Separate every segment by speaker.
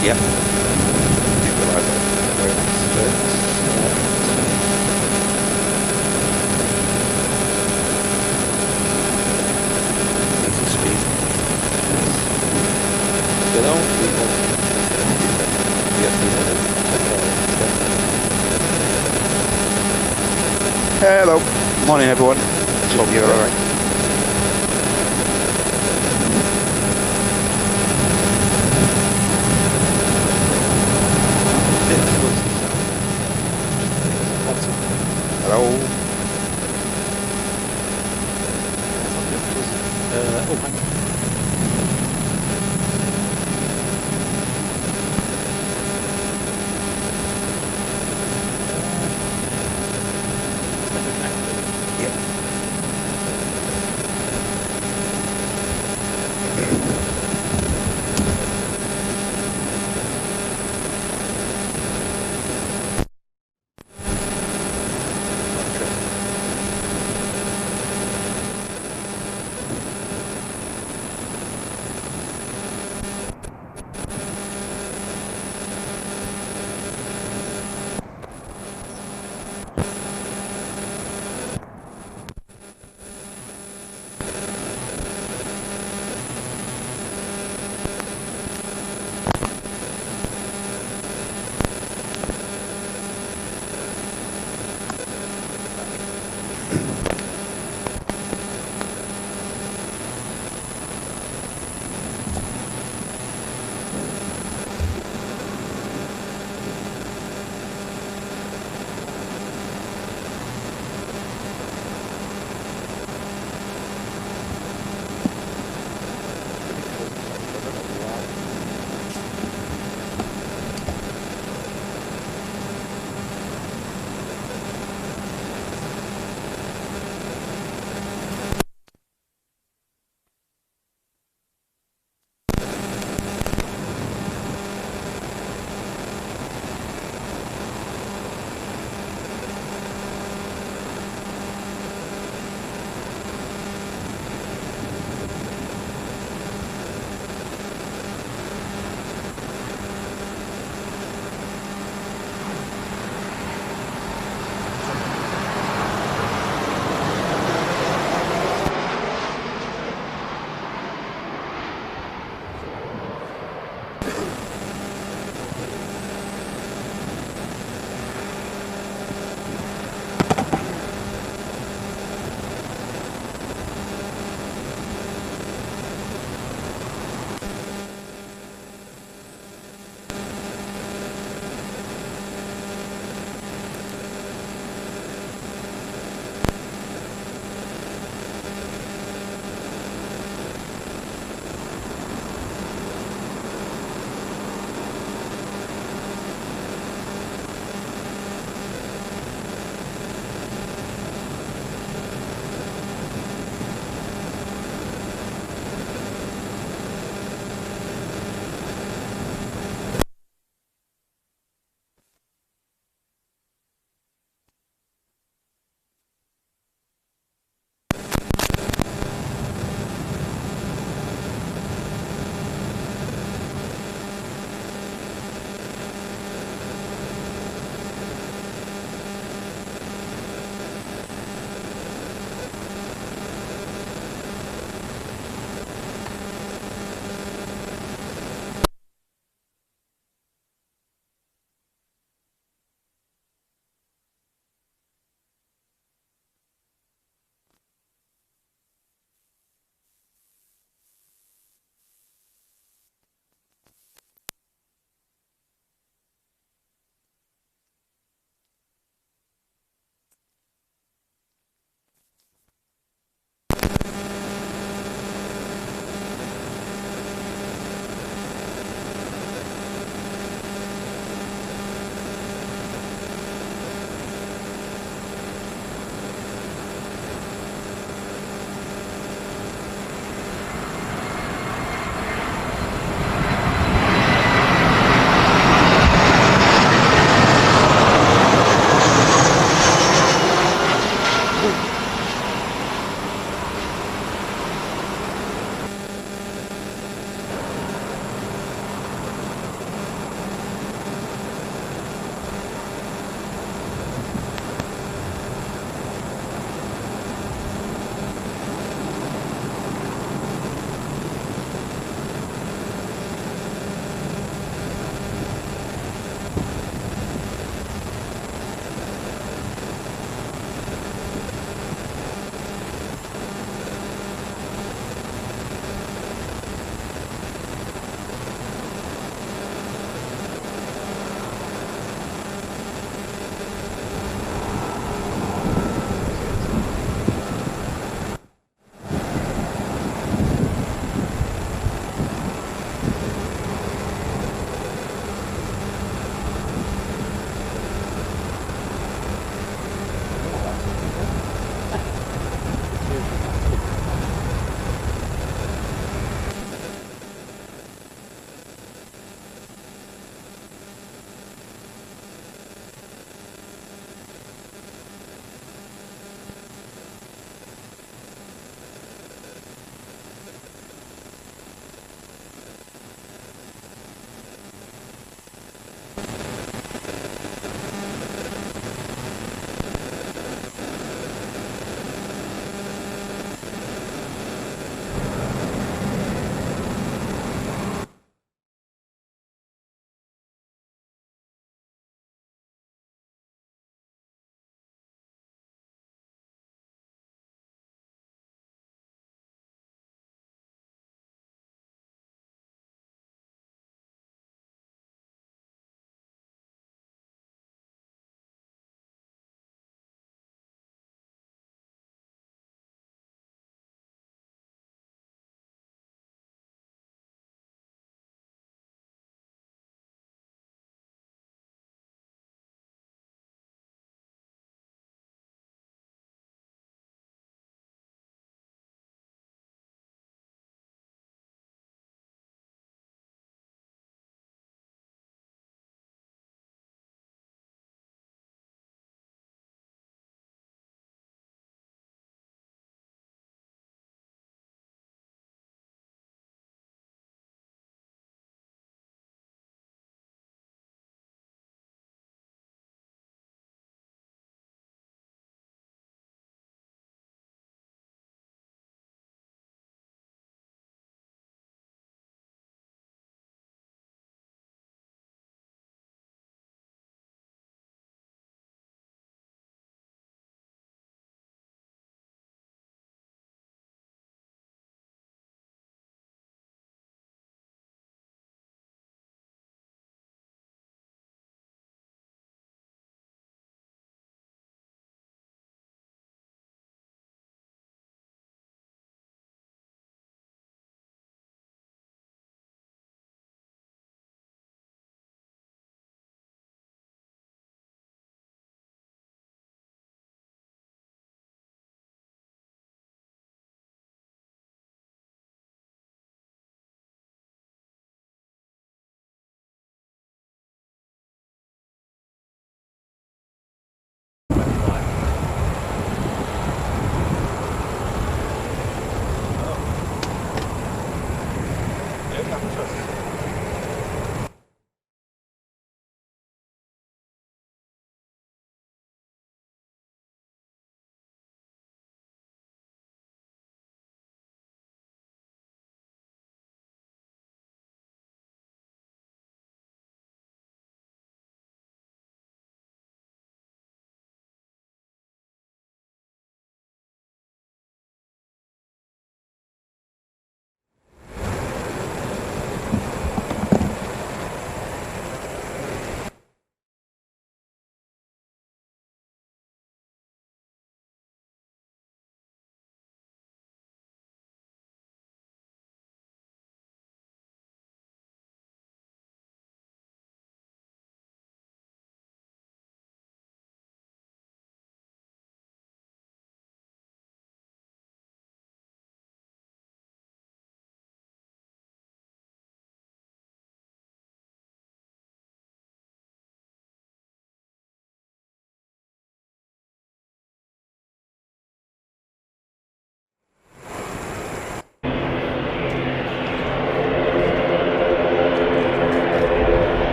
Speaker 1: Yep. Equalizer. Very nice. Easy speed. Get on, people. Hello. Morning, everyone. Hope you're all right. Hello.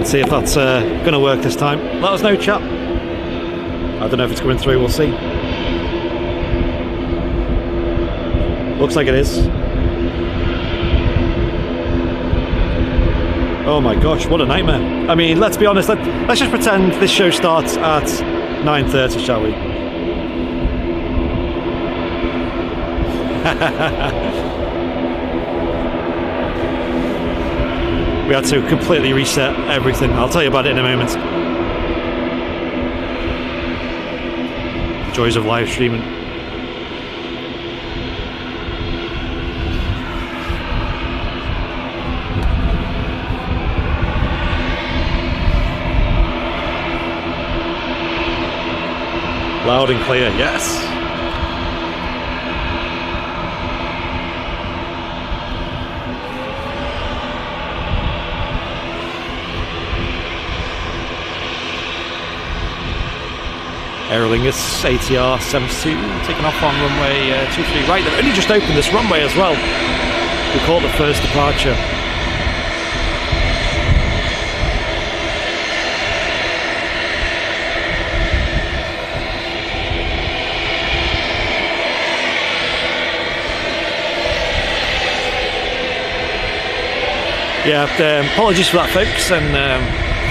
Speaker 2: Let's see if that's going to work this time. Let us know, chat. I don't know if it's coming through, we'll see. Looks like it is. Oh my gosh, what a nightmare. I mean, let's be honest, let's just pretend this show starts at 9:30, shall we? We had to completely reset everything. I'll tell you about it in a moment. The joys of live streaming. Loud and clear, yes. Aerolingus ATR 72 taking off on runway 23 right. They've only just opened this runway as well. We caught the first departure. Yeah, apologies for that, folks, and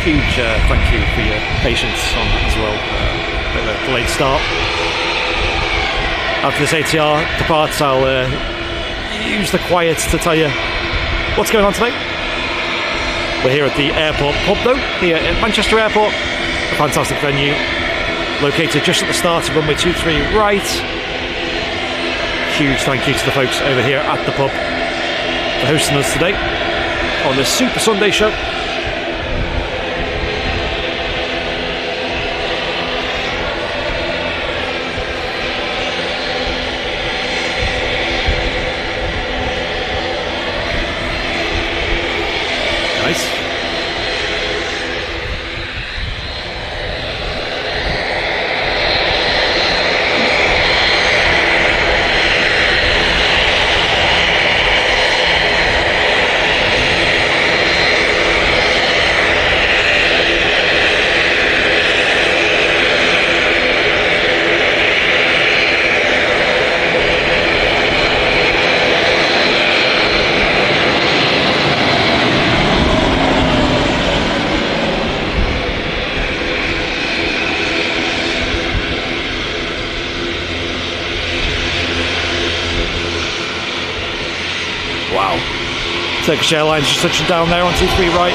Speaker 2: huge thank you for your patience on that as well. Bit of a delayed start. After this ATR departs, I'll use the quiet to tell you what's going on today. We're here at the airport pub, though, here at Manchester Airport, a fantastic venue, located just at the start of runway 23 right. Huge thank you to the folks over here at the pub for hosting us today on this Super Sunday show. Nice. Wow. Turkish Airlines just touching down there on 23 right.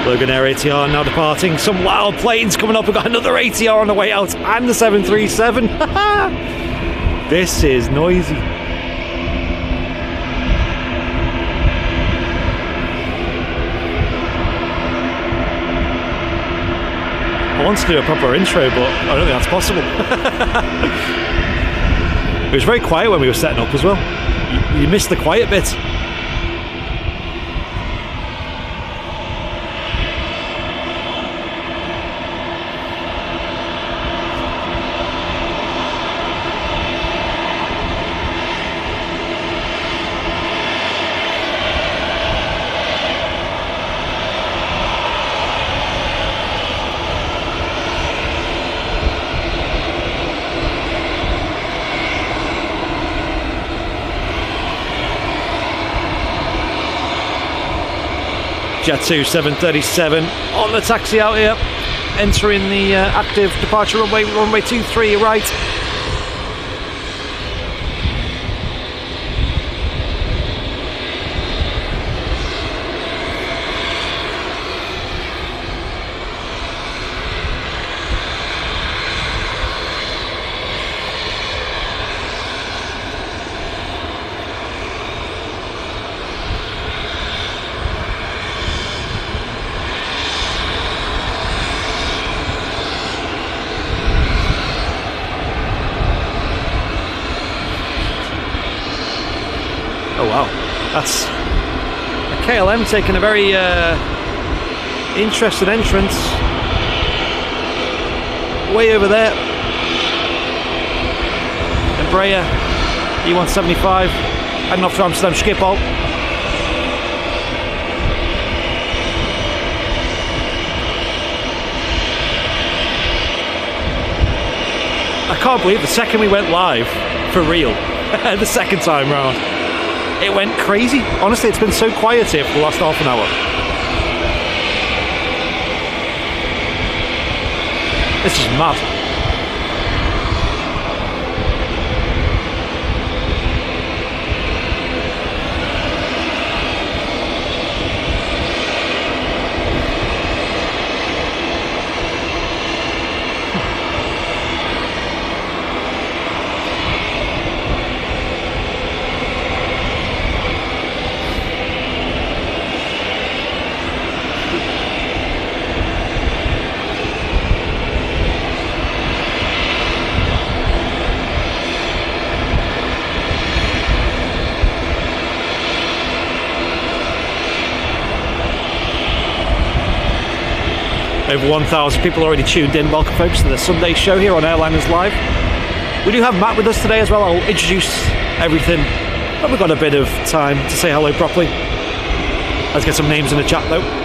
Speaker 2: Logan Air ATR now departing. Some wild planes coming up. We've got another ATR on the way out and the 737. This is noisy. I want to do a proper intro, but I don't think that's possible. It was very quiet when we were setting up as well. You missed the quiet bit. Jet 2 737 on the taxi out here, entering the active departure runway 23 right. Oh wow, that's a KLM taking a very interesting entrance. Way over there. Embraer E175 heading off to Amsterdam Schiphol. I can't believe the second we went live for real, the second time round, it went crazy. Honestly, it's been so quiet here for the last half an hour. This is mad. Over 1,000 people already tuned in. Welcome folks to the Sunday show here on Airliners Live. We do have Matt with us today as well. I'll introduce everything when we've got a bit of time to say hello properly. Let's get some names in the chat though.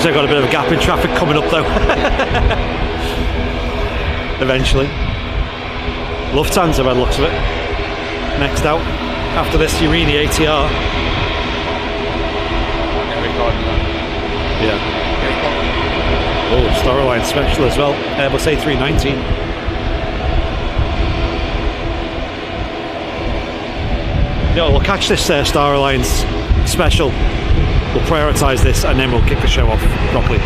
Speaker 2: I've got a bit of a gap in traffic coming up though. Eventually. Lufthansa by the looks of it. Next out. After this, Urini ATR. Yeah. Oh, Star Alliance special as well. Airbus A380. Yeah, we'll catch this Star Alliance special. We'll prioritise this and then we'll kick the show off properly.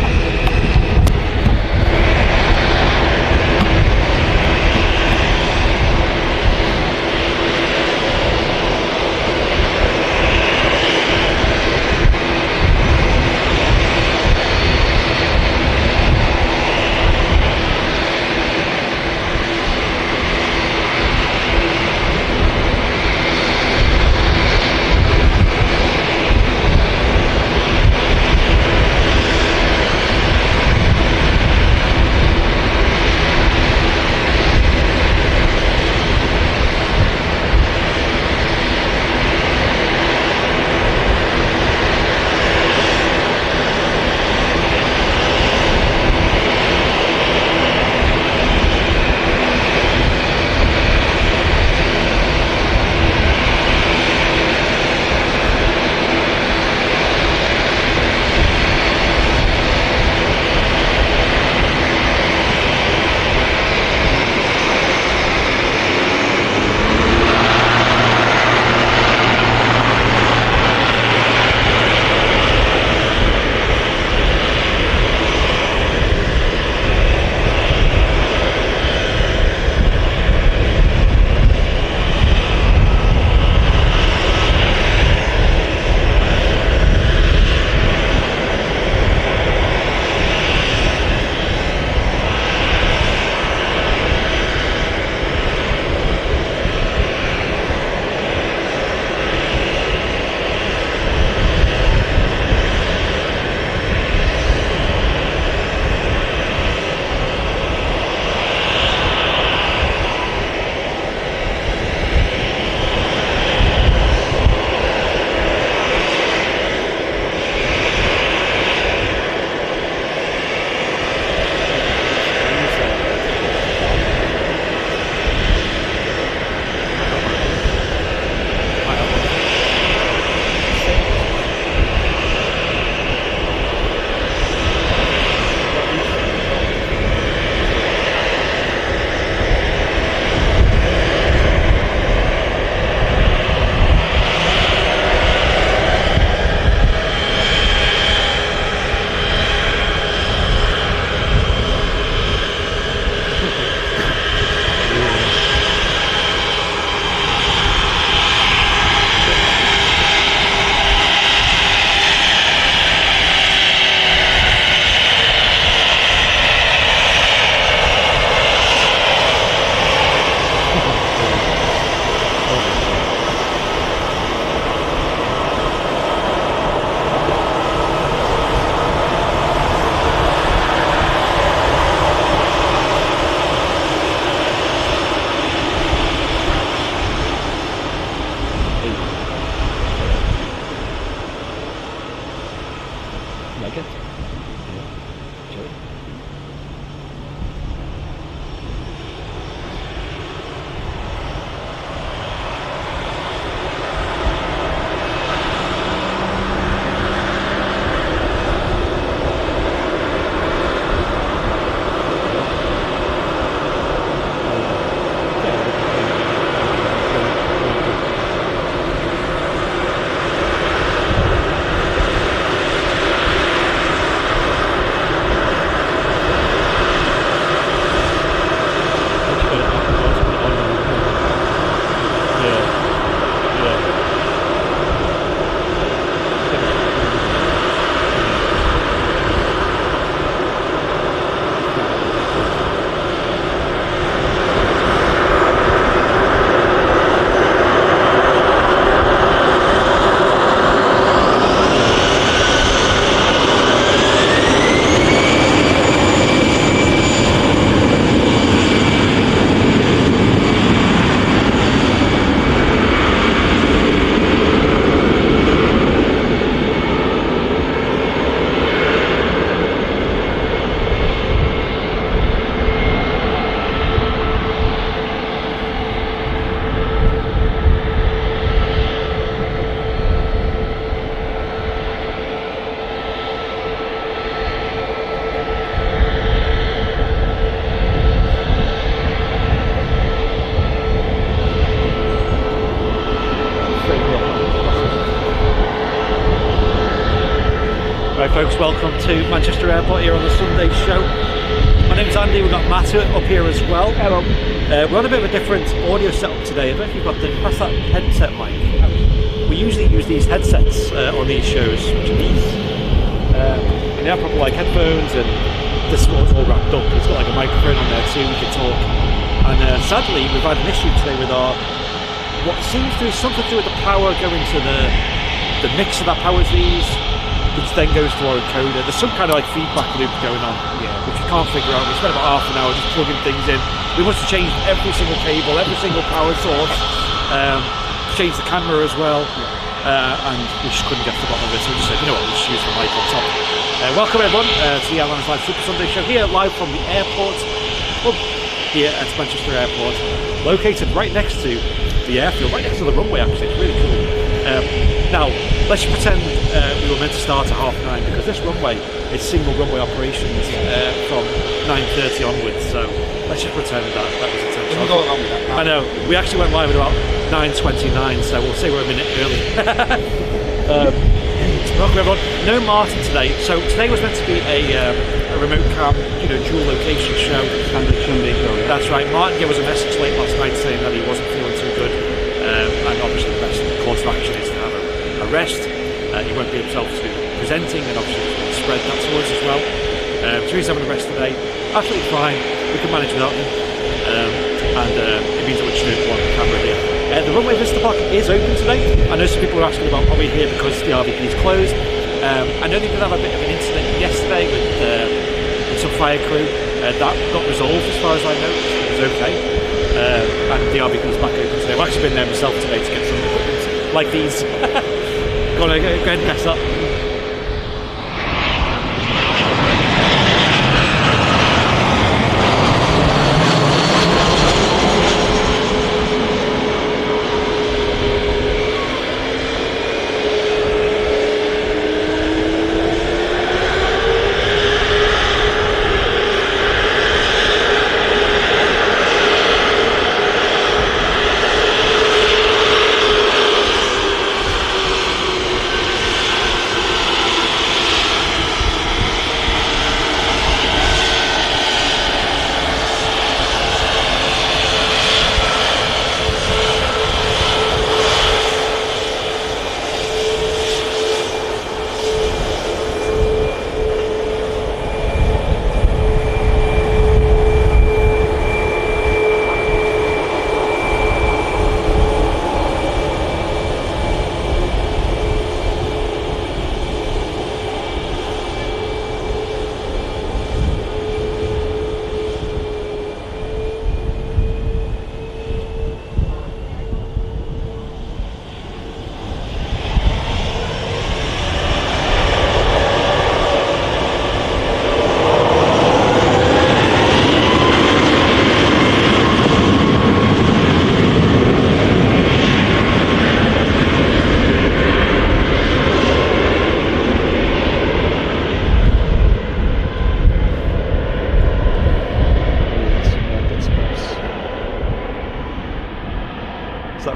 Speaker 2: it. Right folks, welcome to Manchester Airport here on the Sunday show. My name's Andy, we've got Matt up here as well.
Speaker 1: Hello.
Speaker 2: We're on a bit of a different audio setup today. I don't know if you've got the, pass that headset mic. We usually use these headsets on these shows, which are these. And they have proper like headphones, and this one's all wrapped up. It's got like a microphone on there too, we can talk. And sadly, we've had an issue today with our, what seems to be something to do with the power going to the mix of that powers these, which then goes to our encoder. There's some kind of like feedback loop going on, which we can't figure out. We spent about half an hour just plugging things in. We must have changed every single cable, every single power source, changed the camera as well, and we just couldn't get to the bottom of it. So we just said, you know what, we'll just use the mic on top. Welcome everyone to the Airline's Live Super Sunday Show, here live from the airport, here at Manchester Airport, located right next to the airfield, right next to the runway actually. It's really cool. Now, let's just pretend we were meant to start at 9:30, because this runway is single runway operations from 9:30 onwards, so let's just pretend that was intentional.
Speaker 1: Go along with that.
Speaker 2: I know, we actually went live at about 9:29, so we'll say we're a minute early. Welcome everyone. No Martin today, so today was meant to be a remote cam, dual location show.
Speaker 1: Standard Sunday show.
Speaker 2: That's right, Martin gave us a message late last night saying that he wasn't feeling too good, and obviously the best course of action is to have a rest. He won't be himself to presenting, and obviously it's going to spread that to us as well. So he's having a rest today. Absolutely fine, we can manage without him, and it means that we're just doing one camera here. The runway visitor parking is open today. I know some people are asking about, are we here because the RVP is closed? I know they did have a bit of an incident yesterday with some fire crew. That got resolved as far as I know. It was okay. And the RVP is back open today. I've actually been there myself today to get some equipment like these. Go ahead and press that.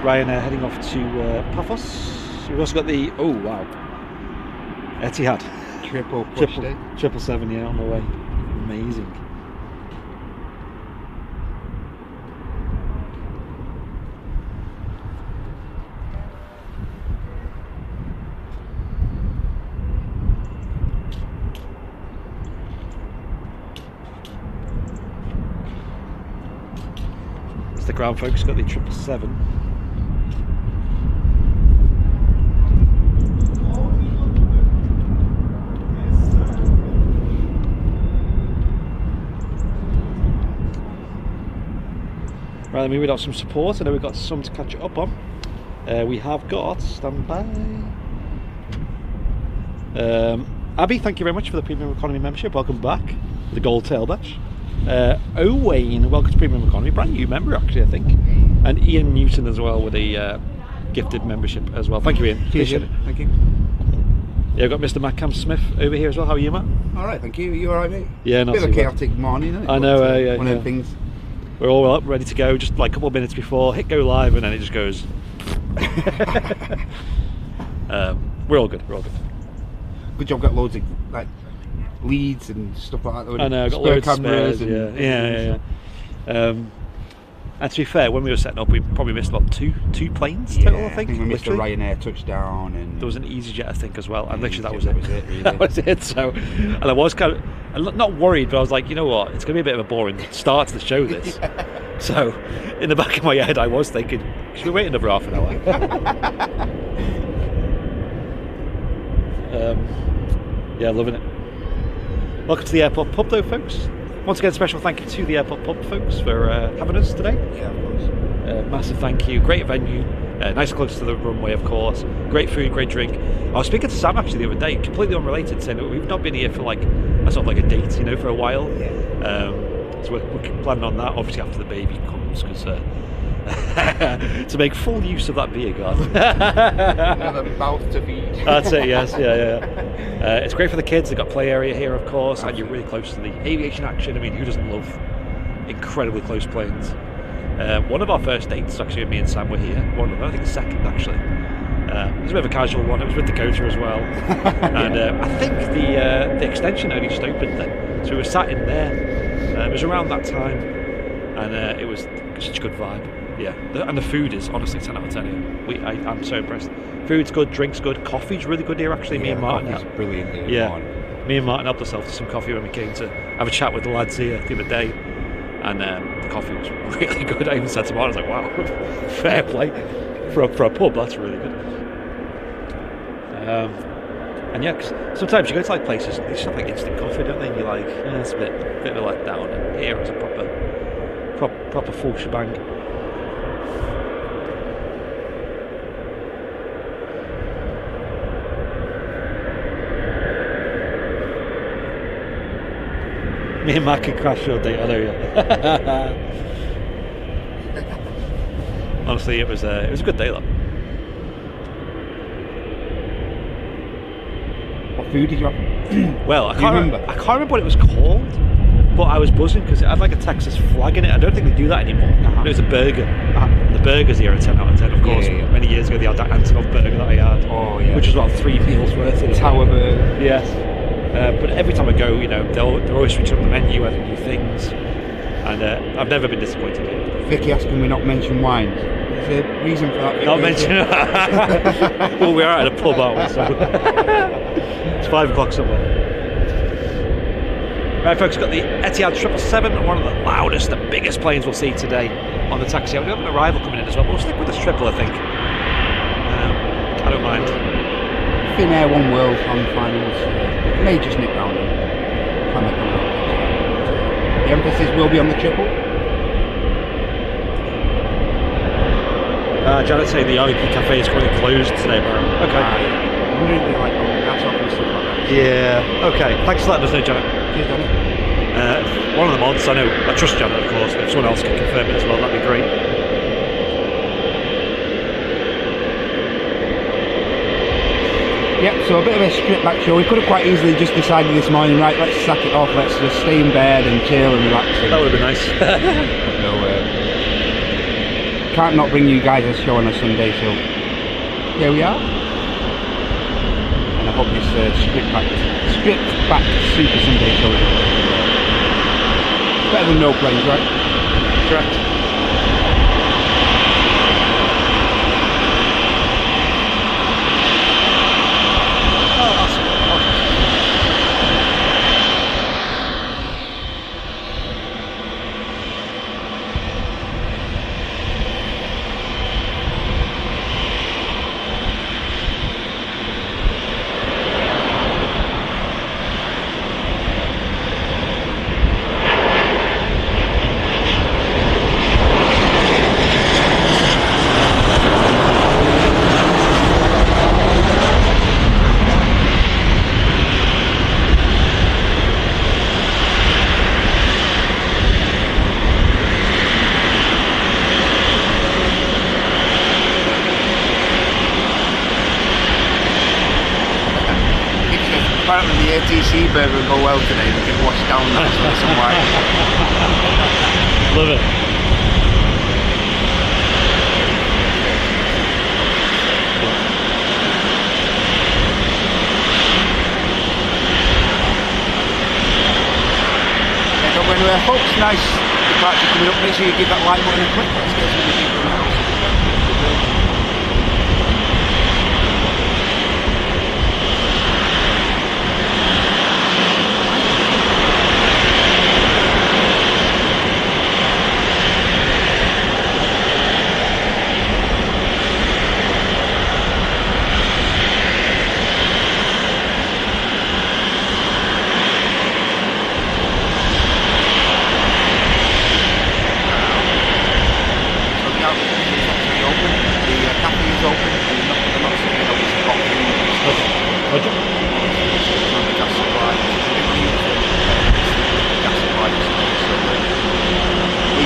Speaker 2: Ryanair heading off to Paphos. We've also got the, oh wow, Etihad.
Speaker 1: Triple
Speaker 2: 777, yeah, on the way. Amazing. It's the ground folks, got the 777. Right, then we've got some support. I know we've got some to catch up on. We have got, stand by. Abby, thank you very much for the Premium Economy membership. Welcome back. The gold tail badge. Owain, welcome to Premium Economy. Brand new member, actually, I think. And Ian Newton as well with a gifted membership as well. Thank you, Ian. Appreciate it.
Speaker 1: Thank you.
Speaker 2: Yeah, I've got Mr. Matt Cam Smith over here as well. How are you, Matt?
Speaker 1: All right, thank you. Are you all right, mate?
Speaker 2: Yeah, not
Speaker 1: bit
Speaker 2: too
Speaker 1: of a
Speaker 2: bad.
Speaker 1: chaotic morning, isn't it?
Speaker 2: I know,
Speaker 1: One of the things.
Speaker 2: We're all up, ready to go, just like a couple of minutes before, hit go live, and then it just goes. We're all good, we're all good.
Speaker 1: Good job, got loads of like leads and stuff like that.
Speaker 2: I know, I got
Speaker 1: spare
Speaker 2: loads of
Speaker 1: cameras
Speaker 2: spares, yeah. And to be fair, when we were setting up, we probably missed about two planes total, I think.
Speaker 1: We missed a
Speaker 2: literally.
Speaker 1: Ryanair touchdown, and
Speaker 2: There was an EasyJet, I think, as well, and literally that was
Speaker 1: That
Speaker 2: it.
Speaker 1: was it, really.
Speaker 2: That was it. So, and I was kind of not worried, but I was like, you know what, it's going to be a bit of a boring start to the show, this. So, in the back of my head, I was thinking, should we wait another half an hour? Yeah, loving it. Welcome to the airport pub, though, folks. Once again, special thank you to the airport pub folks for having us today.
Speaker 1: Yeah, of course.
Speaker 2: Massive thank you. Great venue. Nice close to the runway, of course. Great food, great drink. I was speaking to Sam actually the other day, completely unrelated, saying that we've not been here for like a sort of like a date, you know, for a while.
Speaker 1: Yeah.
Speaker 2: So we're planning on that, obviously after the baby comes, because to make full use of that beer garden.
Speaker 1: Another mouth to feed.
Speaker 2: That's it, yes, yeah. It's great for the kids. They've got play area here, of course, and you're really close to the aviation action. I mean, who doesn't love incredibly close planes? One of our first dates, actually, me and Sam were here. One of them, I think the second, actually. It was a bit of a casual one. It was with Dakota as well. And I think the extension only just opened then. So we were sat in there. It was around that time. And it was such a good vibe. Yeah, and the food is honestly 10 out of 10 here. I'm so impressed. Food's good, drink's good, coffee's really good here actually. Me and Martin.
Speaker 1: Coffee's brilliant here.
Speaker 2: Yeah, me and Martin helped ourselves to some coffee when we came to have a chat with the lads here the other day, and the coffee was really good. I even said to Martin, I was like, wow, fair play for a pub. That's really good. And yeah, 'cause sometimes you go to like places, they just have like instant coffee, don't they? And you're like, it's a bit of a letdown. And here it's a proper full shebang. Me and Matt can crash your date, I know you. Honestly, it was a good day though.
Speaker 1: What food did you have?
Speaker 2: Well, I
Speaker 1: Do you
Speaker 2: can't
Speaker 1: remember?
Speaker 2: I can't remember what it was called, but I was buzzing because it had like a Texas flag in it. I don't think they do that anymore. It was a burger. And the burgers here are 10 out of 10, of course.
Speaker 1: Yeah.
Speaker 2: Many years ago, they had that Antonov burger that I had, which was about 3 meals worth.
Speaker 1: Tower burger.
Speaker 2: Yes. But every time I go, you know, they're always switching up the menu, adding new things, and I've never been disappointed here.
Speaker 1: Vicky asking we not mention wine. There's a reason for that. Vicky,
Speaker 2: Not mention. Well, we're out at a pub, aren't we? So it's 5 o'clock somewhere. Right, folks, got the Etihad 777, one of the loudest and biggest planes we'll see today on the taxi. We've got an arrival coming in as well. We'll stick with this triple, I think. I don't mind.
Speaker 1: Finnair One World on finals. May just nip round and plan the camera. The emphasis will be on the triple.
Speaker 2: Janet's saying the RVP Cafe is currently closed today, bro. Okay.
Speaker 1: I'm really like gas off and stuff like that.
Speaker 2: Yeah, okay. Thanks for letting us know, Janet.
Speaker 1: Cheers, Danny.
Speaker 2: One of the mods, I know, I trust Janet, of course, but if someone else can confirm it as well, that'd be great.
Speaker 1: Yep, so a bit of a stripped back show. We could have quite easily just decided this morning, right, let's sack it off, let's just stay in bed and chill and relax.
Speaker 2: That would have been nice.
Speaker 1: No, can't not bring you guys a show on a Sunday, so here we are. And I hope this stripped back Super Sunday show is better than no planes, right?
Speaker 2: Correct.
Speaker 1: Apparently the ATC burger will go well today, we can wash down that with some wine.
Speaker 2: Love it.
Speaker 1: Yeah, when folks, nice departure coming up, make sure you give that like button a click. Let's get some of the people in the house.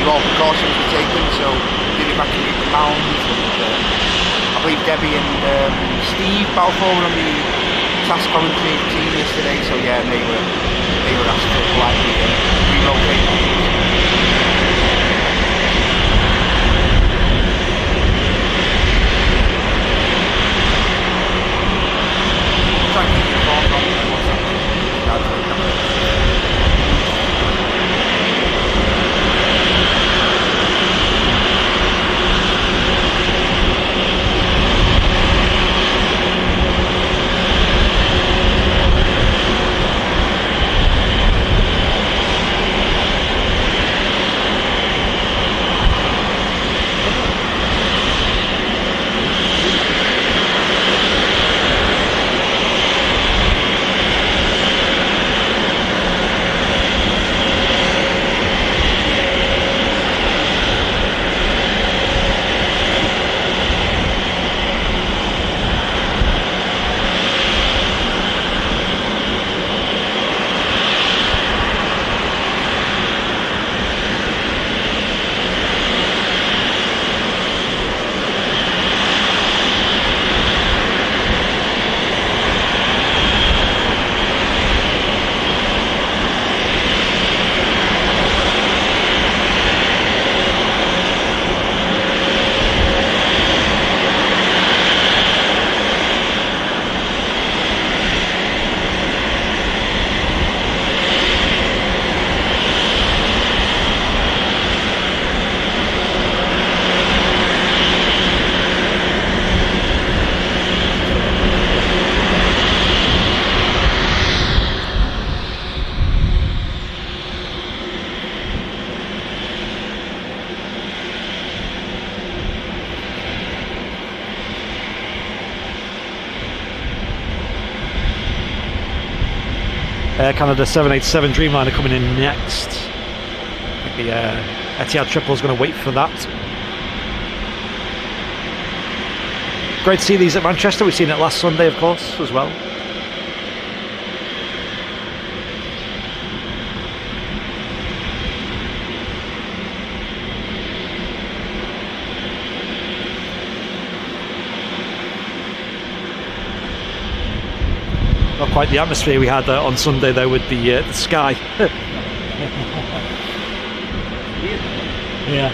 Speaker 1: All precautions were taken, so we did evacuate the mound. I believe Debbie and Steve Balfour were on the task commentary team yesterday, so yeah, they were asked to politely relocate.
Speaker 2: Air Canada 787 Dreamliner coming in next. I think the Etihad Triple is going to wait for that. Great to see these at Manchester. We've seen it last Sunday, of course, as well. Not quite the atmosphere we had on Sunday though with the sky. Yeah.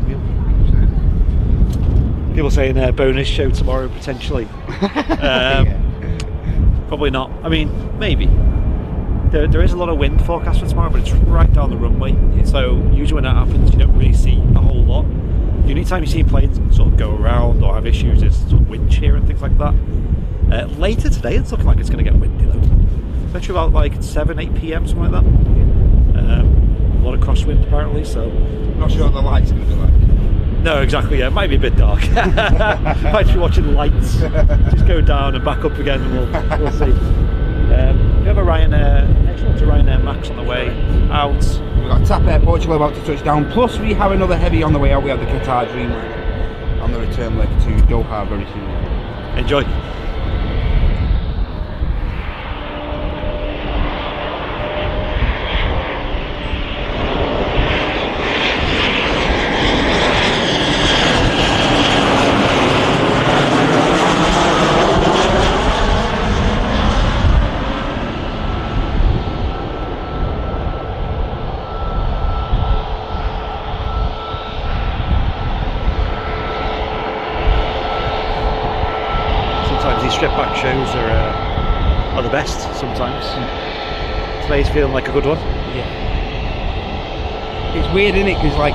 Speaker 2: wheel. People saying bonus show tomorrow potentially. Probably not. I mean, maybe. There is a lot of wind forecast for tomorrow, but it's right down the runway. So usually when that happens, you don't really see a whole lot. The only time you see planes sort of go around or have issues is sort of wind shear and things like that. Later today, it's looking like it's going to get windy though. Especially about like 7, 8 p.m, something like that. A lot of crosswind apparently, so...
Speaker 1: Not sure what the light's going to be like.
Speaker 2: No, exactly, yeah, it might be a bit dark. Might be watching lights just go down and back up again, and we'll see. We have a Ryanair, next one to Ryanair Max on the way out.
Speaker 1: We've got TAP Air Portugal about to touch down, plus we have another heavy on the way out. We have the Qatar Dreamliner on the return leg to Doha very soon.
Speaker 2: Enjoy. Strip back shows are the best sometimes. Today's feeling like a good one.
Speaker 1: Yeah. It's weird, isn't it? Because like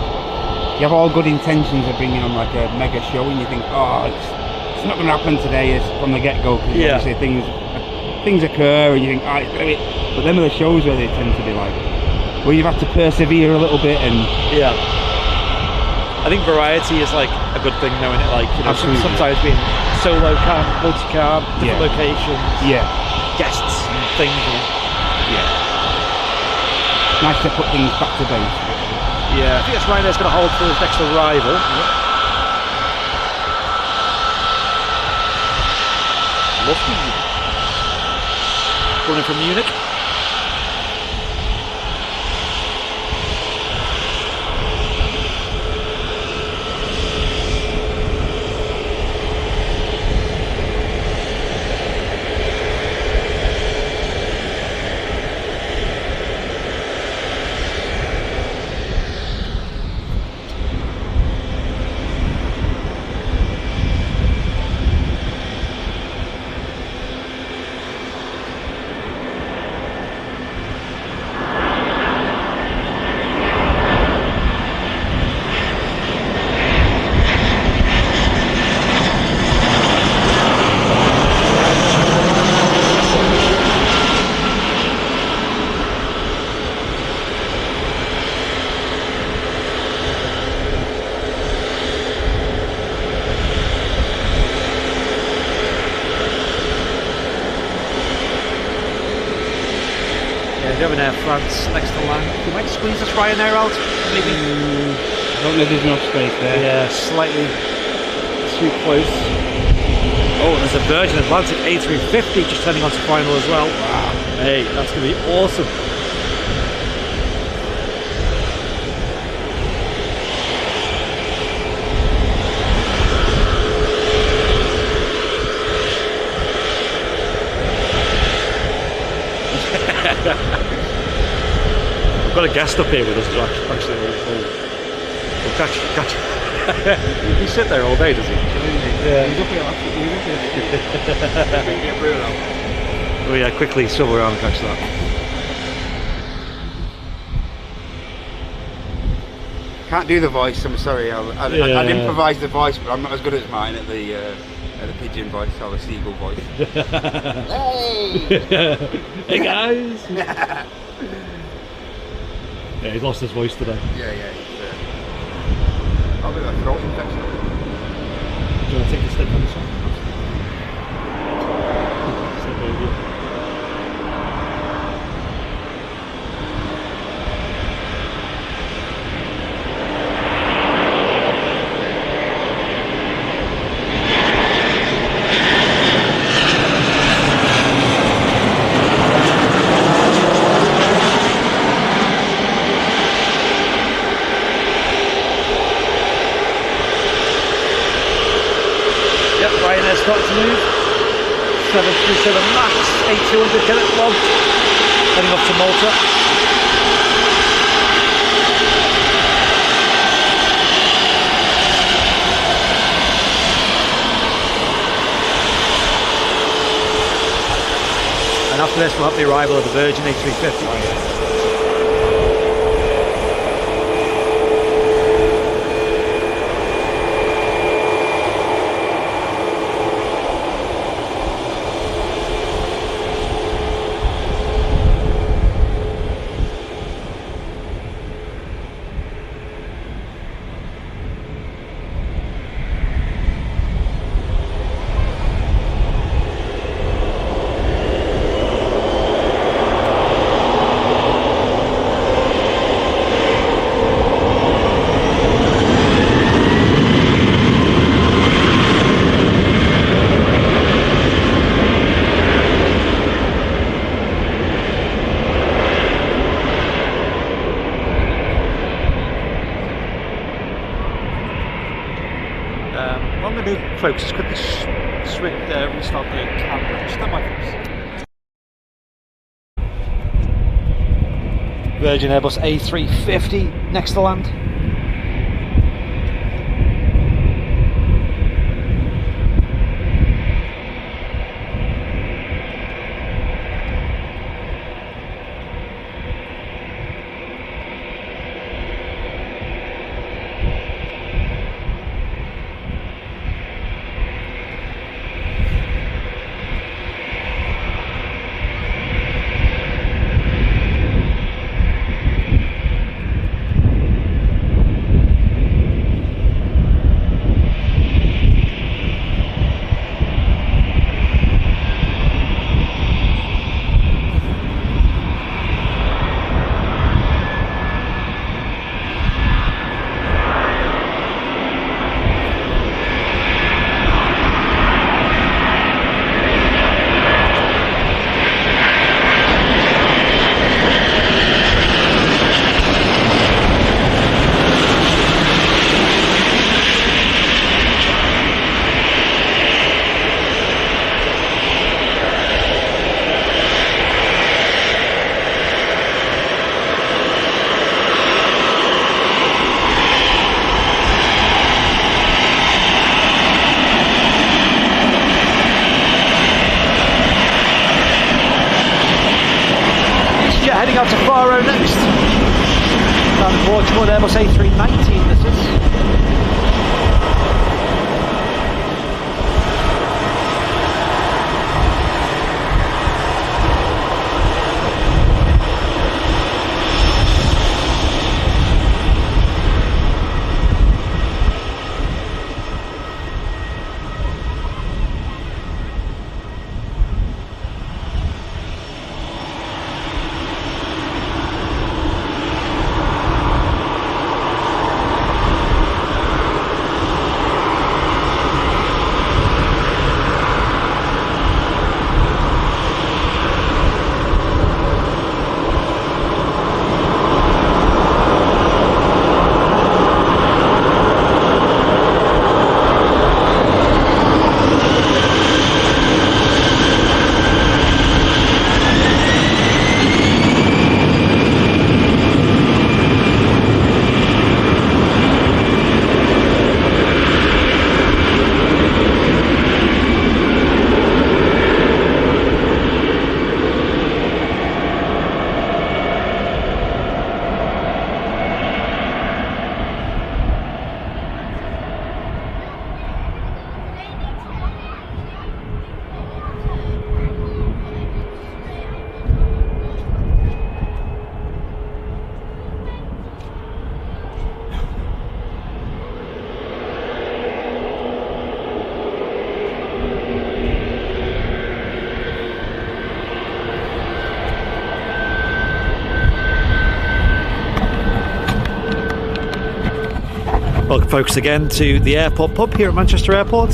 Speaker 1: you have all good intentions of bringing on like a mega show, and you think, oh, it's not going to happen today. It's from the get-go. Because obviously things occur, and you think, oh, it's great. But then with the shows where they tend to be like, where you have to persevere a little bit, and
Speaker 2: yeah. I think variety is like a good thing, knowing it. Like, you know, sometimes being solo cam, multi-cam, different locations, guests and things.
Speaker 1: Yeah. Nice to put things back to base.
Speaker 2: Yeah, I think that's Ryanair's going to hold for his next arrival. Lovely. Running from Munich. Having Air France next to land. You might squeeze this Ryanair out, maybe.
Speaker 1: I don't know if there's enough space there.
Speaker 2: Yeah, slightly too close. Oh, there's a Virgin Atlantic A380 just heading on to final as well. Wow. Hey, that's going to be awesome. We've got a guest up here with us, actually. We'll catch. He sit there all day, does he? Yeah. He's up here. Oh yeah, quickly swivel around and catch that.
Speaker 1: Can't do the voice, I'm sorry. I'd improvise the voice, but I'm not as good as mine at the pigeon voice or the seagull voice. Hey!
Speaker 2: Hey guys! Yeah, he's lost his voice today.
Speaker 1: Yeah, he's probably a throat infection.
Speaker 2: Do you want to take a step on this one? Step over. Ryanair starting to move. 737 Max, 8200, get it logged. Heading off to Malta. after this, we'll have the arrival of the Virgin A350. What I'm going to do, folks, is quickly restart the camera. Just that my folks. Virgin Airbus A350 next to land. Heading out to Faro next. Down in Portugal, Airbus A319 this is. Welcome folks again to the airport pub here at Manchester Airport.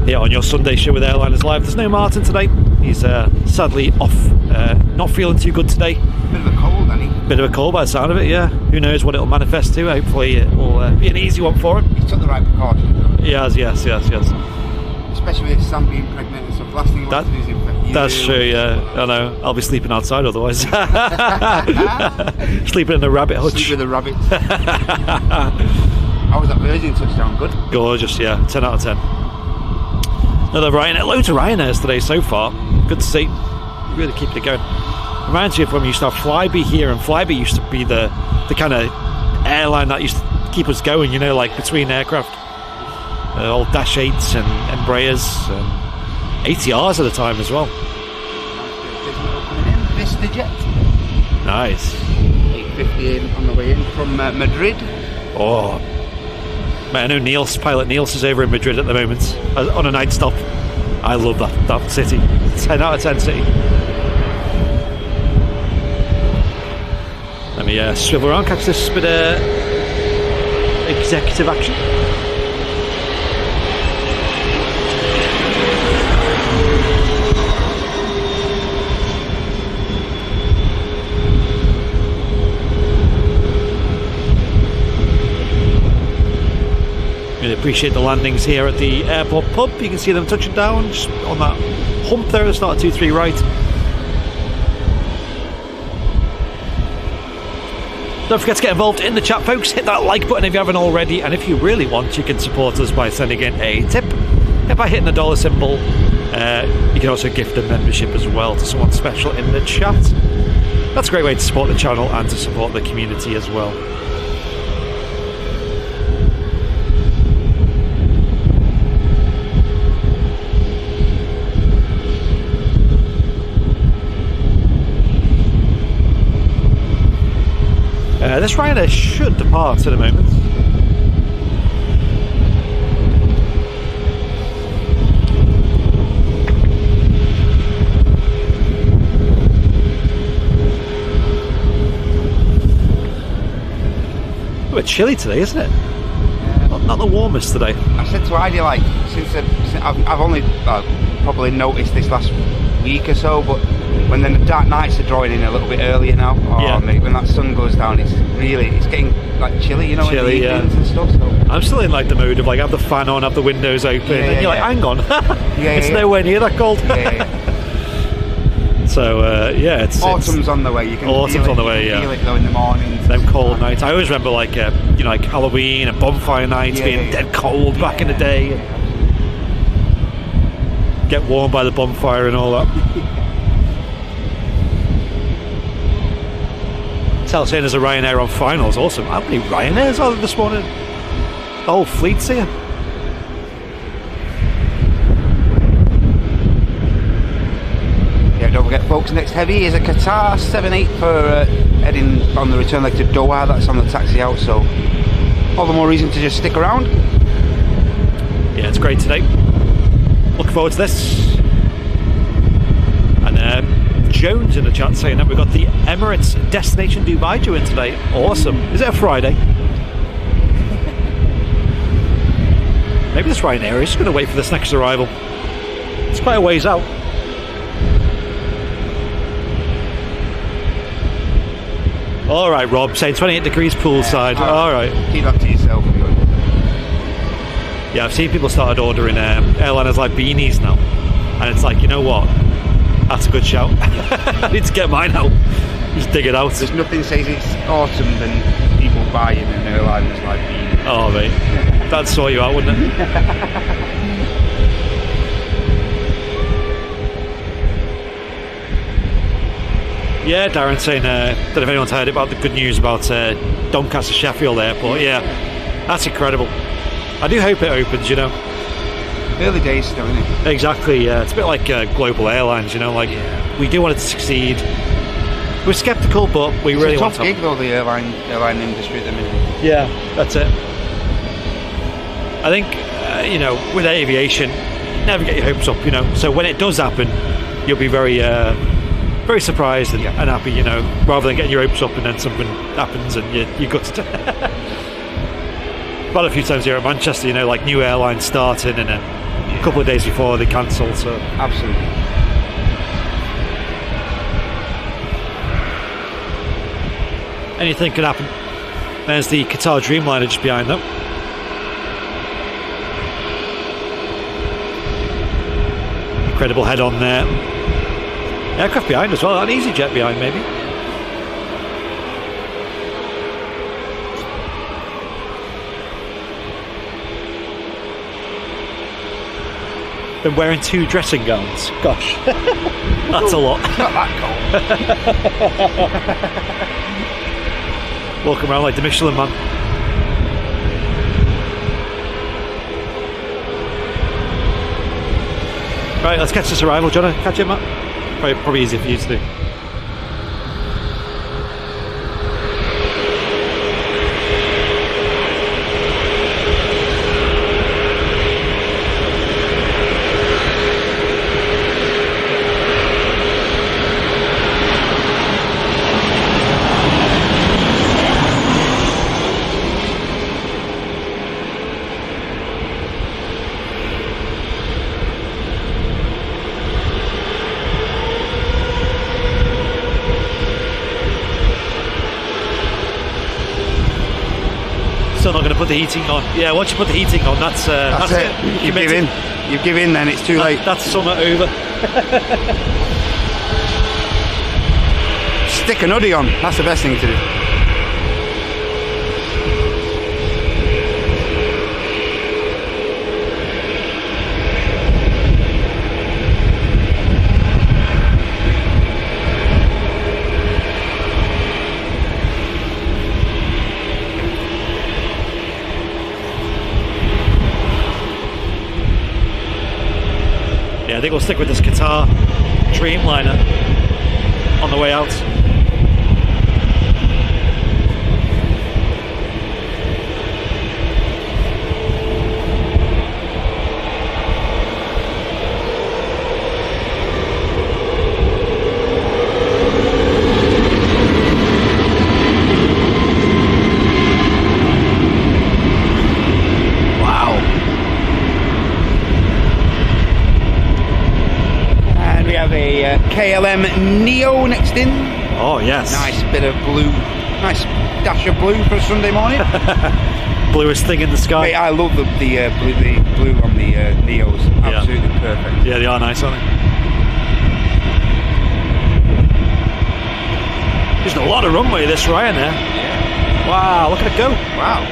Speaker 2: Here on your Sunday show with Airliners Live. There's no Martin today. He's sadly off, not feeling too good today.
Speaker 1: Bit of a cold, hasn't he?
Speaker 2: Bit of a cold by the sound of it, yeah. Who knows what it'll manifest to. Hopefully it will be an easy one for him.
Speaker 1: He's took the right precautions.
Speaker 2: He has, yes.
Speaker 1: Especially with Sam being pregnant and stuff. Last thing he wants to do is infect you.
Speaker 2: That's true, yeah. I know. I'll be sleeping outside otherwise. Sleeping in a rabbit hutch.
Speaker 1: Sleep with the rabbits. How was that Virgin touchdown? Good?
Speaker 2: Gorgeous, yeah. 10 out of 10. Another Ryanair. Loads of Ryanairs today so far. good to see. Really keeping it going. Reminds me of when we used to have Flybe here, and Flybe used to be the kind of airline that used to keep us going, you know, like between aircraft. Old Dash 8s and Embraers and ATRs at the time as well.
Speaker 1: Vista Jet.
Speaker 2: Nice.
Speaker 1: 850 in on the way in from Madrid.
Speaker 2: Oh, man, I know pilot Niels is over in Madrid at the moment on a night stop. I love that city. 10 out of 10 city. Let me swivel around, catch this bit of executive action. Really appreciate the landings here at the airport pub. You can see them touching down just on that hump there, start 23 right. Don't forget to get involved in the chat, folks. Hit that like button if you haven't already, and if you really want, you can support us by sending in a tip. By hitting the dollar symbol. You can also gift a membership as well to someone special in the chat. That's a great way to support the channel and to support the community as well. This Ryanair should depart in a moment. A bit chilly today, isn't it? Not the warmest today.
Speaker 1: I said to Heidi, like, since I've only probably noticed this last week or so, but when the dark nights are drawing in a little bit earlier now, mate, when that sun goes down, it's getting like chilly, you know,
Speaker 2: chilly,
Speaker 1: in the evenings and stuff. So. I'm
Speaker 2: still in like the mood of like have the fan on, have the windows open, and you're like, hang on, it's nowhere near that cold. So it's
Speaker 1: autumn's on the way. You can
Speaker 2: autumn's on the way.
Speaker 1: Feel it though in the mornings.
Speaker 2: Them cold nights. I always remember like like Halloween and bonfire nights being dead cold back in the day. Get warm by the bonfire and all that. Tell saying there's a Ryanair on finals. Awesome. How many Ryanairs are there this morning? The whole fleet's here.
Speaker 1: Yeah, don't forget, folks, next heavy is a Qatar 78 for heading on the return leg to Doha. That's on the taxi out, so all the more reason to just stick around.
Speaker 2: Yeah, it's great today. Looking forward to this. And Jones in the chat saying that we've got the Emirates Destination Dubai due in today. Awesome. Is it a Friday? Maybe this Ryanair is just going to wait for this next arrival. It's quite a ways out. All right, Rob, saying 28 degrees poolside. All right.
Speaker 1: Keep that to yourself.
Speaker 2: Yeah, I've seen people started ordering airliners like beanies now. And it's like, you know what? That's a good shout. I need to get mine out. Just dig it out.
Speaker 1: There's nothing says it's autumn than people buying an airline that's like beanies.
Speaker 2: Oh, mate. That'd sort you out, wouldn't it? Yeah, Darren saying that if anyone's heard about the good news about Doncaster Sheffield Airport. Yeah, that's incredible. I do hope it opens, you know.
Speaker 1: Early days still, isn't it?
Speaker 2: Exactly, yeah. It's a bit like global airlines, you know, like we do want it to succeed. We're sceptical, but we really want to.
Speaker 1: It's a tough gig though, the airline industry at the minute.
Speaker 2: Yeah, that's it. I think, you know, with aviation, never get your hopes up, you know. So when it does happen, you'll be very surprised and happy, you know, rather than getting your hopes up and then something happens and you gutted. But a few times here at Manchester, you know, like new airlines starting and a couple of days before they cancel. So
Speaker 1: absolutely.
Speaker 2: Anything can happen. There's the Qatar Dreamliner just behind them. Incredible head on there. Aircraft behind as well, an EasyJet behind maybe. than wearing 2 dressing gowns. Gosh, that's a lot.
Speaker 1: It's not that cold.
Speaker 2: Walking around like the Michelin Man. Right, let's catch this arrival. Do you want to catch it, Matt? Probably easier for you to do. Still not going to put the heating on. Yeah, once you put the heating on, that's
Speaker 1: it. You give in. You give in, then it's too late.
Speaker 2: That's summer over.
Speaker 1: Stick an hoodie on. That's the best thing to do.
Speaker 2: I think we'll stick with this Qatar Dreamliner on the way out.
Speaker 1: KLM Neo next in.
Speaker 2: Oh yes.
Speaker 1: Nice bit of blue. Nice dash of blue for a Sunday morning.
Speaker 2: Bluest thing in the sky.
Speaker 1: Mate, I love the blue on the Neos. Absolutely perfect.
Speaker 2: Yeah, they are nice, aren't they? There's a lot of runway this Ryanair.
Speaker 1: Yeah.
Speaker 2: Wow, look at it go.
Speaker 1: Wow.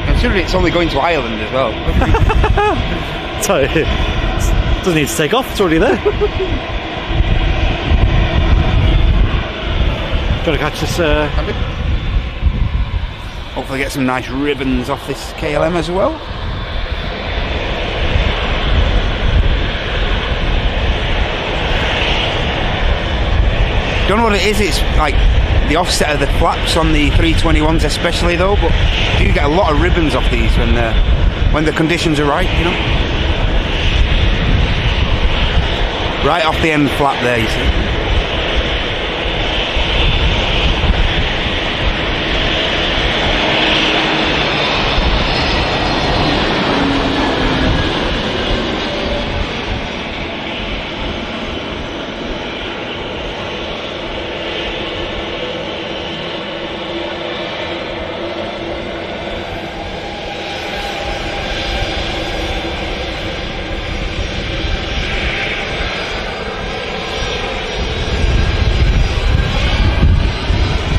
Speaker 1: Considering it's only going to Ireland as well.
Speaker 2: So it doesn't need to take off, it's already there. Gotta catch this.
Speaker 1: Hopefully get some nice ribbons off this KLM as well. Don't know what it is, it's like the offset of the flaps on the 321s especially though, but you get a lot of ribbons off these when the conditions are right, you know. Right off the end flap there, you see.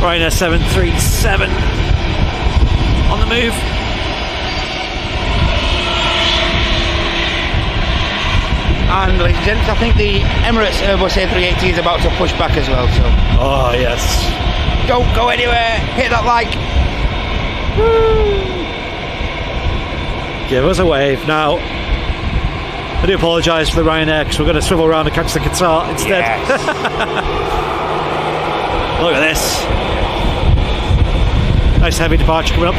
Speaker 2: Ryanair 737 on the move.
Speaker 1: And ladies and gents, I think the Emirates Airbus A380 is about to push back as well, so.
Speaker 2: Oh yes.
Speaker 1: Don't go anywhere, hit that like. Woo.
Speaker 2: Give us a wave. Now, I do apologise for the Ryanair because we're going to swivel around and catch the Qatar instead.
Speaker 1: Yes.
Speaker 2: Look at this. Nice heavy departure coming up.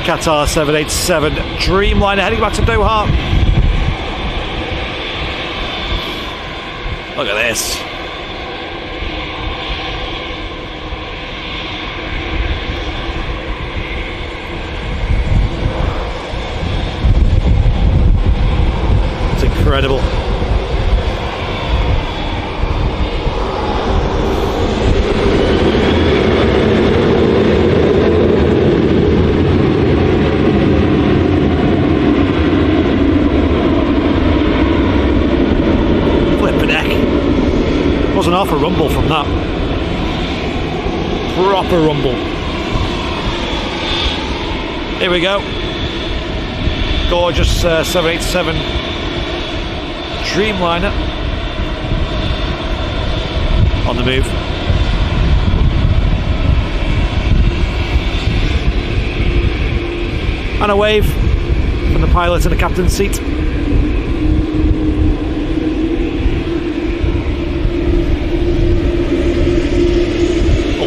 Speaker 2: Qatar 787 Dreamliner heading back to Doha. Look at this. It's incredible. Wasn't half a rumble from that. Proper rumble. Here we go. Gorgeous 787 Dreamliner on the move. And a wave from the pilot in the captain's seat.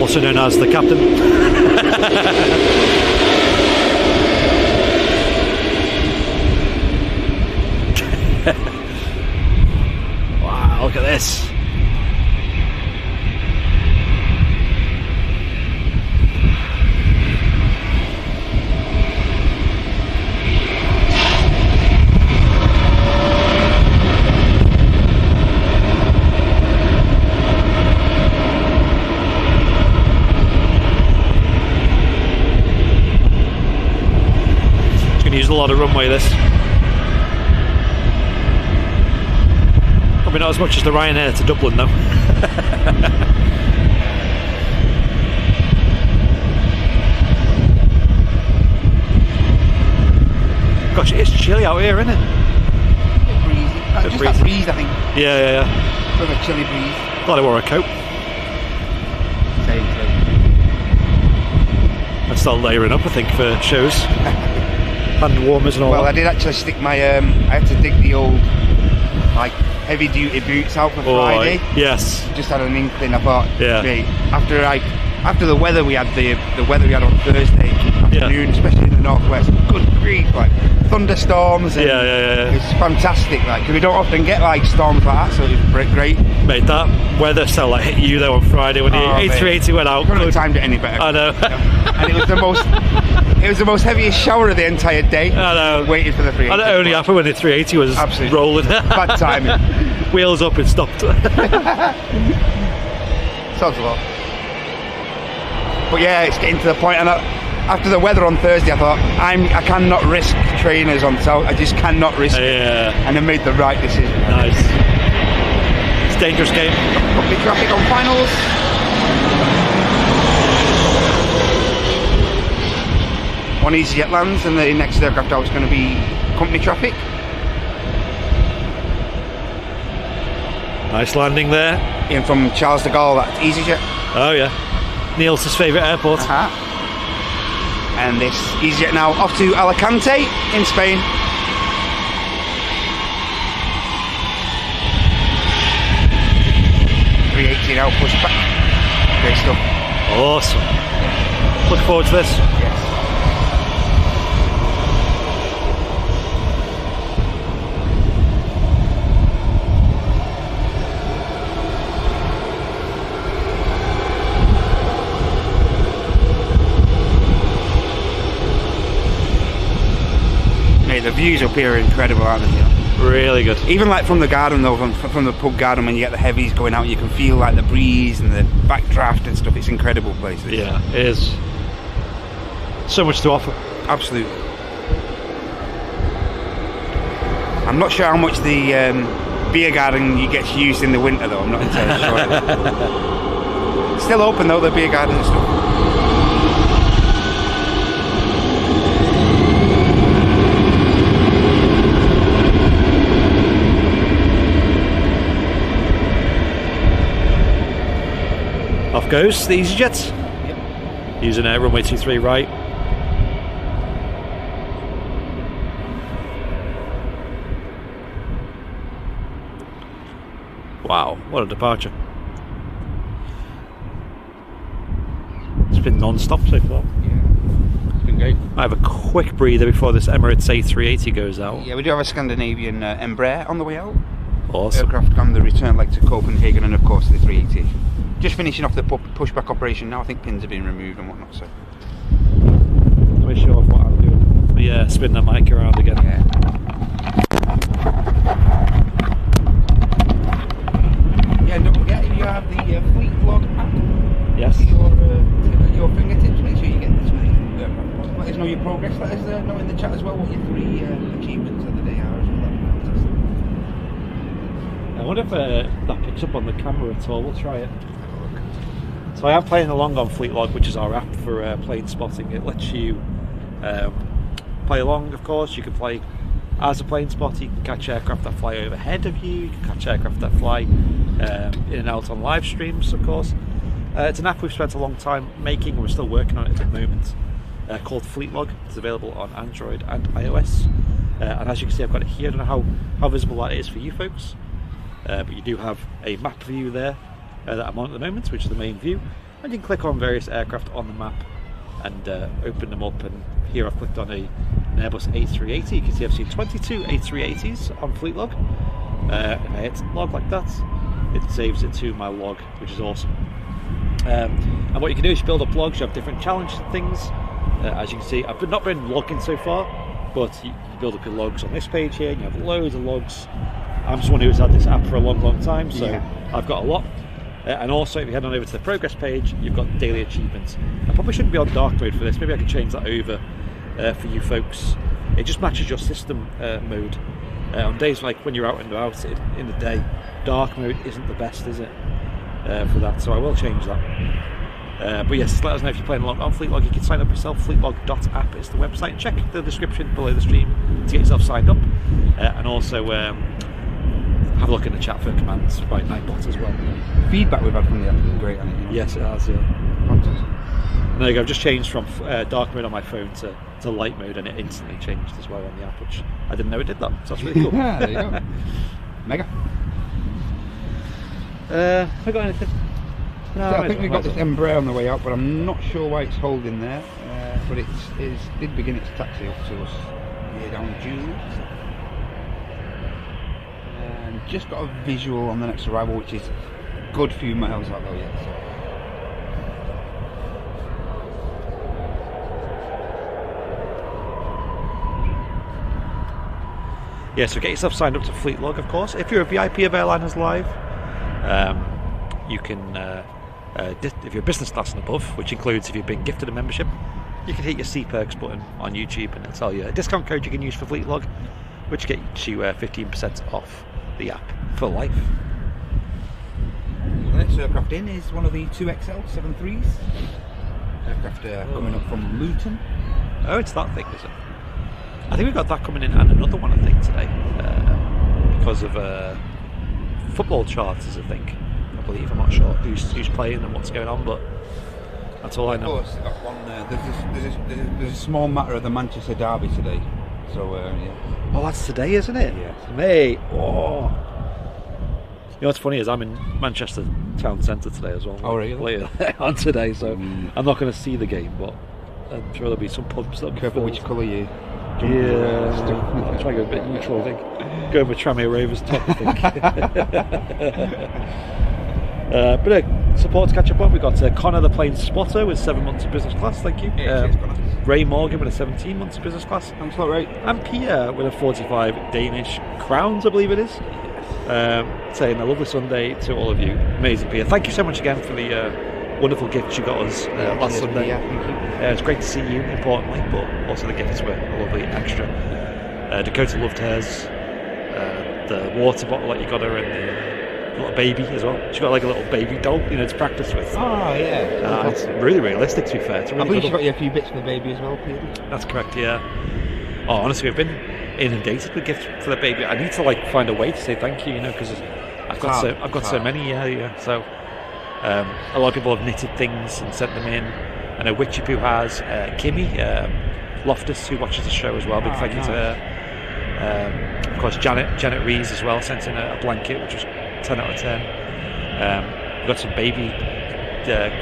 Speaker 2: Also known as the captain. Wow, look at this. Use a lot of runway this. Probably not as much as the Ryanair to Dublin though. Gosh, it is chilly out here, isn't it?
Speaker 1: A bit breezy. Just that breeze, I think.
Speaker 2: Yeah.
Speaker 1: Sort of a chilly breeze.
Speaker 2: Glad I wore a coat.
Speaker 1: Same.
Speaker 2: I'd start layering up, I think, for shows. Hand warmers and all
Speaker 1: well,
Speaker 2: that.
Speaker 1: I did actually stick my, I had to dig the old, like, heavy duty boots out for Friday.
Speaker 2: Yes.
Speaker 1: Just had an inkling, I thought,
Speaker 2: yeah.
Speaker 1: Mate, after the weather we had, the weather we had on Thursday afternoon, especially in the northwest, good grief, like, thunderstorms. And
Speaker 2: yeah.
Speaker 1: It's fantastic, like, because we don't often get, like, storms like that, so it was great.
Speaker 2: Mate, that weather cell like hit you though on Friday when the A380 went out.
Speaker 1: Couldn't have timed it any better.
Speaker 2: I know.
Speaker 1: And it was the most heaviest shower of the entire day.
Speaker 2: I know.
Speaker 1: Waited for the 380.
Speaker 2: And it only happened when the 380 was
Speaker 1: absolutely
Speaker 2: rolling.
Speaker 1: Bad timing.
Speaker 2: Wheels up and stopped.
Speaker 1: Sounds a lot. But yeah, it's getting to the point, and after the weather on Thursday, I thought I cannot risk trainers on south. I just cannot risk it. And I made the right decision.
Speaker 2: Nice. It's a dangerous game.
Speaker 1: Company traffic on finals. One EasyJet lands, and the next aircraft out is going to be company traffic.
Speaker 2: Nice landing there.
Speaker 1: In from Charles de Gaulle, that's EasyJet.
Speaker 2: Oh yeah. Niels' favourite airport.
Speaker 1: And this EasyJet now off to Alicante in Spain. A380 now pushed back. Great stuff.
Speaker 2: Awesome. Look forward to this.
Speaker 1: Yes. The views up here are incredible, aren't they?
Speaker 2: Really good.
Speaker 1: Even like from the garden though, from the pub garden, when you get the heavies going out, you can feel like the breeze and the backdraft and stuff. It's an incredible place.
Speaker 2: Yeah, it is. So much to offer.
Speaker 1: Absolutely. I'm not sure how much the beer garden gets used in the winter though. I'm not entirely sure. Still open though, the beer garden and stuff.
Speaker 2: Off goes the EasyJet.
Speaker 1: Yep.
Speaker 2: Using runway 23 right. Wow, what a departure. It's been non-stop so far.
Speaker 1: Yeah, it's been great.
Speaker 2: I have a quick breather before this Emirates A380 goes out.
Speaker 1: Yeah, we do have a Scandinavian Embraer on the way out.
Speaker 2: Awesome.
Speaker 1: Aircraft on the return leg to Copenhagen, and of course the 380. Just finishing off the pushback operation now. I think pins have been removed and whatnot. So
Speaker 2: let me show off what I'm doing. But yeah, spin the mic around again.
Speaker 1: Yeah. Yeah, don't forget if you have the Fleet Log app.
Speaker 2: Yes.
Speaker 1: At your fingertips, make sure you get this many aircraft. Let us know your progress. Let us know in the chat as well what your 3 achievements of the day are as well.
Speaker 2: I wonder if that picks up on the camera at all. We'll try it. So I am playing along on Fleetlog, which is our app for plane spotting. It lets you play along, of course. You can play as a plane spotter. You can catch aircraft that fly overhead of you. You can catch aircraft that fly in and out on live streams, of course. It's an app we've spent a long time making, and we're still working on it at the moment, called Fleet Log. It's available on Android and iOS. And as you can see, I've got it here. I don't know how visible that is for you folks, but you do have a map view there that I'm on at the moment, which is the main view, and you can click on various aircraft on the map and open them up. And here I've clicked on an Airbus A380. You can see I've seen 22 A380s on Fleet Log. If I hit log like that, it saves it to my log, which is awesome. And what you can do is build up logs. You have different challenges and things. As you can see, I've not been logging so far, but you build up your logs on this page here, and you have loads of logs. I'm someone who's had this app for a long time, so I've got a lot. And also, if you head on over to the progress page, you've got daily achievements. I probably shouldn't be on dark mode for this. Maybe I can change that over for you folks. It just matches your system mode. On days like when you're out and about in the day, dark mode isn't the best, is it? For that, so I will change that. But yes, let us know if you're playing along on Fleet Log. You can sign up yourself. fleetlog.app is the website. And check the description below the stream to get yourself signed up. And also have a look in the chat for commands by Nightbot as well.
Speaker 3: Feedback we've had from the app is great, hasn't it? You know?
Speaker 2: Yes, it has, yeah.
Speaker 3: Fantastic.
Speaker 2: And there you go, I've just changed from dark mode on my phone to light mode, and it instantly changed as well on the app, which I didn't know it did that, so that's really cool.
Speaker 3: Yeah, there you go. Mega.
Speaker 2: Have I got anything? No,
Speaker 3: So I think we've got this Embraer on the way out, but I'm not sure why it's holding there. But it did begin its taxi up to us here down June. And just got a visual on the next arrival, which is a good few miles out though yet. So.
Speaker 2: Yeah, so get yourself signed up to Fleet Log, of course. If you're a VIP of Airliners Live, you can, if you're business class and above, which includes if you've been gifted a membership, you can hit your C Perks button on YouTube and it'll tell you a discount code you can use for Fleet Log, which gets you 15% off the app for life.
Speaker 3: The next aircraft in is one of the 2XL 73s. Aircraft coming up from Luton.
Speaker 2: Oh, it's that thing, is it? I think we've got that coming in and another one, I think, today, because of football charters, I think. I believe, I'm not sure who's playing and what's going on, but that's all I know.
Speaker 3: Of course, got one, there's a small matter of the Manchester derby today, so yeah.
Speaker 2: Oh, that's today, isn't it?
Speaker 3: Yes.
Speaker 2: Mate, oh. You know what's funny is I'm in Manchester town centre today as well.
Speaker 3: Oh, really?
Speaker 2: Later on today, so I'm not going to see the game, but I'm sure there'll be some pubs that
Speaker 3: Careful which colour you
Speaker 2: Yeah, I'll try to go a bit neutral, I think. Go with Tranmere Rovers top, I think. Bit of support to catch up on. We've got Connor the Plane Spotter with 7 months of business class, thank you. Ray Morgan with a 17 months of business class.
Speaker 3: Thanks a lot, Ray.
Speaker 2: And Pierre with a 45 Danish crowns, I believe it is. Saying a lovely Sunday to all of you. Amazing, Pierre. Thank you so much again for the wonderful gifts you got us last Sunday.
Speaker 3: Yeah, thank you.
Speaker 2: It's great to see you, importantly, but also the gifts were a lovely extra. Dakota loved hers. The water bottle that you got her, and the little baby as well. She got like a little baby doll, to practice with.
Speaker 3: Oh, yeah.
Speaker 2: It's really realistic, to be fair. It's really
Speaker 3: I believe she got you a few bits for the baby as well, Peter.
Speaker 2: That's correct, yeah. Oh, honestly, we've been inundated with gifts for the baby. I need to find a way to say thank you, because I've got so many. Yeah. So a lot of people have knitted things and sent them in. I know Witchy Poo has. Kimmy Loftus, who watches the show as well. Big thank you to her. Of course, Janet Rees as well sent in a blanket, which was 10 out of 10. We've got some baby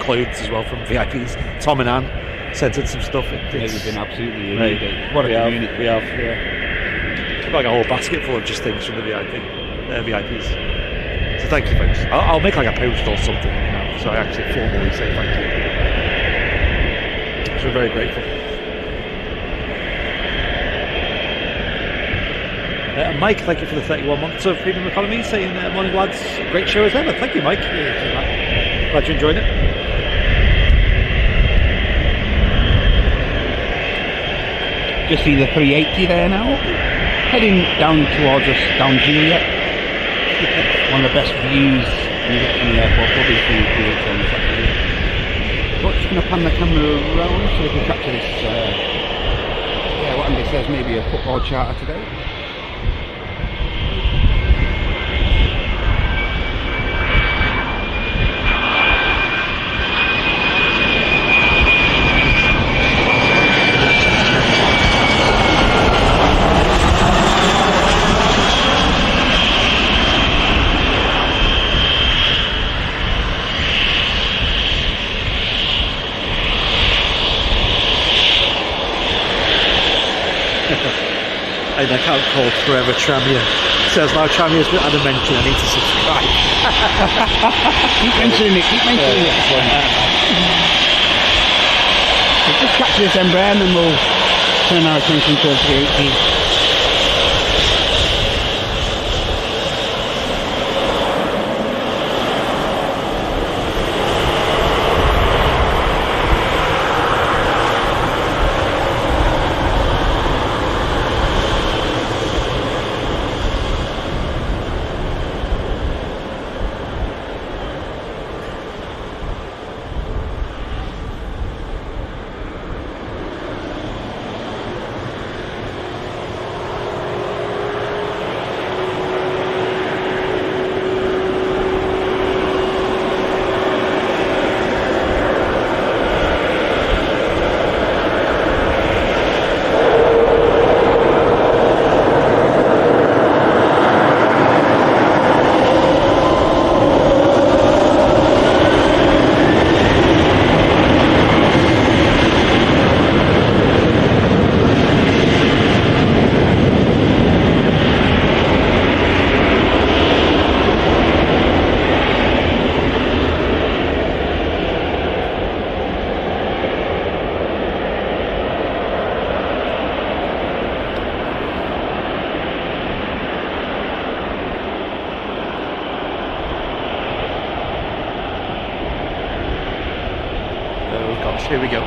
Speaker 2: clothes as well from VIPs. Tom and Anne sent in some stuff.
Speaker 3: You've been absolutely amazing. What a community.
Speaker 2: We have. We've got like a whole basket full of just things from the VIPs. So thank you, folks. I'll make like a post or something, so I actually formally say thank you. So we're very grateful. Mike, thank you for the 31 months of Premium Economy, saying morning lads, great show as ever. Thank you, Mike. Glad you enjoyed it.
Speaker 3: Just see the 380 there now, heading down towards us, down Juliet. One of the best views you get from the airport, probably from the 380 on this afternoon. But just going to pan the camera around so we can capture this. what Andy says, maybe a football charter today.
Speaker 2: And I can't call forever Tramia. Says now Tramia's been had a mention, I need to subscribe.
Speaker 3: Keep mentioning it, keep mentioning it. We'll just capture this Embraer and then we'll turn our attention to the 380.
Speaker 2: Here we go.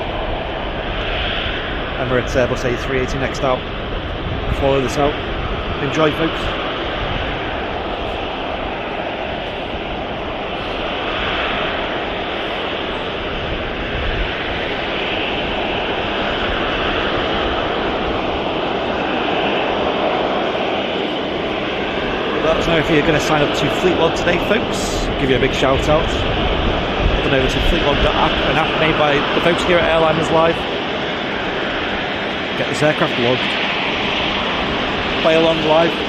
Speaker 2: Emirates Airbus A380 next out. Follow this out. Enjoy, folks. Let us know if you're going to sign up to Fleetlog today, folks. Give you a big shout out. Head over to fleetlog.app, an app made by the folks here at Airliners Live. Get this aircraft logged. Play along live.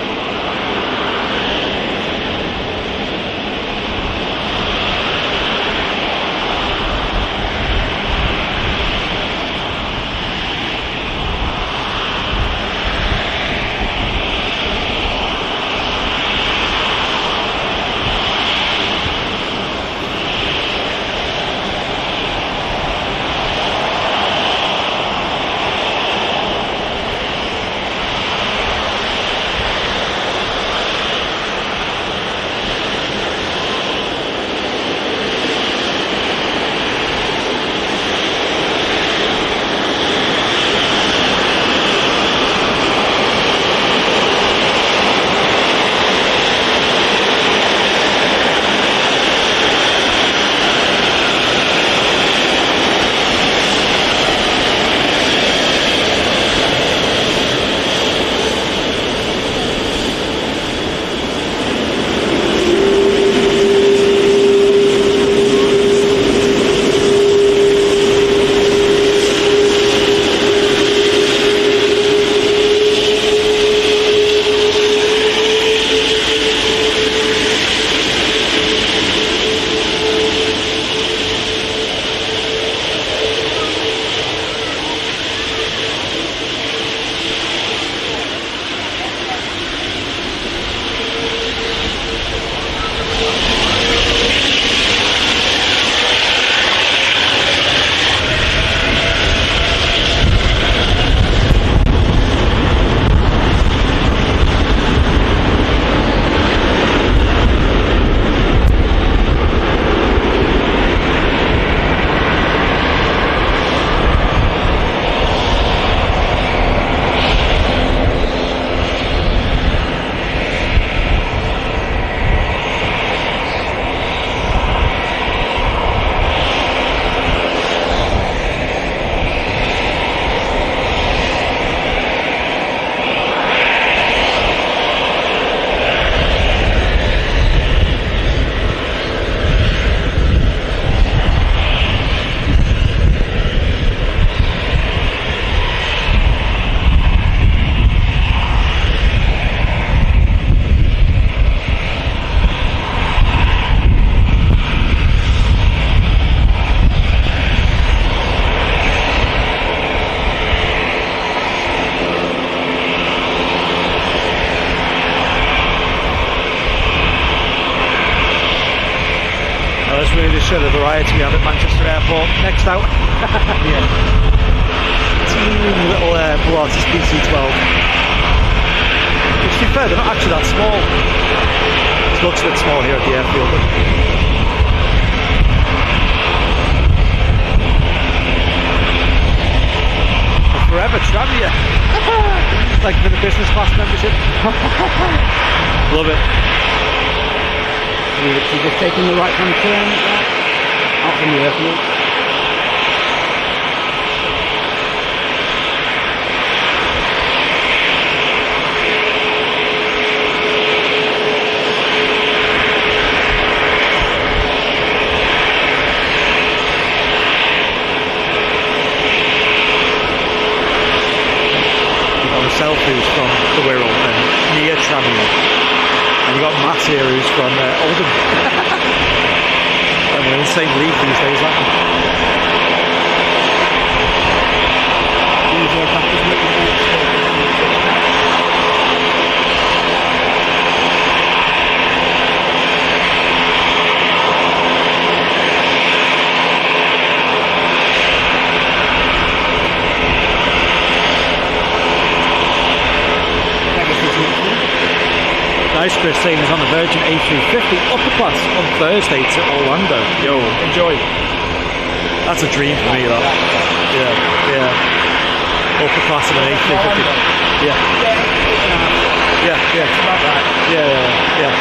Speaker 2: show the variety we have at Manchester Airport. Next out,
Speaker 3: Yeah.
Speaker 2: teeny little Pilatus PC-12. Which, to be fair, they're not actually that small. It looks a bit small here at the airfield. Forever tram, yeah. Like for the business class membership. Love it.
Speaker 3: We're just taking the right hand turn out from the airfield.
Speaker 2: Self-who's from the Wirral and near Tranmere, and you got Matt here who's from Oldham. And we're in the same league these days, aren't we? Nice, Chris saying is on the Virgin A380 upper class on Thursday to Orlando. Yo, enjoy. That's a dream for me, that. Yeah. Upper class of an A350. Yeah. Yeah.
Speaker 3: About right.
Speaker 2: Yeah.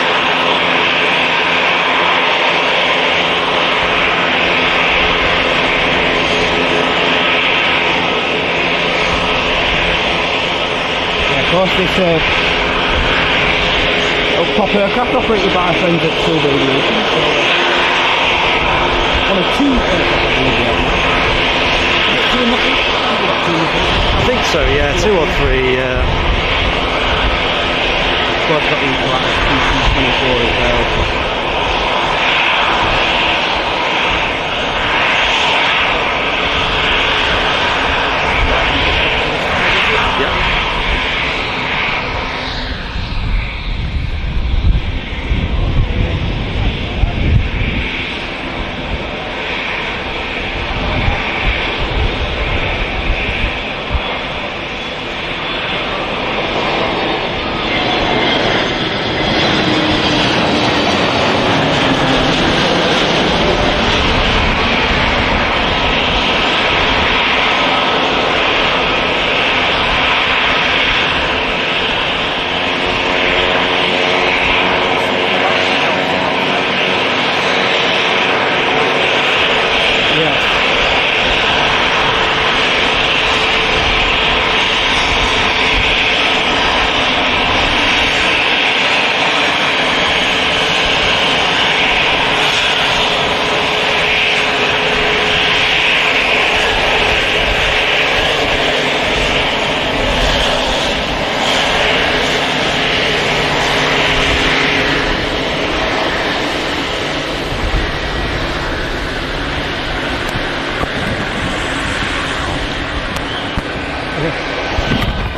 Speaker 3: Of course, this top aircraft operated by our friends at Silver Aviation. One of two aircraft, I believe we have now.
Speaker 2: I think so, yeah, 2 or 3.
Speaker 3: Well, I've got the PC-24 as well.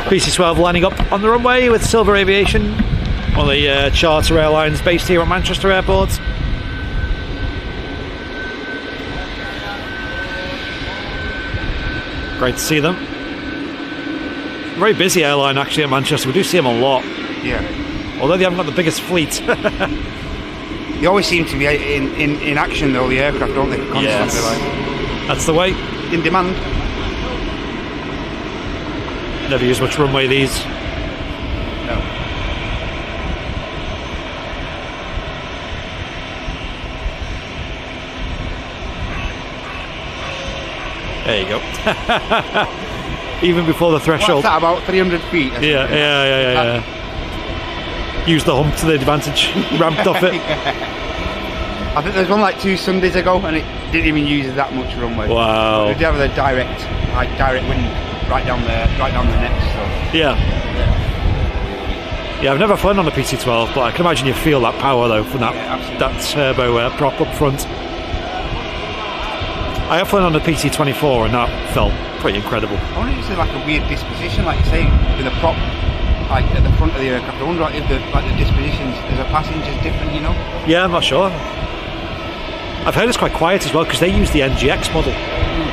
Speaker 2: PC-12 lining up on the runway with Silver Aviation, one of the charter airlines based here at Manchester Airport. Great to see them. Very busy airline actually at Manchester. We do see them a lot.
Speaker 1: Yeah.
Speaker 2: Although they haven't got the biggest fleet.
Speaker 1: They always seem to be in action though, the aircraft, don't they? Constantly,
Speaker 2: Yes.
Speaker 1: like,
Speaker 2: That's the way.
Speaker 1: in demand.
Speaker 2: Never use much runway these.
Speaker 1: No.
Speaker 2: There you go. Even before the threshold.
Speaker 1: What's that, about 300 feet?
Speaker 2: Yeah. Use the hump to the advantage. Ramped off it.
Speaker 1: I think there's one like 2 Sundays ago and it didn't even use that much runway.
Speaker 2: Wow.
Speaker 1: They did have a direct wind right down the neck. So.
Speaker 2: Yeah, I've never flown on a PC-12, but I can imagine you feel that power though from that turbo prop up front. I have flown on a PC-24 and that felt pretty incredible.
Speaker 1: I wonder if it's like a weird disposition, like say with a prop like at the front of the aircraft. I wonder if the dispositions as a passenger's different, you know?
Speaker 2: Yeah, I'm not sure. I've heard it's quite quiet as well because they use the NGX model,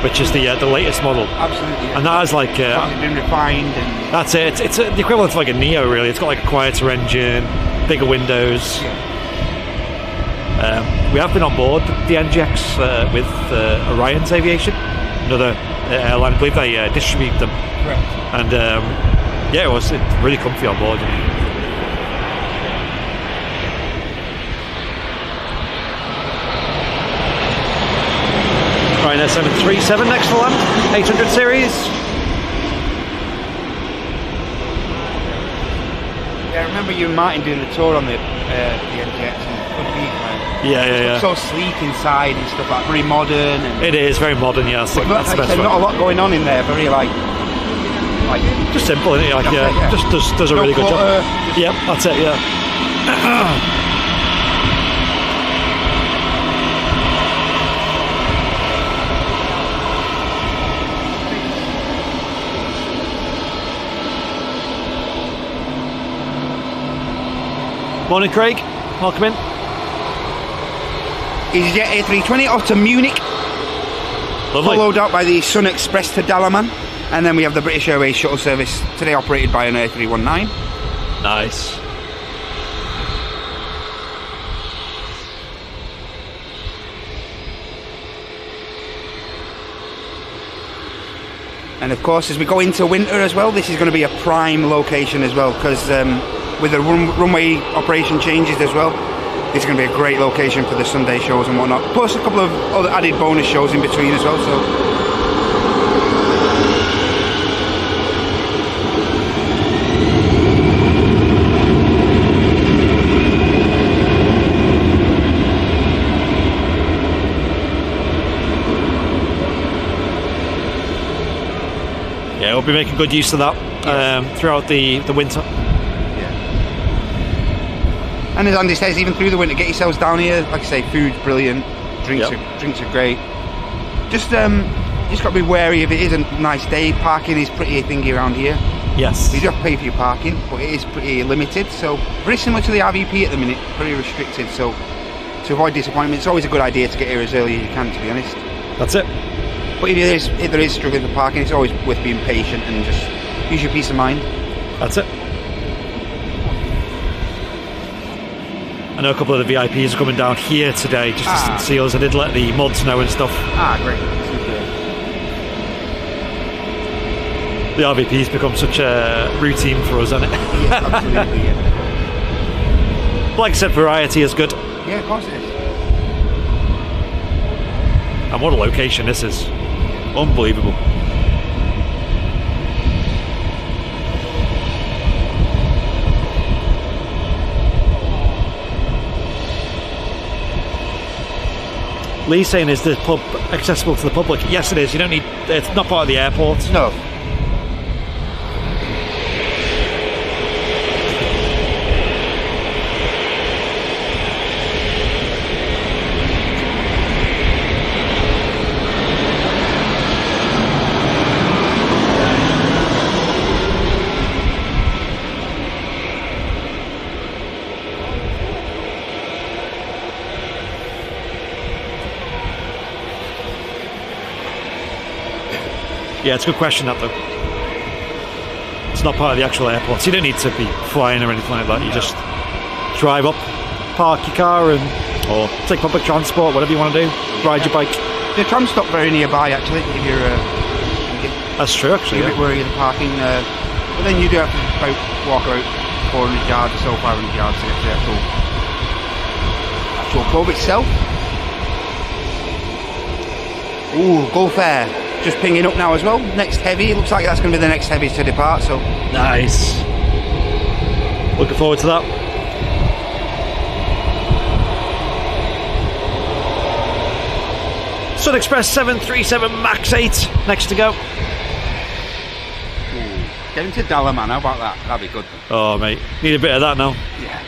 Speaker 2: which is the latest model.
Speaker 1: Absolutely. Yeah.
Speaker 2: And that has like
Speaker 1: it's been refined. And
Speaker 2: that's it. It's the equivalent of like a Neo, really. It's got like a quieter engine, bigger windows. We have been on board the NGX with Orion's Aviation, another airline. I believe they distribute them.
Speaker 1: Correct.
Speaker 2: And yeah, it's really comfy on board. Ryanair 737 next to land, 800 series.
Speaker 1: Yeah, I remember you and Martin doing the tour on the NGX.
Speaker 2: Yeah.
Speaker 1: So sleek inside and stuff, like very modern. And
Speaker 2: it is very modern, yeah. That's the best way.
Speaker 1: Not a lot going on in there, very like
Speaker 2: just simple, isn't it? Like yeah. Just does a really good job. Yep, that's it. Yeah. Morning, Craig. Welcome in.
Speaker 1: EasyJet A320 off to Munich.
Speaker 2: Lovely.
Speaker 1: Followed up by the Sun Express to Dalaman. And then we have the British Airways shuttle service, today operated by an A319.
Speaker 2: Nice.
Speaker 1: And of course, as we go into winter as well, this is going to be a prime location as well, because with the runway operation changes as well, this is going to be a great location for the Sunday shows and whatnot. Plus a couple of other added bonus shows in between as well. So
Speaker 2: yeah, we'll be making good use of that throughout the winter.
Speaker 1: And as Andy says, even through the winter, get yourselves down here. Like I say, food's brilliant, drinks are great. Just got to be wary if it is a nice day. Parking is pretty thingy around here.
Speaker 2: Yes.
Speaker 1: You do have to pay for your parking, but it is pretty limited. So very similar to the RVP at the minute, pretty restricted. So to avoid disappointment, it's always a good idea to get here as early as you can, to be honest.
Speaker 2: That's it.
Speaker 1: But if there is struggling for parking, it's always worth being patient and just use your peace of mind.
Speaker 2: That's it. I know a couple of the VIPs are coming down here today just to see us. I did let the mods know and stuff.
Speaker 1: Great.
Speaker 2: The RVP's become such a routine for us, hasn't it?
Speaker 1: Yeah, absolutely, yeah.
Speaker 2: Like I said, variety is good.
Speaker 1: Yeah, of course it is.
Speaker 2: And what a location this is. Unbelievable. Lee's saying, is the pub accessible to the public? Yes, it is. You don't need. It's not part of the airport.
Speaker 1: No.
Speaker 2: Yeah, it's a good question, that though. It's not part of the actual airport, so you don't need to be flying or anything like that. You just drive up, park your car, or take public transport, whatever you want to do. Ride your bike.
Speaker 1: The tram stop very nearby, actually. If you're,
Speaker 2: that's true, actually.
Speaker 1: You're a bit worried of the parking, but then you do have to walk about 400 yards or so, 500 yards to get to the actual pub itself. Ooh, Gulf Air. Just pinging up now as well. Next heavy. It looks like that's going to be the next heavy to depart. So
Speaker 2: nice. Looking forward to that. Sun Express 737 Max 8 next to go.
Speaker 1: Getting to Dalaman, how about that? That'd be good.
Speaker 2: Oh mate, need a bit of that now.
Speaker 1: Yeah.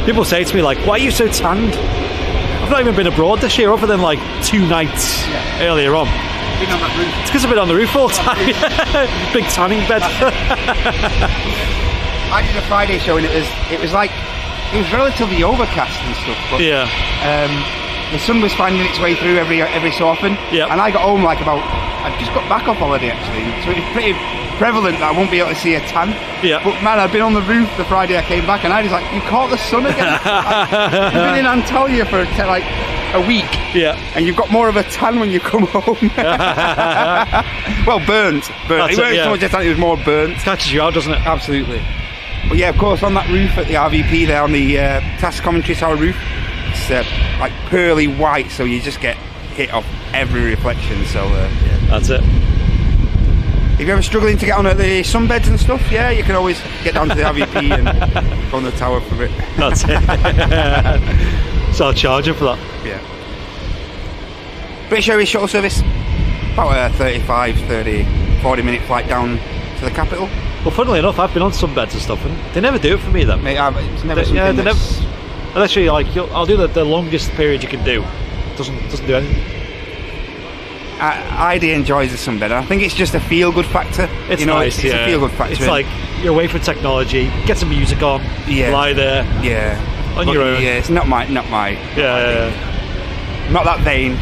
Speaker 2: People say to me like, why are you so tanned? I not even been abroad this year, other than like 2 nights earlier on.
Speaker 1: Been on that roof.
Speaker 2: It's because I've been on the roof all the time. Big tanning bed.
Speaker 1: I did a Friday show and it was relatively overcast and stuff. But,
Speaker 2: yeah.
Speaker 1: The sun was finding its way through every so often.
Speaker 2: Yeah.
Speaker 1: And I got home like I just got back off holiday actually, so it's pretty prevalent that I won't be able to see a tan.
Speaker 2: Yeah.
Speaker 1: But man, I've been on the roof the Friday I came back and I was like, you caught the sun again. You've been in Antalya for like a week.
Speaker 2: Yeah.
Speaker 1: And you've got more of a tan when you come home. Well, burnt. It wasn't so much a tan, it was more burnt.
Speaker 2: It catches you out, doesn't it?
Speaker 1: Absolutely. But yeah, of course, on that roof at the RVP there, on the task commentary tower roof, it's like pearly white, so you just get hit off every reflection. So yeah,
Speaker 2: that's it.
Speaker 1: If you're ever struggling to get on at the sunbeds and stuff, yeah, you can always get down to the RVP and go on the tower for a bit.
Speaker 2: That's it. Start charging for that.
Speaker 1: Yeah. British Airways shuttle service, about a 40 minute flight down to the capital.
Speaker 2: Well, funnily enough, I've been on sunbeds and stuff, and they never do it for me. Then
Speaker 1: Mate, it's never something that's...
Speaker 2: Literally, like I'll do the longest period you can do. Doesn't do anything.
Speaker 1: ID enjoys the sunbed. I think it's just a feel-good factor.
Speaker 2: It's
Speaker 1: nice. It's a feel-good factor.
Speaker 2: It's like you're away from technology. Get some music on.
Speaker 1: Yeah.
Speaker 2: Lie there.
Speaker 1: Yeah.
Speaker 2: On your own.
Speaker 1: Yeah. It's not my.
Speaker 2: Yeah.
Speaker 1: Not that vain.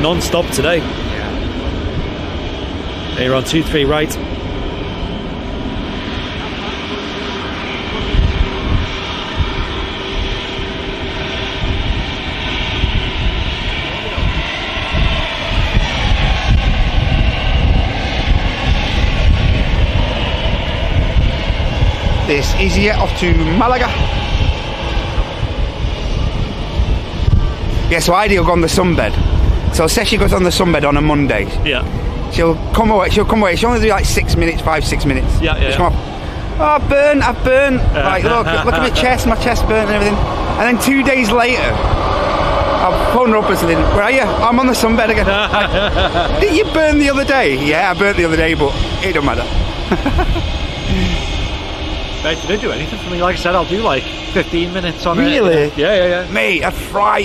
Speaker 2: Non-stop today.
Speaker 1: Yeah.
Speaker 2: You're on 23 right.
Speaker 1: This is it, off to Malaga. Yeah, so Ideal go on the sunbed. So say she goes on the sunbed on a Monday.
Speaker 2: Yeah.
Speaker 1: She'll come away. She'll only do like 6 minutes, 5-6 minutes.
Speaker 2: Yeah.
Speaker 1: She'll come off, oh, I've burnt. Like, look at my chest burnt and everything. And then 2 days later, I'll phone her up and say, where are you? I'm on the sunbed again. Like, did you burn the other day? Yeah, I burnt the other day, but it don't matter.
Speaker 2: Mate, they don't do anything for me. Like I said, I'll do like 15 minutes on
Speaker 1: really?
Speaker 2: it. Yeah.
Speaker 1: Mate,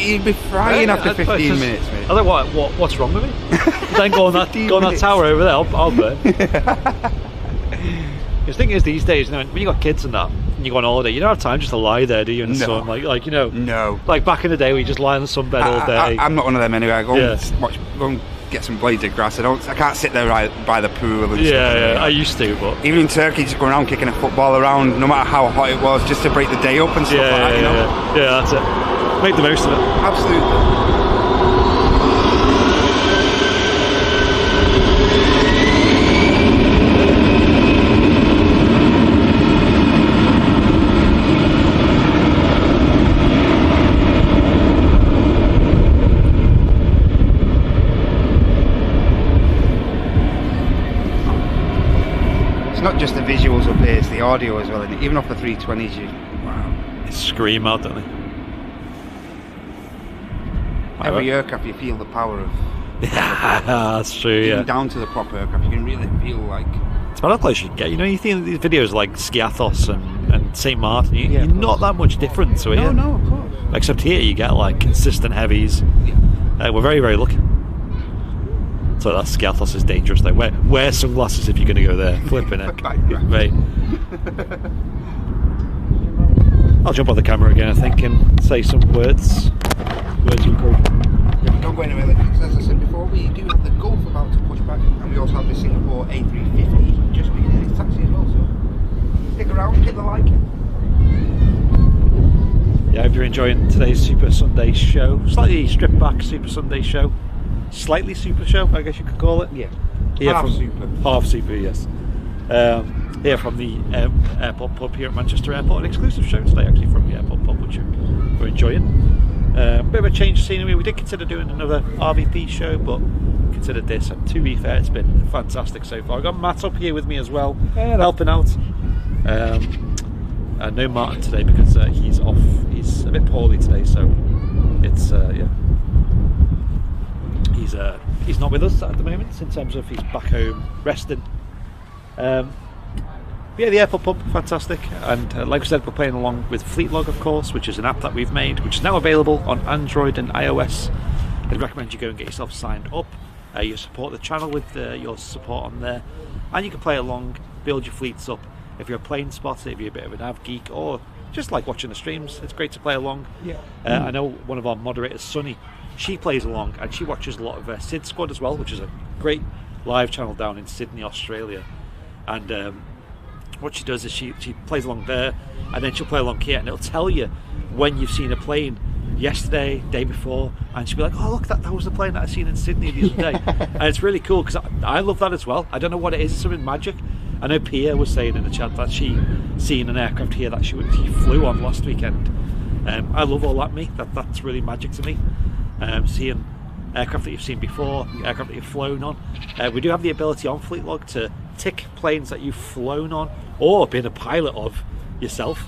Speaker 1: you'd be frying after 15 minutes, mate.
Speaker 2: I think what's wrong with me? Then go on that tower over there, I'll burn. The thing is, these days, when you got kids and that, and you go on holiday, you don't have time just to lie there, do you, in the sun? Like
Speaker 1: No.
Speaker 2: Like back in the day, we just lie in the sunbed all day.
Speaker 1: I'm not one of them anyway. I go and go and get some blades of grass. I can't sit there right by the pool and stuff.
Speaker 2: Yeah, I used to, but
Speaker 1: even in Turkey, just going around kicking a football around, no matter how hot it was, just to break the day up and stuff like that.
Speaker 2: Yeah, that's it. Make the most of it.
Speaker 1: Absolutely. Not just the visuals up here, it's the audio as well, and even off the 320s, wow.
Speaker 2: They scream out, don't they?
Speaker 1: Every aircraft, you feel the power of.
Speaker 2: Yeah, that's true.
Speaker 1: Even down to the proper aircraft, you can really feel like.
Speaker 2: It's about how close you can get. You see these videos like Skiathos and St. Martin, you're not that much different to it.
Speaker 1: No, of course.
Speaker 2: Except here, you get like consistent heavies.
Speaker 1: Yeah.
Speaker 2: We're very, very lucky. So that Skiathos is dangerous though. Wear sunglasses if you're going to go there. Flipping it. Right. I'll jump on the camera again, I think, and say some words. Words of encouragement.
Speaker 1: Don't go anywhere, because as I said before, we do have the Gulf about to push back, and we also have the Singapore A350 just beginning its taxi as well, so stick around, hit the like.
Speaker 2: Yeah, I hope you're enjoying today's Super Sunday show. Slightly stripped back Super Sunday show. Slightly super show, I guess you could call it.
Speaker 1: Yeah.
Speaker 2: Half super, yes. Here from the airport pub here at Manchester Airport. An exclusive show today, actually, from the airport pub, which we're enjoying. Bit of a change of scenery. We did consider doing another RVP show, but considered this, and to be fair, it's been fantastic so far. I've got Matt up here with me as well, helping out. No Martin today because he's off. He's a bit poorly today, so it's yeah. He's not with us at the moment in terms of he's back home resting. Yeah, the airport pub, fantastic, and like I said, we're playing along with Fleetlog, of course, which is an app that we've made, which is now available on Android and iOS. I'd recommend you go and get yourself signed up. You support the channel with your support on there, and you can play along, build your fleets up. If you're a plane spotter, if you're a bit of an av geek, or just like watching the streams, it's great to play along. Yeah. I know one of our moderators, Sunny, she plays along, and she watches a lot of Sid Squad as well, which is a great live channel down in Sydney, Australia. And what she does is she plays along there, and then she'll play along here, and it'll tell you when you've seen a plane yesterday, day before, and she'll be like, oh look, that was the plane that I seen in Sydney the other day. And it's really cool because I love that as well. I don't know what it is, it's something magic. I know Pia was saying in the chat that she seen an aircraft here that she flew on last weekend. I love all that, that's really magic to me. Seeing aircraft that you've seen before, aircraft that you've flown on. We do have the ability on Fleetlog to tick planes that you've flown on or been a pilot of yourself,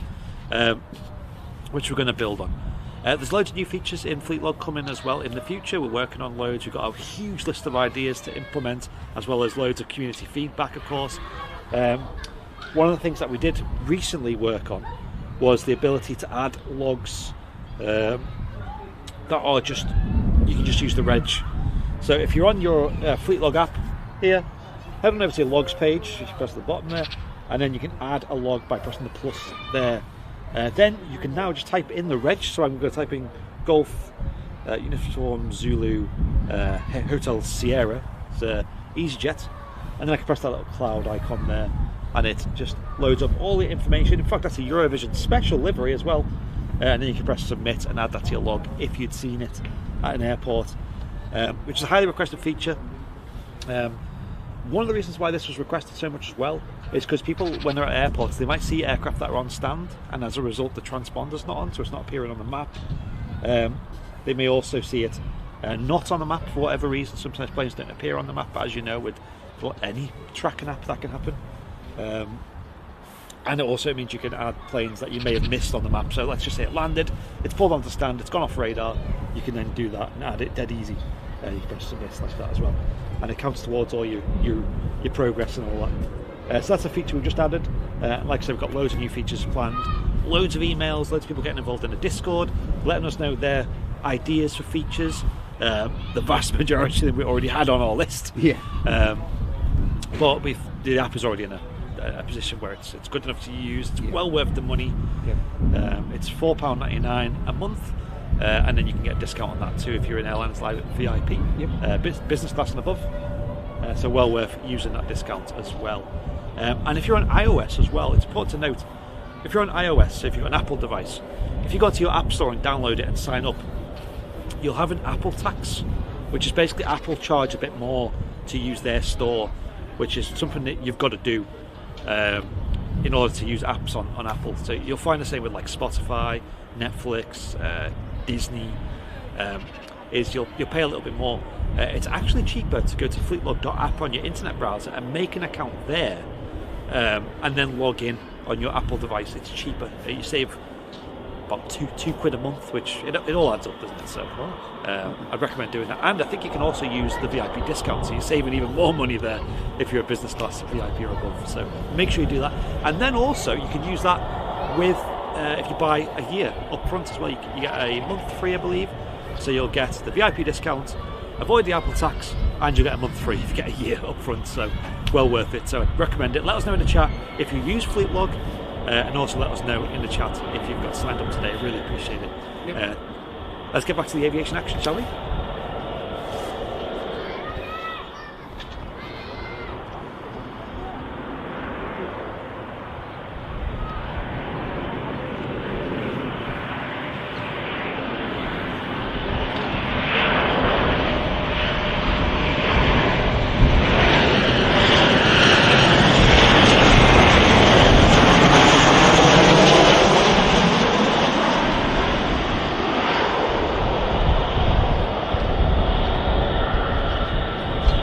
Speaker 2: which we're going to build on. There's loads of new features in Fleetlog coming as well in the future. We're working on loads. We've got a huge list of ideas to implement, as well as loads of community feedback, of course. One of the things that we did recently work on was the ability to add logs that are just, you can just use the reg. So if you're on your Fleetlog app here, head on over to your logs page, you press the bottom there, and then you can add a log by pressing the plus there. Then you can now just type in the reg. So I'm going to type in Golf Uniform Zulu Hotel Sierra, it's EasyJet, and then I can press that little cloud icon there, and it just loads up all the information. In fact, that's a Eurovision special livery as well, and then you can press submit and add that to your log if you'd seen it at an airport, which is a highly requested feature. One of the reasons why this was requested so much as well is because people, when they're at airports, they might see aircraft that are on stand, and as a result the transponder's not on, so it's not appearing on the map. They may also see it not on the map for whatever reason. Sometimes planes don't appear on the map, but as you know, with any tracking app that can happen. And it also means you can add planes that you may have missed on the map. So let's just say it landed, it's pulled onto stand, it's gone off radar, you can then do that and add it dead easy. You can press submit like that as well, and it counts towards all your progress and all that. So that's a feature we just added. Like I said, we've got loads of new features planned, loads of emails, loads of people getting involved in the Discord, letting us know their ideas for features. The vast majority of them we already had on our list. Yeah. But the app is already in a position where it's good enough to use. It's well worth the money. It's £4.99 a month. And then you can get a discount on that too if you're in Airlines Live VIP, business class and above. So well worth using that discount as well. And if you're on iOS as well, it's important to note, if you're on iOS, so if you've got an Apple device, if you go to your App Store and download it and sign up, you'll have an Apple tax, which is basically Apple charge a bit more to use their store, which is something that you've got to do in order to use apps on Apple. So you'll find the same with like Spotify, Netflix, Disney, is you'll pay a little bit more. It's actually cheaper to go to fleetlog.app on your internet browser and make an account there, and then log in on your Apple device. It's cheaper. You save about £2 a month, which it all adds up, doesn't it? So I'd recommend doing that. And I think you can also use the VIP discount, so you're saving even more money there if you're a business class VIP or above. So make sure you do that. And then also you can use that with if you buy a year up front as well. You get a month free, I believe. So you'll get the VIP discount, avoid the Apple tax, and you'll get a month free if you get a year up front. So well worth it. So I'd recommend it. Let us know in the chat if you use Fleetlog, and also let us know in the chat if you've got signed up today. I really appreciate it. Yep. Let's get back to the aviation action, shall we?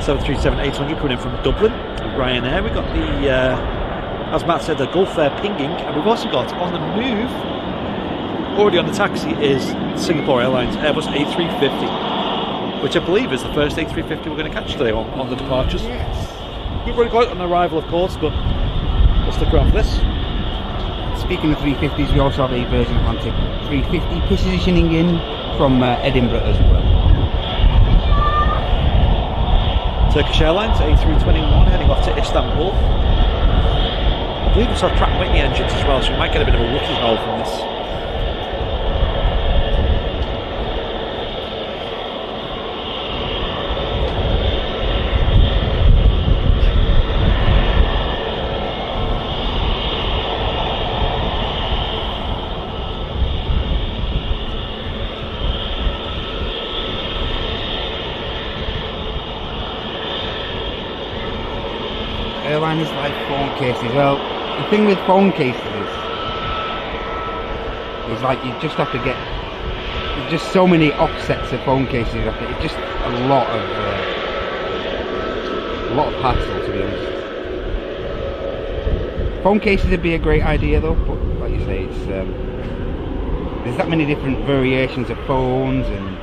Speaker 2: 737-800 coming in from Dublin, Ryanair. We've got the, as Matt said, the Gulf Air pinging, and we've also got on the move, already on the taxi, is Singapore Airlines Airbus A350, which I believe is the first A350 we're going to catch today on the departures.
Speaker 1: Yes.
Speaker 2: We've already got it on arrival, of course, but we'll stick around for this.
Speaker 3: Speaking of 350s, we also have a Virgin Atlantic 350 positioning in from Edinburgh as well.
Speaker 2: Turkish Airlines A321 heading off to Istanbul. I believe it's our Pratt & Whitney engines as well, so we might get a bit of a rookie roll from this.
Speaker 3: Airline is like phone cases. Well, the thing with phone cases is like you just have to get, there's just so many offsets of phone cases. It's just a lot of hassle, to be honest. Phone cases would be a great idea though, but like you say, it's there's that many different variations of phones and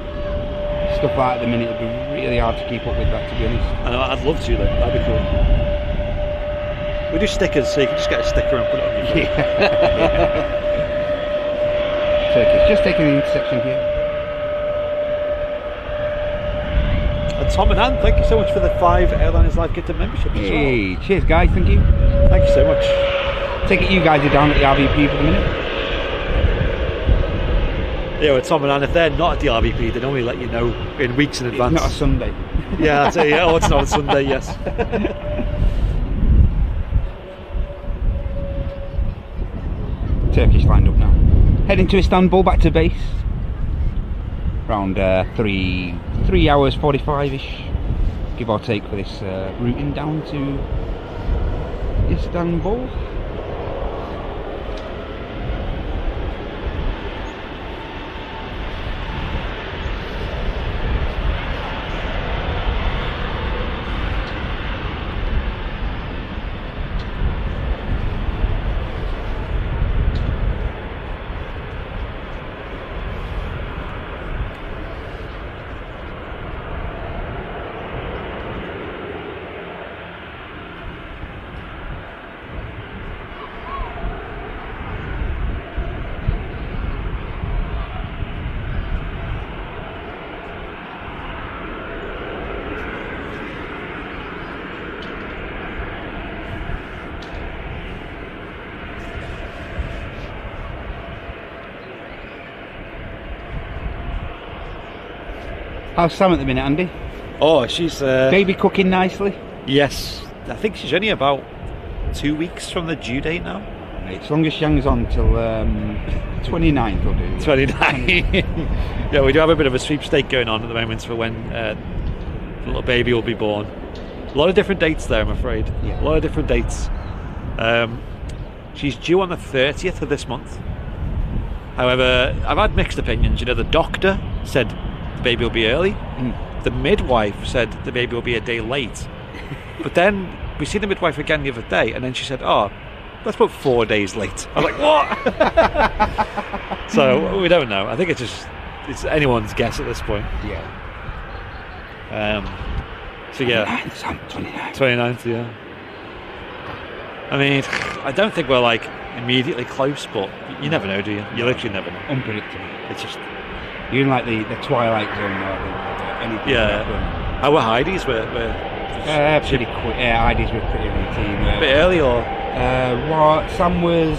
Speaker 3: stuff like that at the minute. It'd be really hard to keep up with that, to be honest.
Speaker 2: I know, I'd love to though, that'd be cool. We do stickers, so you can just get a sticker and put it on your phone.
Speaker 3: Turkish, just taking the intersection here.
Speaker 2: And Tom and Anne, thank you so much for the 5 Airliners Live Gifted membership as
Speaker 3: Hey,
Speaker 2: well.
Speaker 3: cheers guys, thank you.
Speaker 2: Thank you so much.
Speaker 3: Take it you guys are down at the RVP for the minute.
Speaker 2: Yeah, with Tom and Anne, if they're not at the RVP, they normally let you know in weeks in advance.
Speaker 3: It's not a Sunday.
Speaker 2: Yeah, that's it. Yeah, oh, it's not a Sunday, yes.
Speaker 3: Turkish lined up now. Heading to Istanbul, back to base. Around 3 hours 45-ish, give or take, for this routing down to Istanbul. How's Sam at the minute, Andy?
Speaker 2: Oh, she's...
Speaker 3: Baby cooking nicely?
Speaker 2: Yes. I think she's only about 2 weeks from the due date now.
Speaker 3: Right, as long as Shang's on till 29th will do.
Speaker 2: 29. Yeah, we do have a bit of a sweepstake going on at the moment for when the little baby will be born. A lot of different dates there, I'm afraid.
Speaker 3: Yeah.
Speaker 2: A lot of different dates. She's due on the 30th of this month. However, I've had mixed opinions. You know, the doctor said the baby will be early. The midwife said the baby will be a day late. But then we see the midwife again the other day, and then she said, oh, let's put 4 days late. I was like, what? So we don't know. I think it's anyone's guess at this point.
Speaker 3: Yeah.
Speaker 2: So yeah, 29th, yeah. I mean, I don't think we're like immediately close, but you never know, do you? You literally never know.
Speaker 3: Unpredictable.
Speaker 2: It's just...
Speaker 3: You're in like the twilight zone now, I think. Anything
Speaker 2: Yeah. How were Heidi's? We're
Speaker 3: pretty quick. Yeah, Heidi's were pretty routine.
Speaker 2: a bit early, or?
Speaker 3: Sam was, I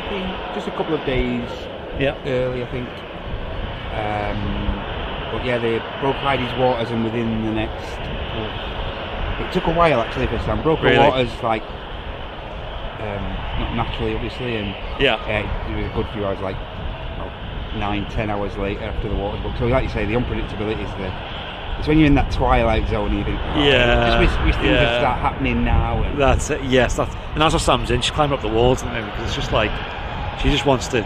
Speaker 3: think, just a couple of days early, I think. But yeah, they broke Heidi's waters, and within the next... it took a while, actually, for Sam. Broke her waters, like, not naturally, obviously, and it was a good few hours, like, 9-10 hours later after the water's broke. So like you say, the unpredictability is there. It's when you're in that twilight zone, you think, just wish things would start happening now. And
Speaker 2: that's it, yes. And that's what Sam's in. She's climbing up the walls, because it's just like, she just wants to,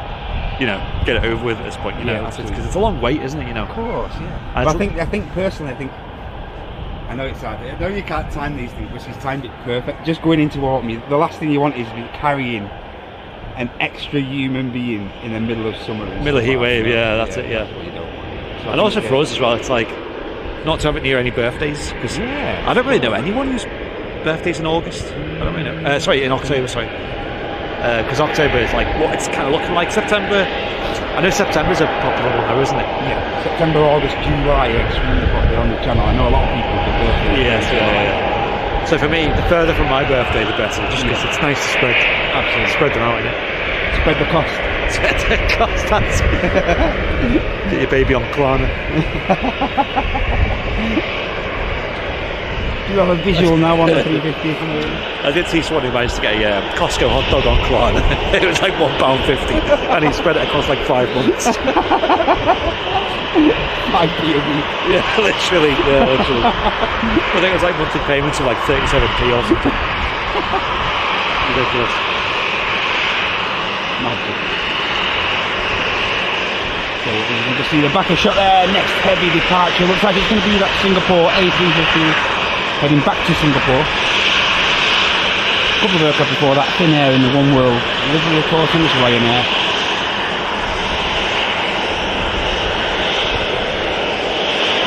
Speaker 2: get it over with at this point, because it's a long wait, isn't it,
Speaker 3: Of course, yeah.
Speaker 2: But
Speaker 3: I think personally, know it's hard. I know you can't time these things, but she's timed it perfect. Just going into autumn, the last thing you want is to be carrying an extra human being in the middle of summer.
Speaker 2: Middle of heat wave, yeah, that's it, yeah.
Speaker 3: What you don't want. So
Speaker 2: And also for us as well, it's like not to have it near any birthdays, because I don't really know anyone whose birthday's in August. I don't really know. Sorry, in October. Sorry, because October is like what it's kind of looking like September. I know September's a popular one though, isn't it?
Speaker 3: Yeah, September, August, July are extremely popular on the channel. I know a lot of people do birthdays.
Speaker 2: Yes, yeah. So for me, the further from my birthday, the better, just because it's nice to spread.
Speaker 3: Absolutely.
Speaker 2: Spread them out, yeah.
Speaker 3: Spread the cost.
Speaker 2: Spread the cost. That's get your baby on Klarna.
Speaker 3: Do you have a visual now on the 350?
Speaker 2: I did see someone who managed to get a Costco hot dog on Klarna. It was like £1.50 and he spread it across like 5 months.
Speaker 3: 5p a week.
Speaker 2: Yeah, literally. I think it was like monthly payments of like 37p or something. Ridiculous.
Speaker 3: Magic. So you can just see the back of shot there. Next heavy departure. Looks like it's going to be that Singapore A350. Heading back to Singapore. A couple of aircraft before that, Thin Air in the One World. Livery of course, and it's Ryanair.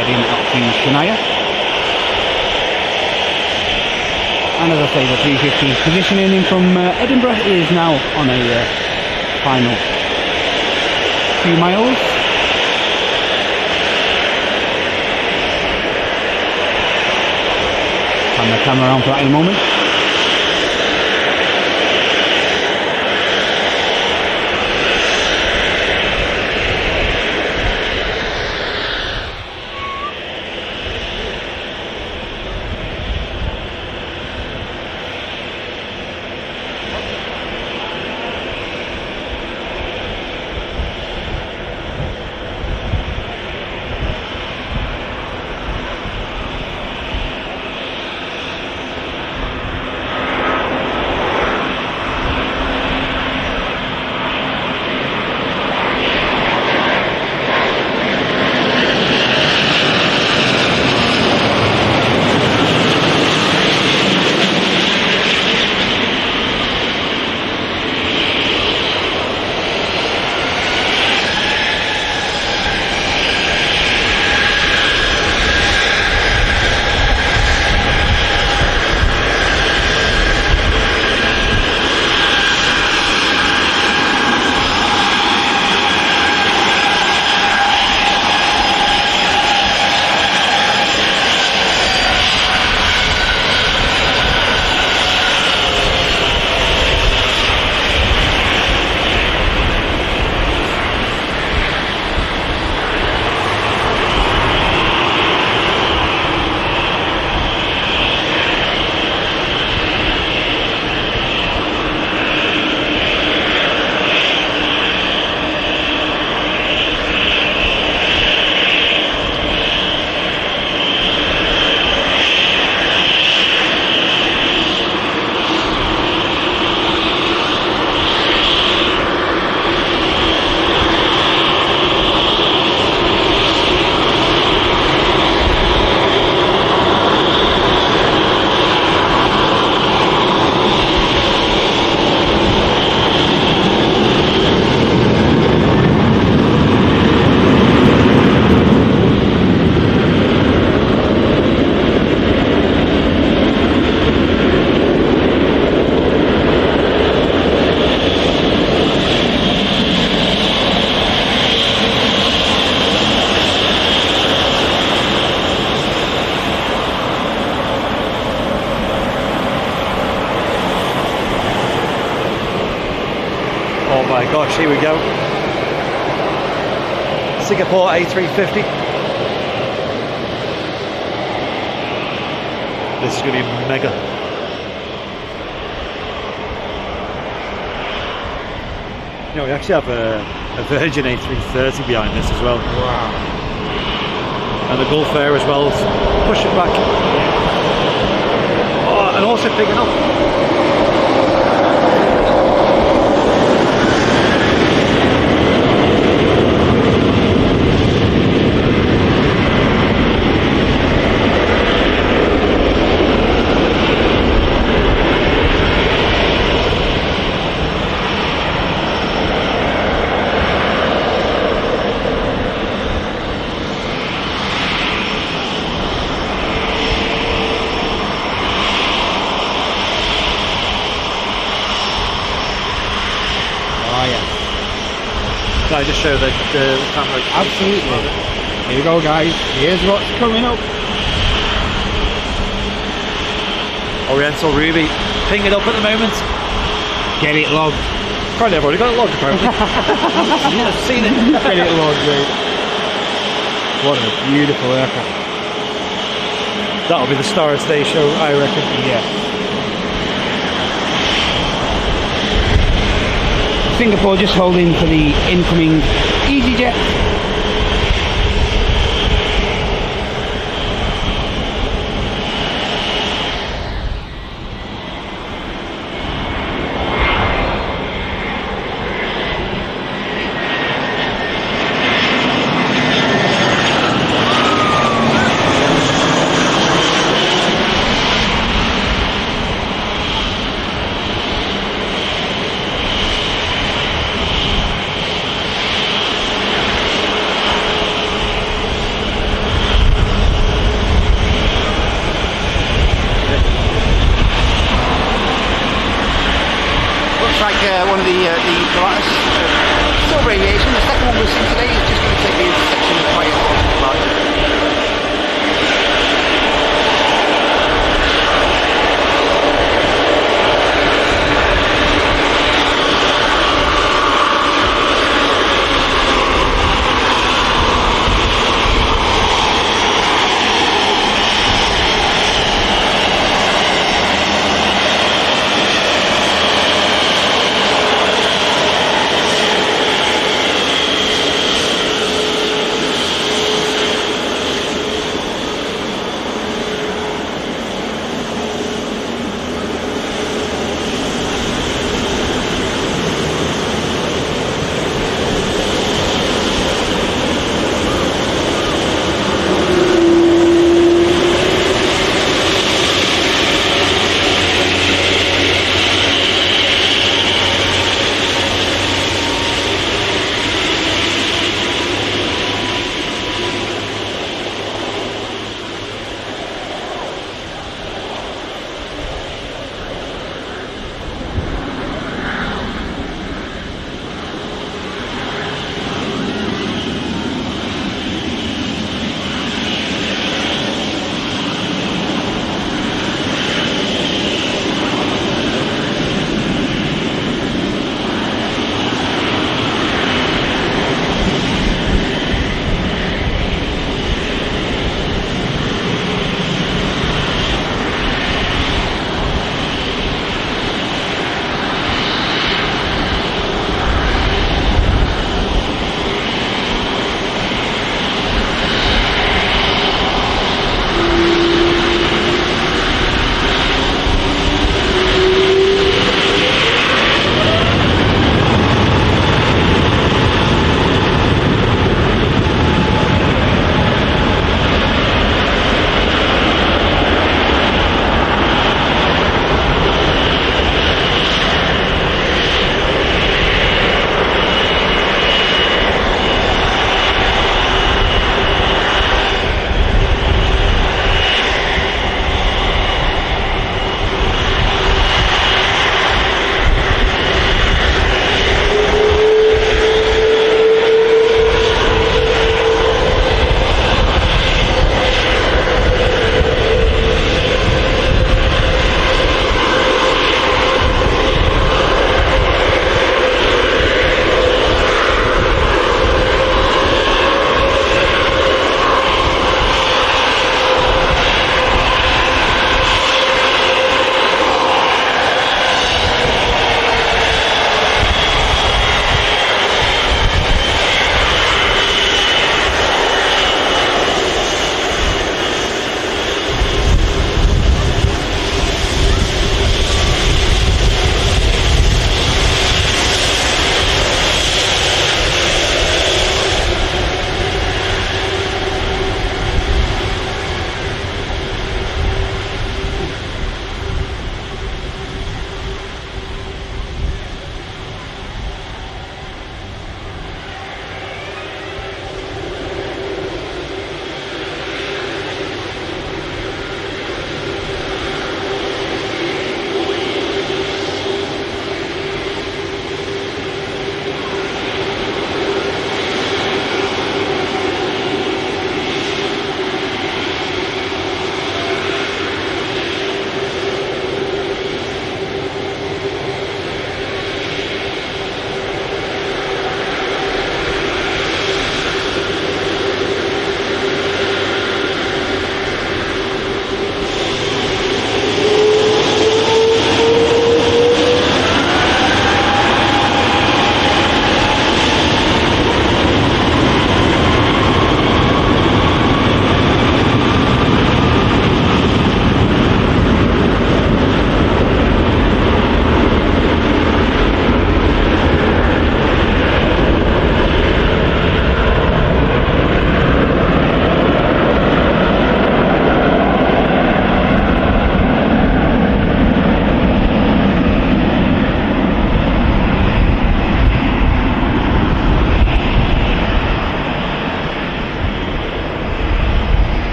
Speaker 3: Heading up to Shania. And as I say, the 350 positioning in from Edinburgh is now on a final few miles. And the camera around for that in a moment.
Speaker 2: Oh my gosh, here we go. Singapore A350. This is going to be mega. You know, we actually have a Virgin A330 behind this as well.
Speaker 3: Wow.
Speaker 2: And the Gulf Air as well, pushing back. Oh, and also picking up.
Speaker 3: yes.
Speaker 2: Can I just show the camera?
Speaker 3: Absolutely. Here we go, guys. Here's what's coming up.
Speaker 2: Oriental Ruby. Ping it up at the moment.
Speaker 3: Get it logged.
Speaker 2: Quite never already got it logged apparently. I've seen it.
Speaker 3: Get it logged, mate. What a beautiful aircraft.
Speaker 2: That'll be the star of today's show, I reckon.
Speaker 3: Yeah. Singapore just holding for the incoming EasyJet.
Speaker 1: One of the last silver aviation. The second one we've seen today is just going to take the intersection of quiet larger.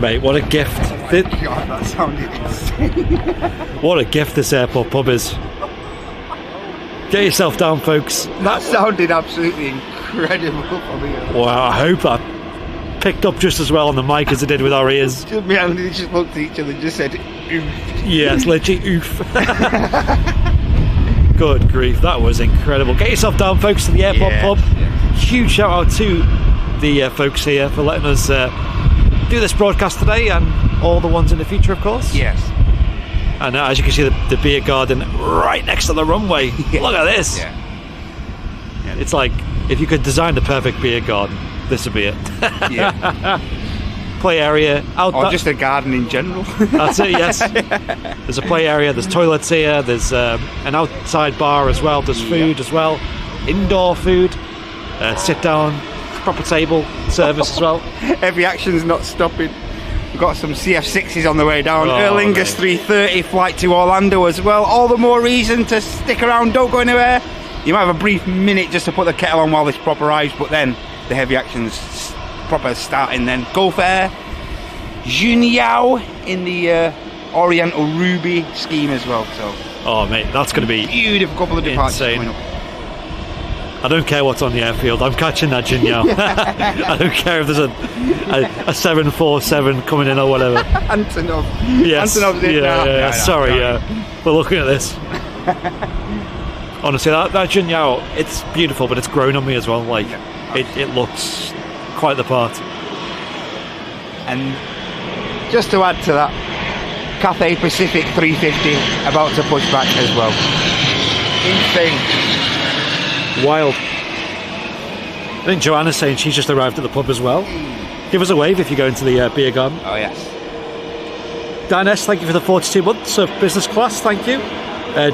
Speaker 2: Mate, what a gift.
Speaker 1: God, that sounded insane.
Speaker 2: What a gift this airport pub is. Get yourself down, folks.
Speaker 1: That sounded absolutely incredible for me.
Speaker 2: Wow, I hope that picked up just as well on the mic as it did with our ears.
Speaker 1: Just me and they just looked at each other and just said, oof.
Speaker 2: Yes, legit oof. Good grief, that was incredible. Get yourself down, folks, to the airport pub.
Speaker 1: Yes.
Speaker 2: Huge shout out to the folks here for letting us do this broadcast today, and all the ones in the future, of course.
Speaker 1: Yes.
Speaker 2: And as you can see, the beer garden right next to the runway.
Speaker 1: Yeah.
Speaker 2: Look at this.
Speaker 1: Yeah.
Speaker 2: It's like, if you could design the perfect beer garden, this would be it.
Speaker 1: Yeah.
Speaker 2: Play area out.
Speaker 1: Or just a garden in general.
Speaker 2: That's it, yes. There's a play area, there's toilets here, there's an outside bar as well, there's food as well, indoor food, sit down, proper table service as well.
Speaker 1: Aviation's not stopping. We've got some CF6s on the way down.
Speaker 2: Oh,
Speaker 1: Aer Lingus
Speaker 2: mate.
Speaker 1: 330 flight to Orlando as well. All the more reason to stick around, don't go anywhere. You might have a brief minute just to put the kettle on while this prop arrives, but then the heavy action's proper starting then. Gulf Air, Junyao in the Oriental Ruby scheme as well. So
Speaker 2: Oh mate, that's going to be
Speaker 1: beautiful couple of departures
Speaker 2: insane.
Speaker 1: coming up.
Speaker 2: I don't care what's on the airfield, I'm catching that Junyao. I don't care if there's a 747 coming in or whatever.
Speaker 1: Antonov.
Speaker 2: Yes.
Speaker 1: Antonov's in now.
Speaker 2: Yeah.
Speaker 1: No,
Speaker 2: Sorry,
Speaker 1: no.
Speaker 2: we're looking at this. Honestly, that Junyao, it's beautiful, but it's grown on me as well. Like, it looks quite the part.
Speaker 1: And just to add to that, Cathay Pacific 350 about to push back as well. Insane.
Speaker 2: Wild. I think Joanna's saying she's just arrived at the pub as well. Give us a wave if you go into the beer garden.
Speaker 1: Oh yes.
Speaker 2: Dan S, thank you for the 42 months of business class, thank you.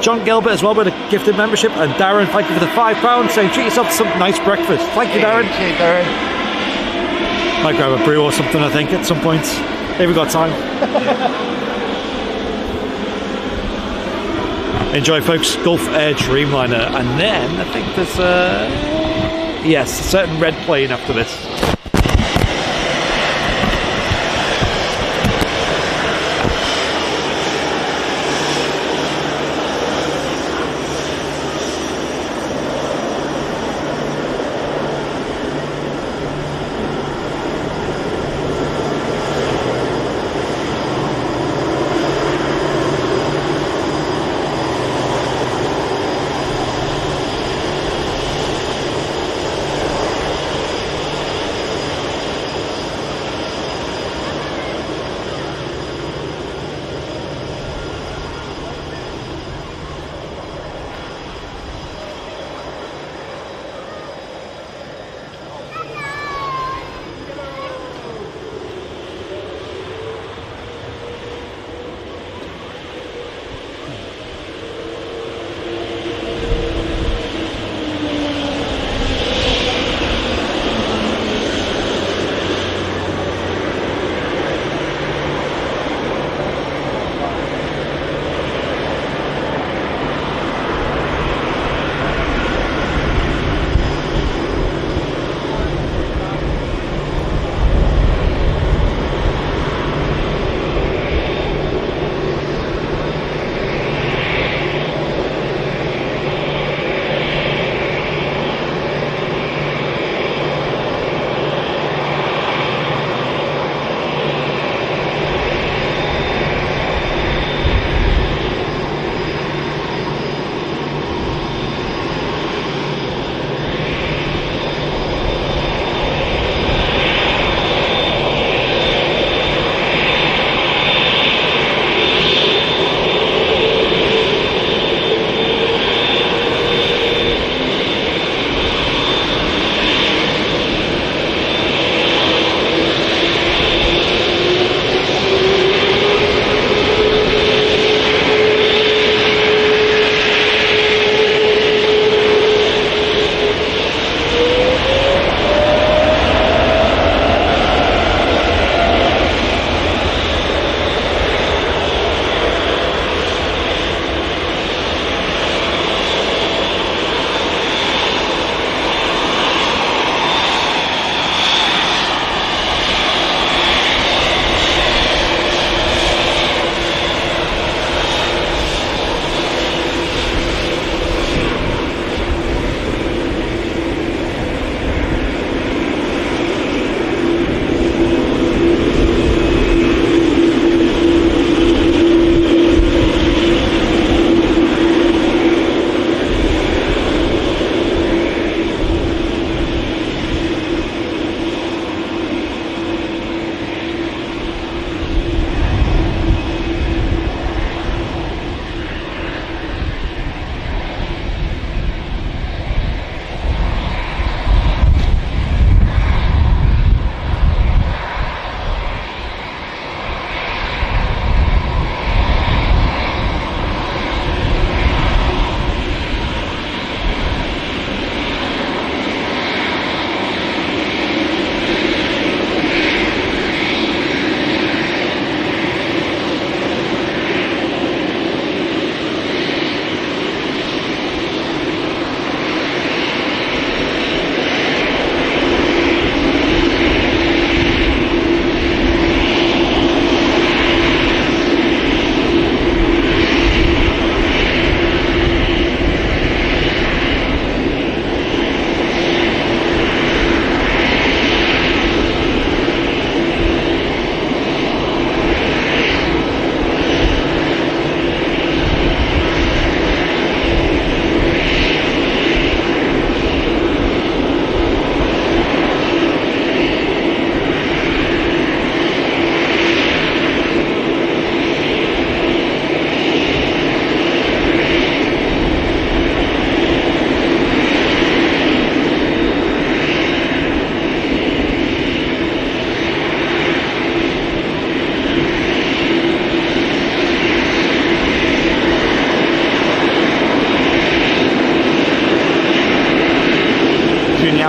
Speaker 2: John Gilbert as well with a gifted membership, and Darren, thank you for the £5, saying treat yourself to some nice breakfast. Thank you, Darren.
Speaker 1: Cheers, Darren.
Speaker 2: Might grab a brew or something, I think, at some point. If we've got time. Enjoy, folks. Gulf Air Dreamliner, and then I think there's yes, a certain red plane after this.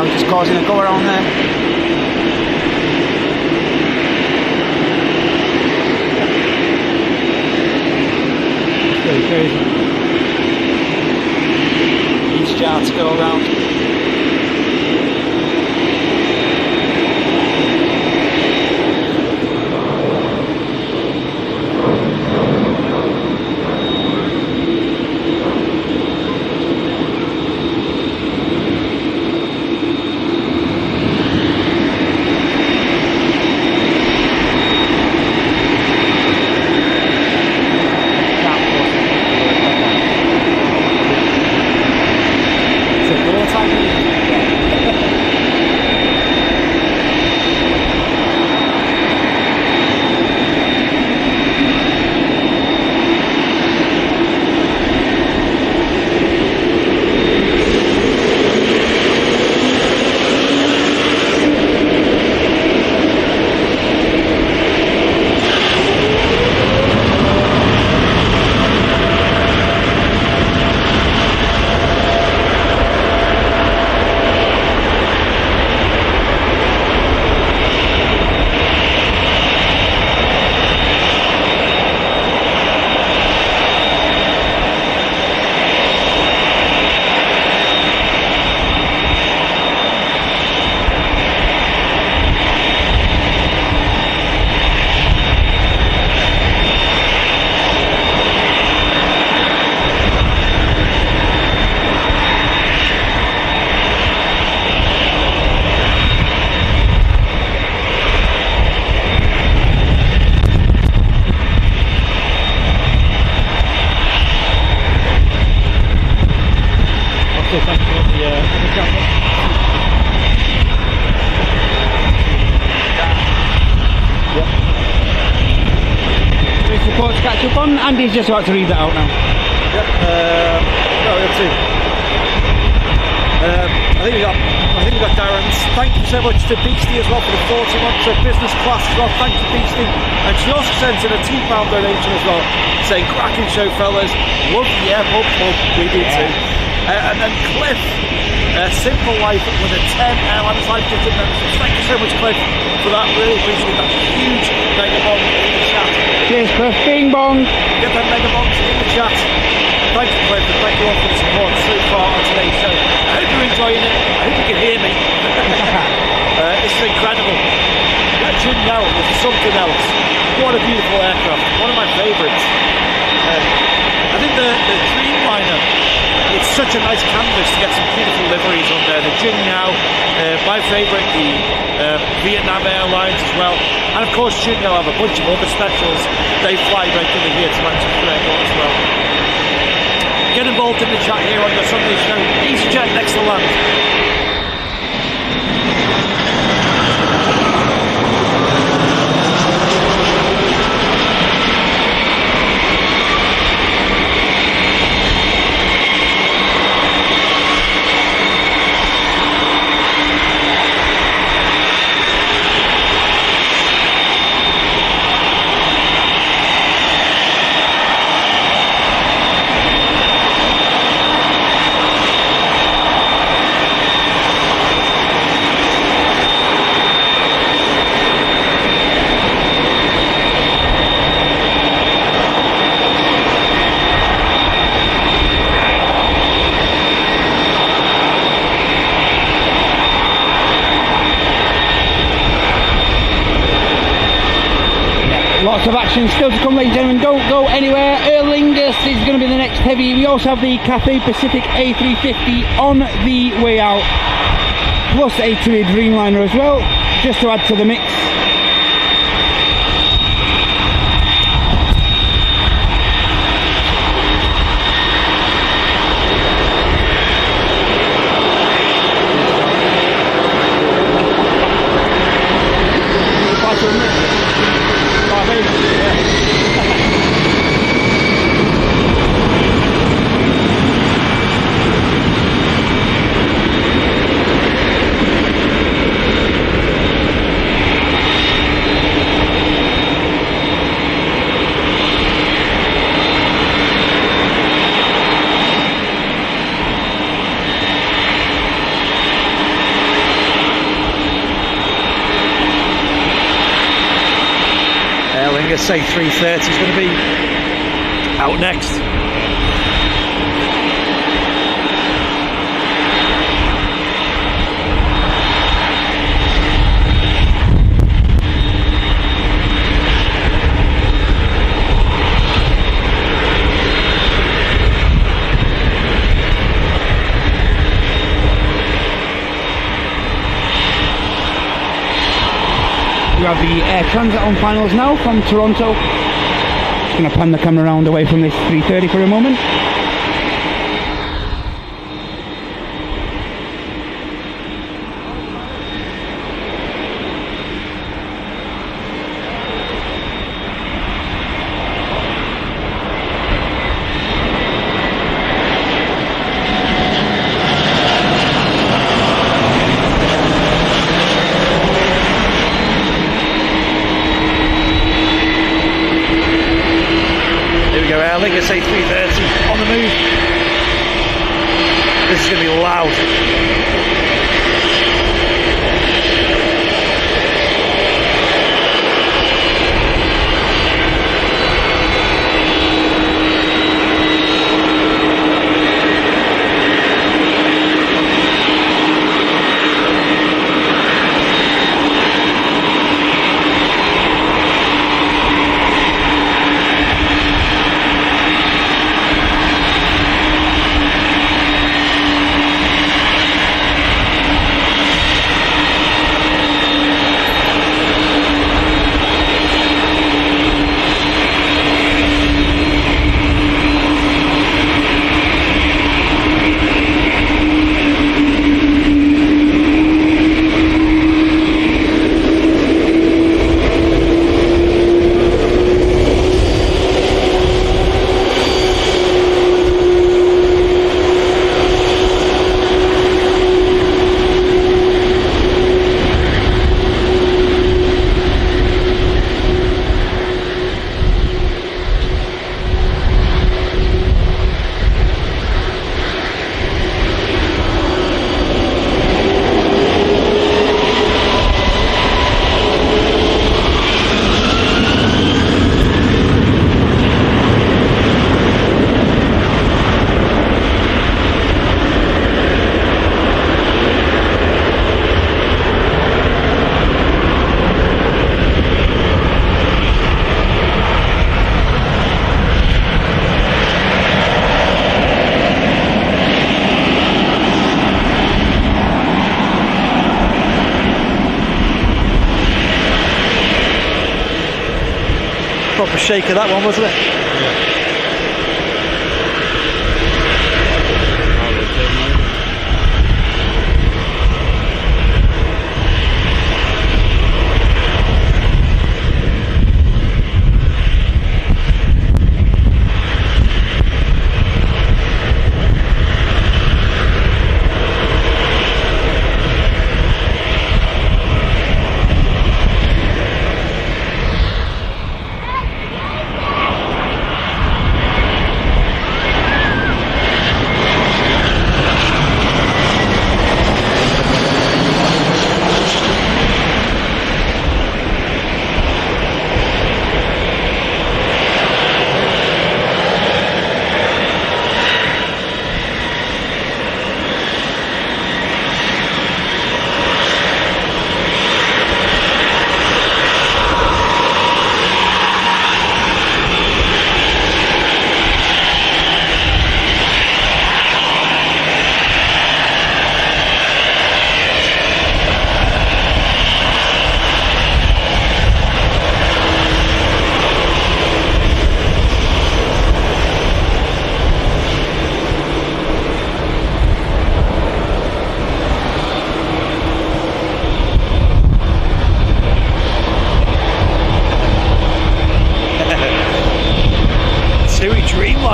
Speaker 3: now, just causing a go around there. It's really crazy. Each jar to go around. Andy's just about to read that out now.
Speaker 2: Yep. No, we have two. I think we got Darren's. Thank you so much to Beastie as well for the 40 months of business class as well. Thank you, Beastie. And she also sent in a £2 donation as well, saying cracking show, fellas. Love the airport pub. We do too. And then Cliff, Simple Life with a 10 airlines life gifted membership. Thank you so much, Cliff, for that. Really appreciate that. Huge mega bomb in the chat.
Speaker 3: Cheers, Cliff. Bing bong.
Speaker 2: Get that mega box in the chat. Thank you, Cliff, and thank you all for the support so far on today's show. I hope you're enjoying it. I hope you can hear me. This is incredible. That Jim now is something else. What a beautiful aircraft. One of my favourites. I think the Dreamliner, it's such a nice canvas to get some beautiful liveries on there. The Jing Now, my favourite, the Vietnam Airlines as well. And of course, Jing will have a bunch of other specials. They fly regularly here to Manchester Airport as well. Get involved in the chat here on your Sunday show. EasyJet next to land.
Speaker 3: Lots of action still to come, ladies and gentlemen. Don't go anywhere. Erlingus is going to be the next heavy. We also have the Cathay Pacific A350 on the way out, plus A280 Dreamliner as well, just to add to the mix.
Speaker 2: This A380 is going to be out next.
Speaker 3: You have the Air Transit on finals now from Toronto. Just going to pan the camera around away from this 330 for a moment.
Speaker 2: I think it's A330 on the move. This is going to be loud. Proper shaker that one, wasn't it?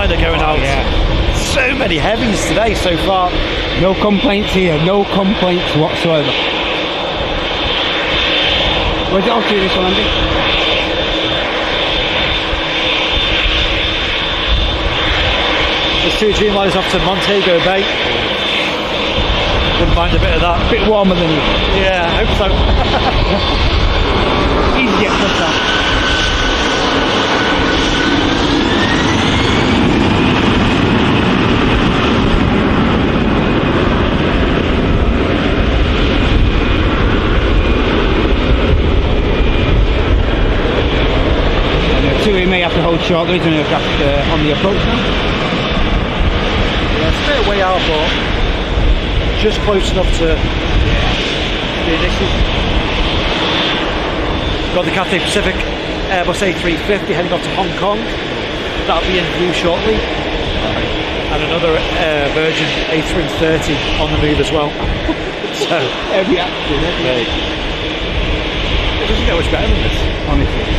Speaker 2: Going out.
Speaker 3: Yeah.
Speaker 2: So many heavies today so far.
Speaker 3: No complaints here, no complaints whatsoever. Where's it off to this one, Andy?
Speaker 2: There's two Dreamliners off to Montego Bay. Wouldn't mind a bit of that.
Speaker 3: A bit warmer than you.
Speaker 2: Yeah, I hope so.
Speaker 3: Easy to get pushed off. short. There is an aircraft on the approach now.
Speaker 2: Yeah, it's a bit way out, but just close enough to be an issue. Got the Cathay Pacific Airbus A350 heading off to Hong Kong. That'll be in view shortly. And another Virgin A330 on the move as well. So
Speaker 3: Every action, every day.
Speaker 2: It doesn't get much better than this,
Speaker 3: Honestly.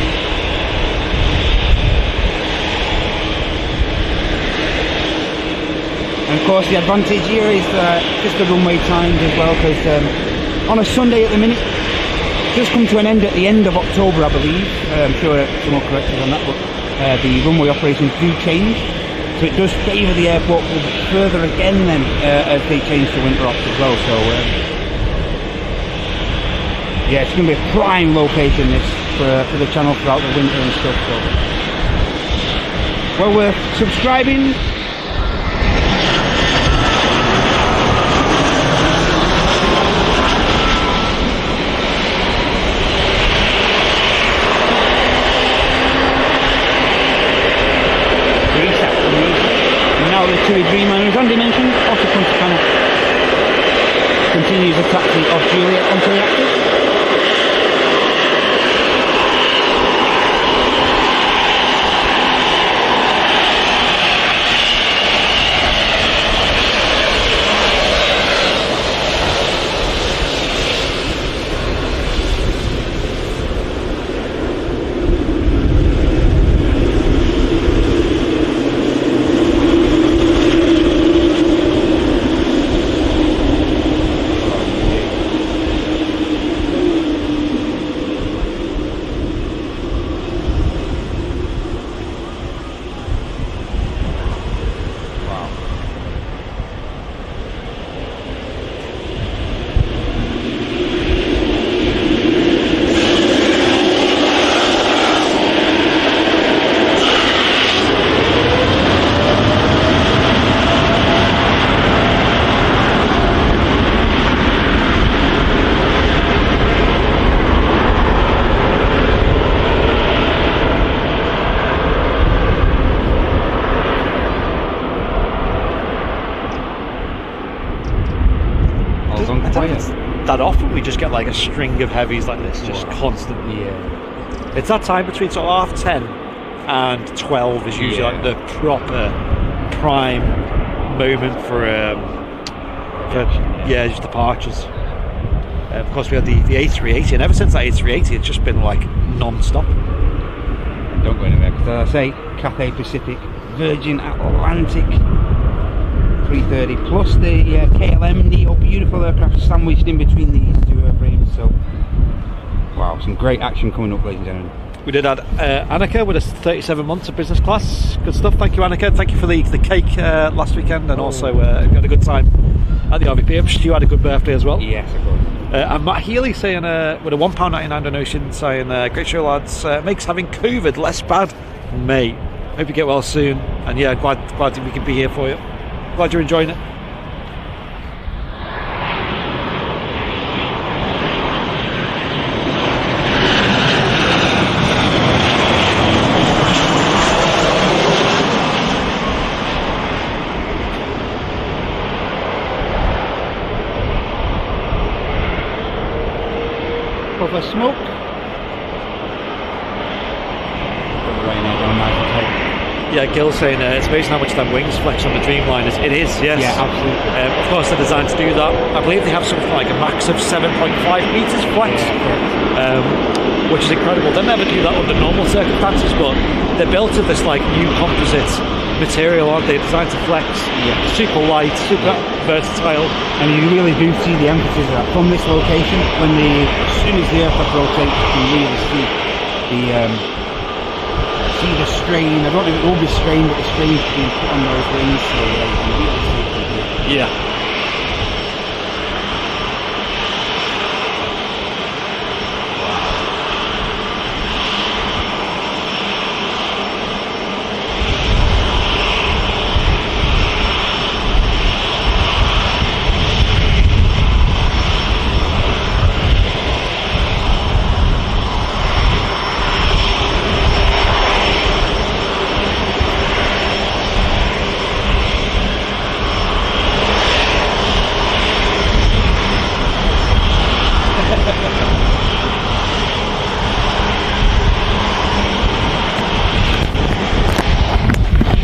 Speaker 3: And of course the advantage here is just the runway times as well, because on a Sunday at the minute, just come to an end at the end of October, I believe. I'm sure some more corrections on that, but the runway operations do change. So it does favour the airport further again then as they change to winter ops as well. So yeah, it's going to be a prime location this for the channel throughout the winter and stuff. So well worth subscribing. Now the TUI Dreamliner is undimensioned, off the Punta Cana. Continues the taxi of Juliet onto reactors.
Speaker 2: That often we just get like a string of heavies like this, just constantly. It's that time between sort of 10:30 and 12 is usually like the proper prime moment for just departures. Of course, we had the A380, and ever since that A380, it's just been like non-stop.
Speaker 3: Don't go anywhere, because as I say, Cathay Pacific, Virgin Atlantic 330 plus the KLM Neo, beautiful aircraft sandwiched in between these two airframes. So wow, some great action coming up, ladies and gentlemen.
Speaker 2: We did add Annika with us 37 months of business class. Good stuff. Thank you, Annika. Thank you for the cake last weekend, and also we had a good time at the RVP. Stu had a good birthday as well.
Speaker 3: Yes, of course.
Speaker 2: And Matt Healy saying with a £1.99 donation, saying great show, lads. Makes having COVID less bad, mate. Hope you get well soon, and yeah, glad we can be here for you. Glad you're enjoying it.
Speaker 3: Puff of smoke. Put the rain out on my head.
Speaker 2: Yeah, Gil's saying it's amazing how much them wings flex on the Dreamliners. It is, yes.
Speaker 3: Yeah, absolutely.
Speaker 2: Of course, they're designed to do that. I believe they have something like a max of 7.5 metres flex, which is incredible. They never do that under normal circumstances, but they're built of this like new composite material, aren't they? Designed to flex.
Speaker 3: Yeah.
Speaker 2: Super light, super versatile.
Speaker 3: And you really do see the emphasis of that from this location. As soon as the aircraft rotates, you really see the strain. I don't know if it will be strain, but the strain is being put on those wings, so you can really see it.
Speaker 2: Yeah.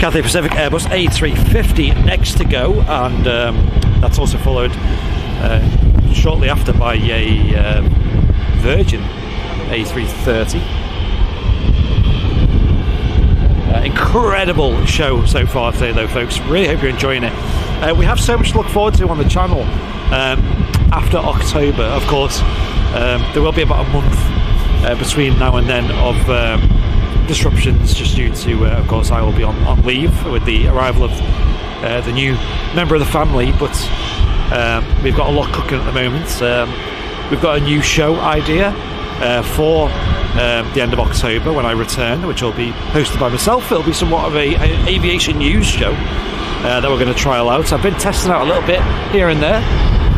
Speaker 2: Cathay Pacific Airbus A350 next to go, and that's also followed shortly after by a Virgin A330. Incredible show so far today though, folks. Really hope you're enjoying it. We have so much to look forward to on the channel after October. Of course, there will be about a month between now and then of disruptions, just due to of course I will be on leave with the arrival of the new member of the family, but we've got a lot cooking at the moment. We've got a new show idea for the end of October when I return, which will be hosted by myself. It'll be somewhat of an aviation news show that we're going to trial out. I've been testing out a little bit here and there,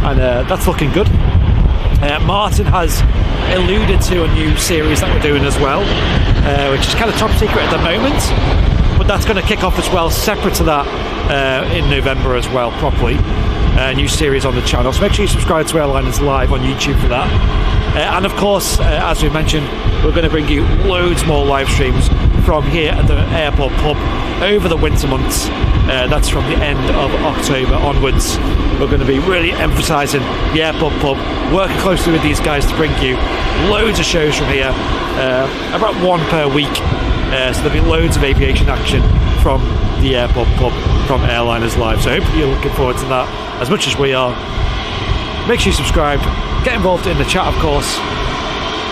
Speaker 2: and that's looking good. Martin has alluded to a new series that we're doing as well, which is kind of top secret at the moment, but that's going to kick off as well, separate to that, in November as well, properly. A new series on the channel, so make sure you subscribe to Airliners Live on YouTube for that. And of course, as we mentioned, we're going to bring you loads more live streams from here at the airport pub over the winter months. That's from the end of October onwards. We're going to be really emphasising the airport pub, working closely with these guys to bring you loads of shows from here, about one per week. So there'll be loads of aviation action from the airport pub from Airliners Live. So hopefully you're looking forward to that as much as we are. Make sure you subscribe, get involved in the chat, of course.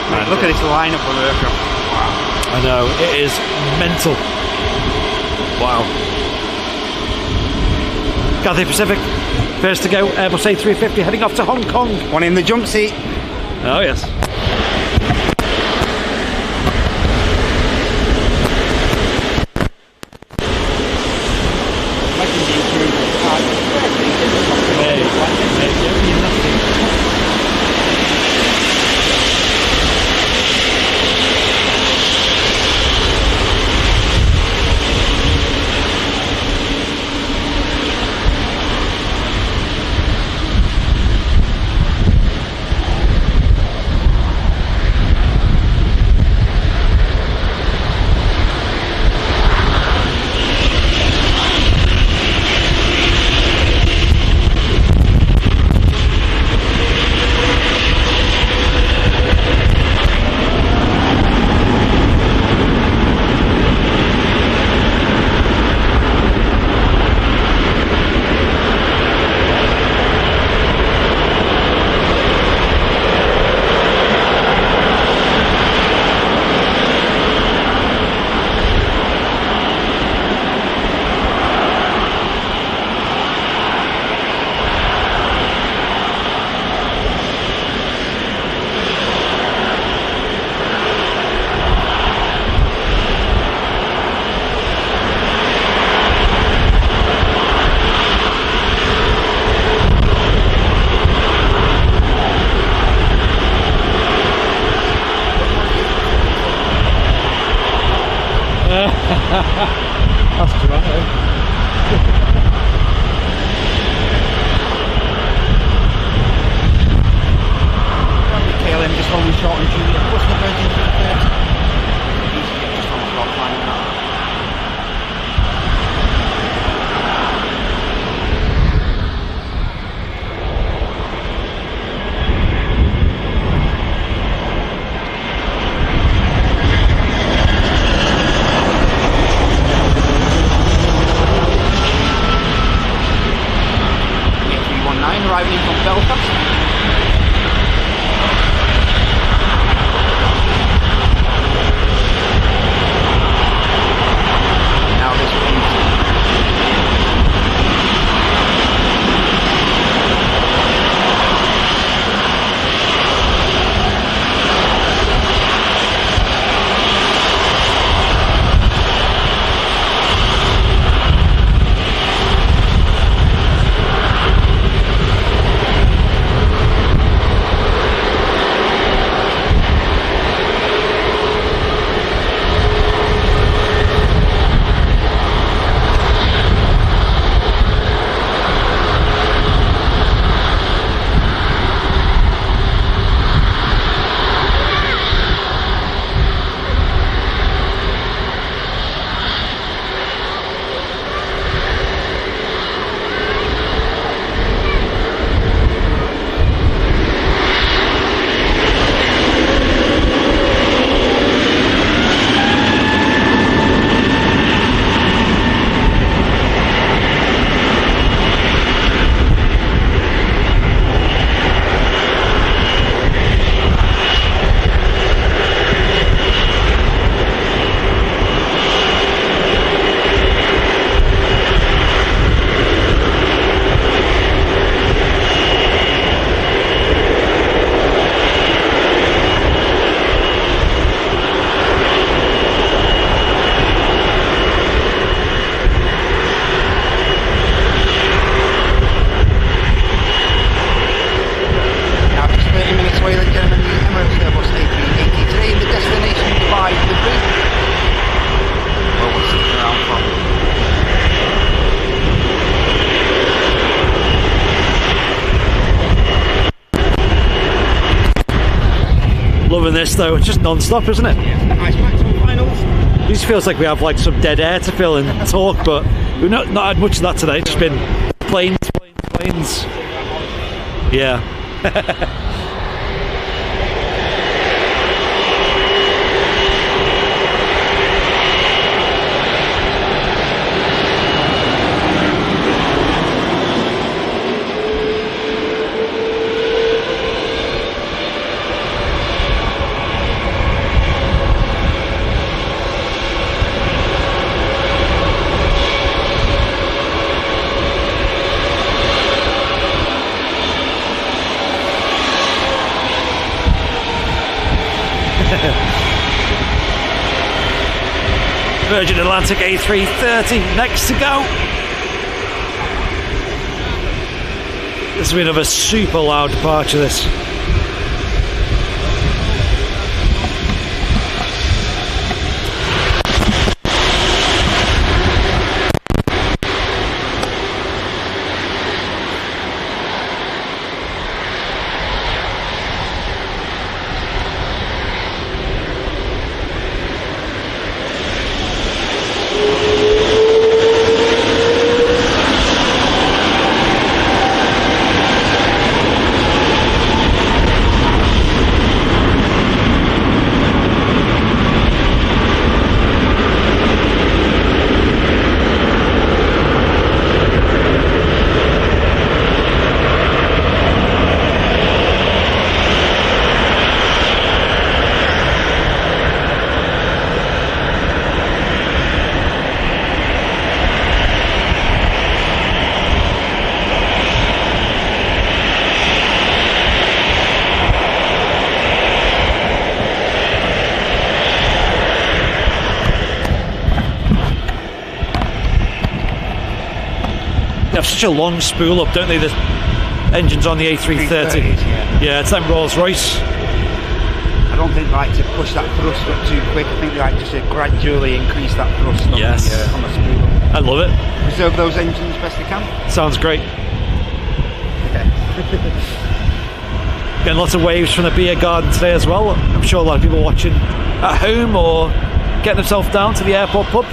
Speaker 1: Right, look at this lineup on aircraft. Wow.
Speaker 2: I know, it is mental. Wow. Cathay Pacific, first to go, Airbus A350 heading off to Hong Kong.
Speaker 1: One in the jump seat.
Speaker 2: Oh yes. this though, it's just non-stop, isn't it?
Speaker 3: Yeah, nice match on finals.
Speaker 2: It just feels like we have like some dead air to fill and talk, but we've not had much of that today. It's just been planes. Yeah. Virgin Atlantic A380 next to go. This will be another super loud departure, this. They have such a long spool up, don't they? The engines on the A330. Yeah, it's like Rolls Royce.
Speaker 3: I don't think they like to push that thrust up too quick. I think they like just to gradually increase that thrust on, on the spool.
Speaker 2: I love it.
Speaker 3: Preserve those engines best they can.
Speaker 2: Sounds great.
Speaker 3: Okay.
Speaker 2: Getting lots of waves from the beer garden today as well. I'm sure a lot of people watching at home or getting themselves down to the airport pub.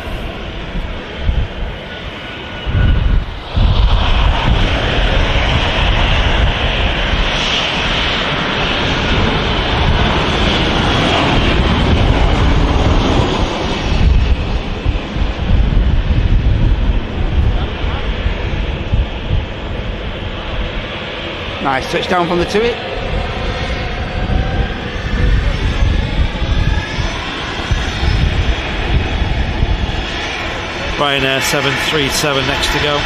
Speaker 3: Nice touchdown from the Tui.
Speaker 2: Ryanair 737 next to go.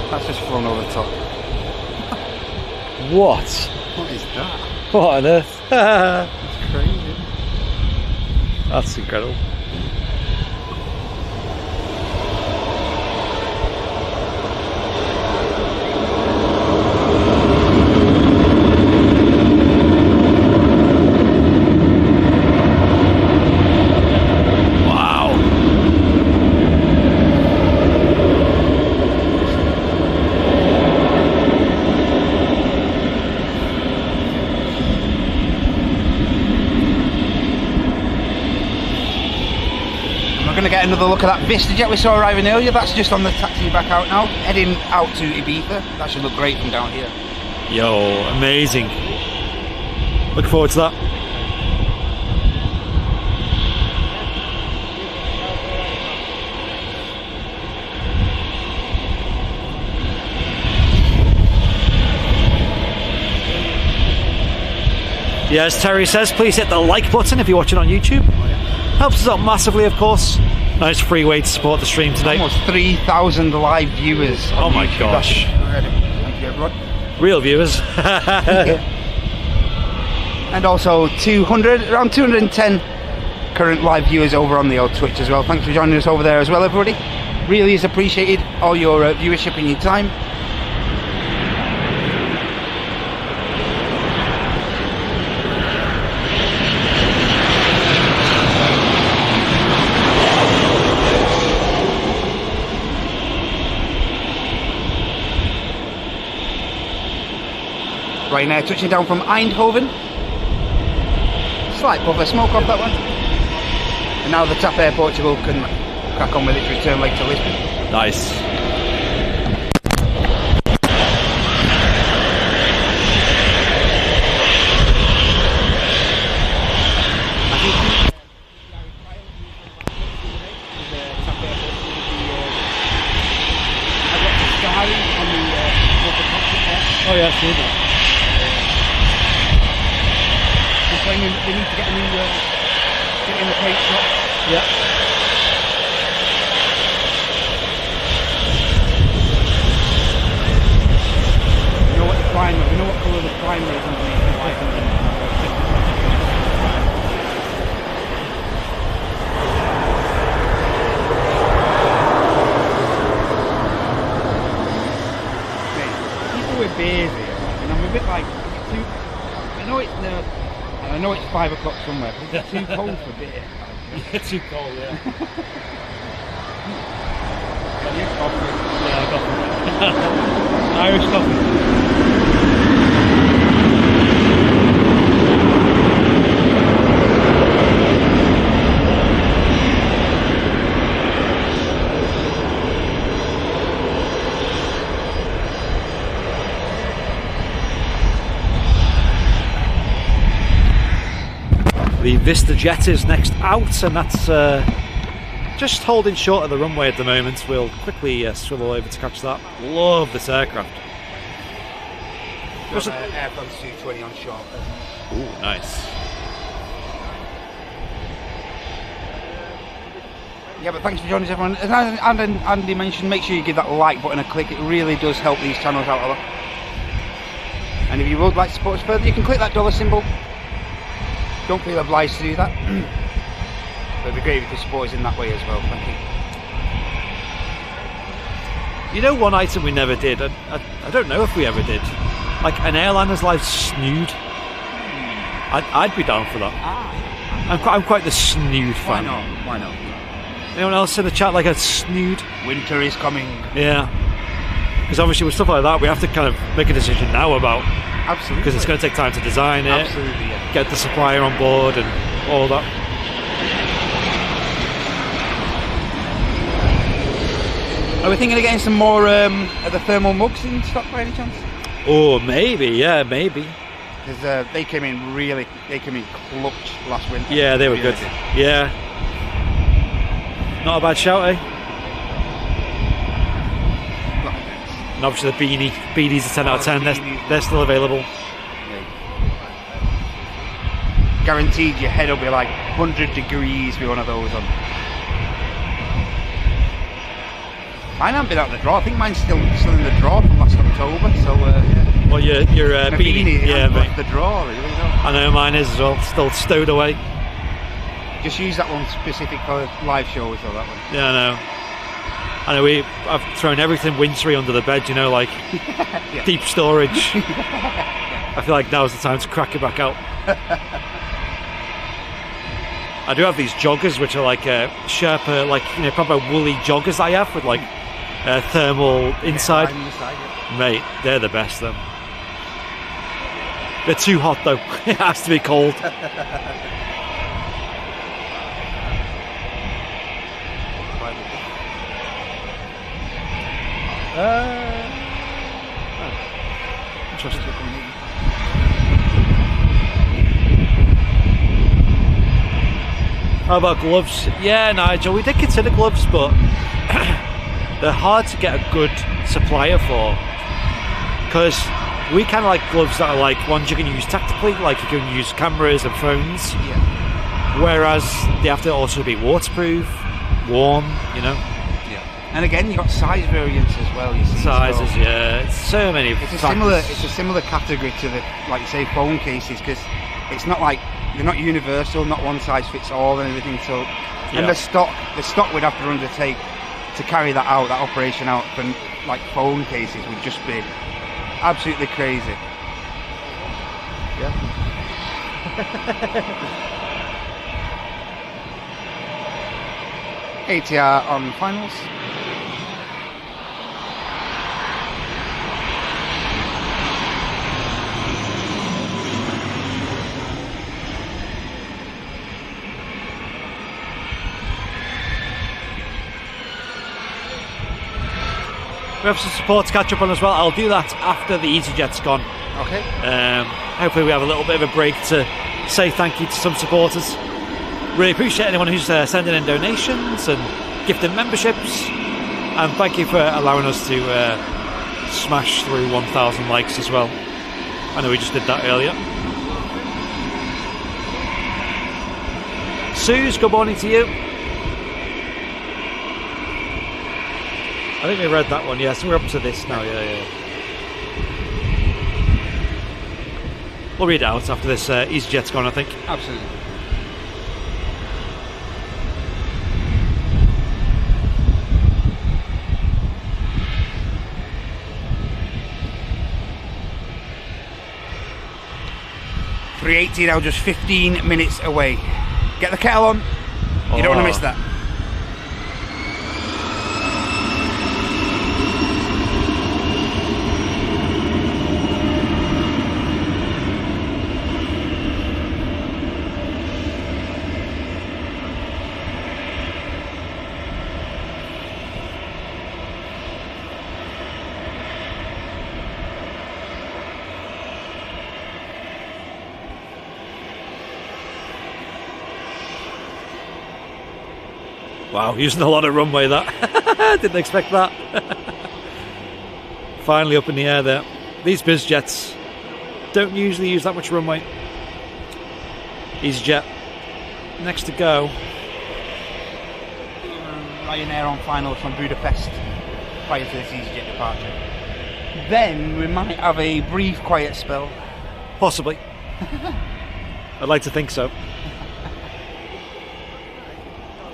Speaker 3: That's just flown over the top.
Speaker 2: What?
Speaker 3: What is that?
Speaker 2: What on earth?
Speaker 3: That's crazy.
Speaker 2: That's incredible.
Speaker 3: We're going to get another look at that Vista jet we saw arriving earlier. That's just on the taxi back out now, heading out to Ibiza. That should look great from down here.
Speaker 2: Yo, amazing. Looking forward to that. Yeah, as Terry says, please hit the like button if you're watching on YouTube. Helps us out massively, of course. Nice free way to support the stream today.
Speaker 1: Almost 3,000 live viewers.
Speaker 2: Oh my
Speaker 1: YouTube.
Speaker 2: gosh.
Speaker 1: Thank you, everyone.
Speaker 2: Real viewers.
Speaker 1: And also around 210 current live viewers over on the old Twitch as well. Thanks for joining us over there as well, everybody. Really is appreciated, all your viewership and your time. Right now, touching down from Eindhoven. Slight puff of smoke off that one. And now the TAP Air Portugal can crack on with its return leg to Lisbon.
Speaker 2: Nice.
Speaker 1: I think
Speaker 2: Oh yeah, I've seen that.
Speaker 1: they need to get a new get in the paint shop.
Speaker 2: Yeah.
Speaker 1: You know what the primer, we know what colour the primer is underneath the white and people with beers here, and I'm a bit like, I know it's and I know it's 5 o'clock somewhere, but it's too cold for beer.
Speaker 2: It's too cold, yeah.
Speaker 1: Coffee.
Speaker 2: Yeah, coffee. Irish coffee. The Vista Jet is next out, and that's just holding short of the runway at the moment. We'll quickly swivel over to catch that. Love this aircraft.
Speaker 1: Got an Airbus 220 on short.
Speaker 2: Ooh, nice.
Speaker 1: Yeah, but thanks for joining us, everyone. And Andy mentioned, make sure you give that like button a click. It really does help these channels out a lot. And if you would like to support us further, you can click that dollar symbol. Don't feel obliged to do that. But it'd be great if you could support us in that way as well. Thank you.
Speaker 2: You know, one item we never did, I don't know if we ever did, like an airliner's live snood. I'd be down for that. I'm quite the snood fan.
Speaker 1: Why not? Why not?
Speaker 2: Anyone else in the chat like a snood?
Speaker 1: Winter is coming.
Speaker 2: Yeah. Because obviously with stuff like that, we have to kind of make a decision now about.
Speaker 1: Absolutely.
Speaker 2: Because it's going to take time to design it.
Speaker 1: Absolutely, yeah.
Speaker 2: Get the supplier on board and all that.
Speaker 1: Are we thinking of getting some more of the thermal mugs in stock by any chance?
Speaker 2: Oh, maybe, yeah, maybe.
Speaker 1: Because they came in clutch last winter.
Speaker 2: Yeah, they were good. Yeah. Not a bad shout, eh? And obviously the beanies are 10 out of 10, they're still available.
Speaker 1: Guaranteed your head will be like 100 degrees with one of those on. Mine haven't been out of the draw. I think mine's still in the draw from last October. So yeah.
Speaker 2: Well, your beanie, yeah, mate.
Speaker 1: The draw, really.
Speaker 2: I know mine is as well. Still stowed away.
Speaker 1: Just use that one specific for live shows, or that one.
Speaker 2: Yeah, I know. I've thrown everything wintry under the bed. You know, like
Speaker 1: yeah.
Speaker 2: Deep storage. I feel like now's the time to crack it back out. I do have these joggers, which are like Sherpa, like proper woolly joggers that I have with like thermal inside.
Speaker 1: Yeah.
Speaker 2: Mate, they're the best though. They're too hot though. It has to be cold. Interesting. How about gloves? Yeah, Nigel, we did consider gloves, but they're hard to get a good supplier for, because we kind of like gloves that are like ones you can use tactically, like you can use cameras and phones.
Speaker 1: Yeah.
Speaker 2: Whereas they have to also be waterproof. warm, you know.
Speaker 1: Yeah. And again, you've got size variants as well. You see
Speaker 2: Sizes,
Speaker 1: so
Speaker 2: yeah. It's so many.
Speaker 1: It's a similar category to the, like you say, phone cases, because it's not like they're not universal, not one size fits all and everything. So, and the stock we'd have to undertake to carry that operation out for like phone cases would just be absolutely crazy. Yeah. ATR on finals.
Speaker 2: We have some support to catch up on as well. I'll do that after the EasyJet's gone.
Speaker 1: Okay.
Speaker 2: Hopefully we have a little bit of a break to say thank you to some supporters. Really appreciate anyone who's sending in donations and gifting memberships, and thank you for allowing us to smash through 1,000 likes as well. I know we just did that earlier. Suze, good morning to you. I think we read that one, yeah, so we're up to this now, yeah. We'll read it out after this EasyJet's gone, I think.
Speaker 1: Absolutely. A380 now just 15 minutes away. Get the kettle on. You don't want to miss that.
Speaker 2: Wow, using a lot of runway that. Didn't expect that. Finally up in the air there. These biz jets don't usually use that much runway. EasyJet next to go.
Speaker 1: Ryanair on finals from Budapest prior to this EasyJet departure. Then we might have a brief quiet spell.
Speaker 2: Possibly. I'd like to think so.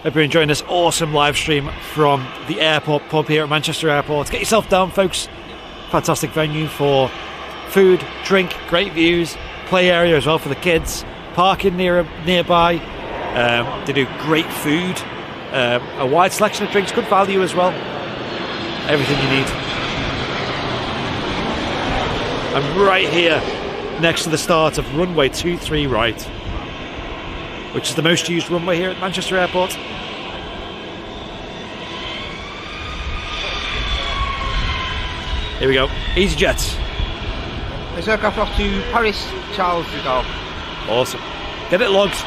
Speaker 2: Hope you're enjoying this awesome live stream from the airport pub here at Manchester Airport. Get yourself down, folks. Fantastic venue for food, drink, great views, play area as well for the kids, parking nearby. They do great food, a wide selection of drinks, good value as well. Everything you need. I'm right here next to the start of runway 23 right, which is the most used runway here at Manchester Airport. Here we go, EasyJet.
Speaker 1: This aircraft off to Paris, Charles de Gaulle.
Speaker 2: Awesome. Get it logged.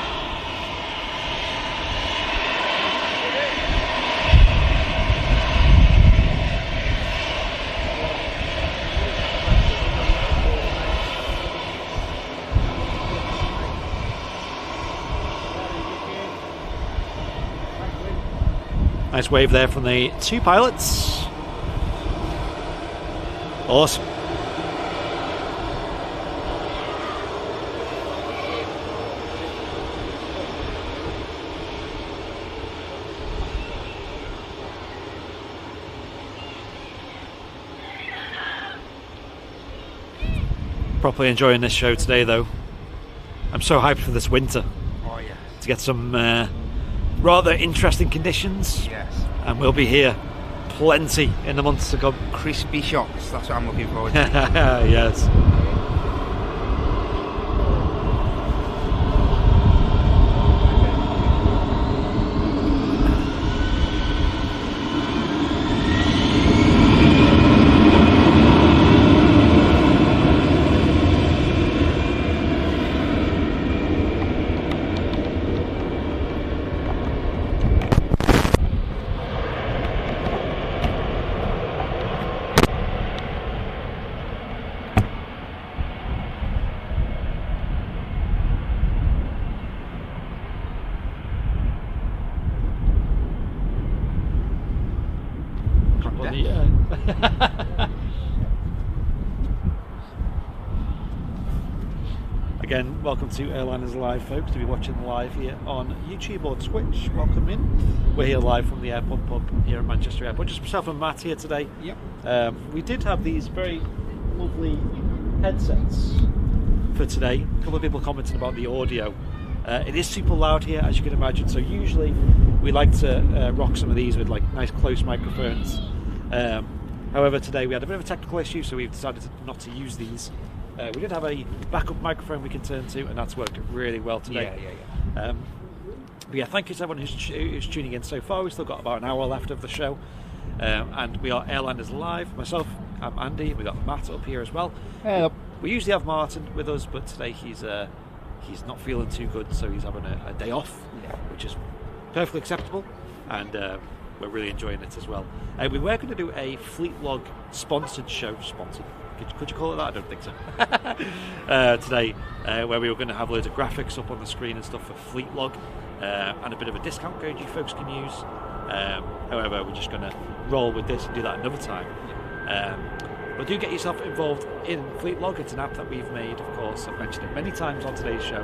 Speaker 2: Nice wave there from the two pilots. Awesome. Properly enjoying this show today though. I'm so hyped for this winter.
Speaker 1: Oh yeah.
Speaker 2: To get some rather interesting conditions.
Speaker 1: Yes.
Speaker 2: And we'll be here plenty in the months to come.
Speaker 1: Crispy shots, that's what I'm looking forward to.
Speaker 2: Yes. on
Speaker 1: Yeah.
Speaker 2: the Again, welcome to Airliners Live, folks. To be watching live here on YouTube or Twitch, welcome in. We're here live from the airport pub here at Manchester Airport. Just myself and Matt here today.
Speaker 3: Yep.
Speaker 2: We did have these very lovely headsets for today. A couple of people commenting about the audio. It is super loud here, as you can imagine. So usually we like to rock some of these with like nice close microphones. However, today we had a bit of a technical issue, so we've decided not to use these. We did have a backup microphone we can turn to, and that's worked really well today.
Speaker 3: Yeah.
Speaker 2: But yeah, thank you to everyone who's tuning in so far. We've still got about an hour left of the show, and we are Airliners Live. Myself, I'm Andy. We got Matt up here as well.
Speaker 3: Hello.
Speaker 2: We usually have Martin with us, but today he's not feeling too good, so he's having a day off, which is perfectly acceptable, and we're really enjoying it as well. We were going to do a Fleet Log sponsored show. Could you call it that? I don't think so. Today, where we were going to have loads of graphics up on the screen and stuff for Fleet Log, and a bit of a discount code you folks can use. However, we're just going to roll with this and do that another time. But do get yourself involved in Fleet Log. It's an app that we've made, of course. I've mentioned it many times on today's show,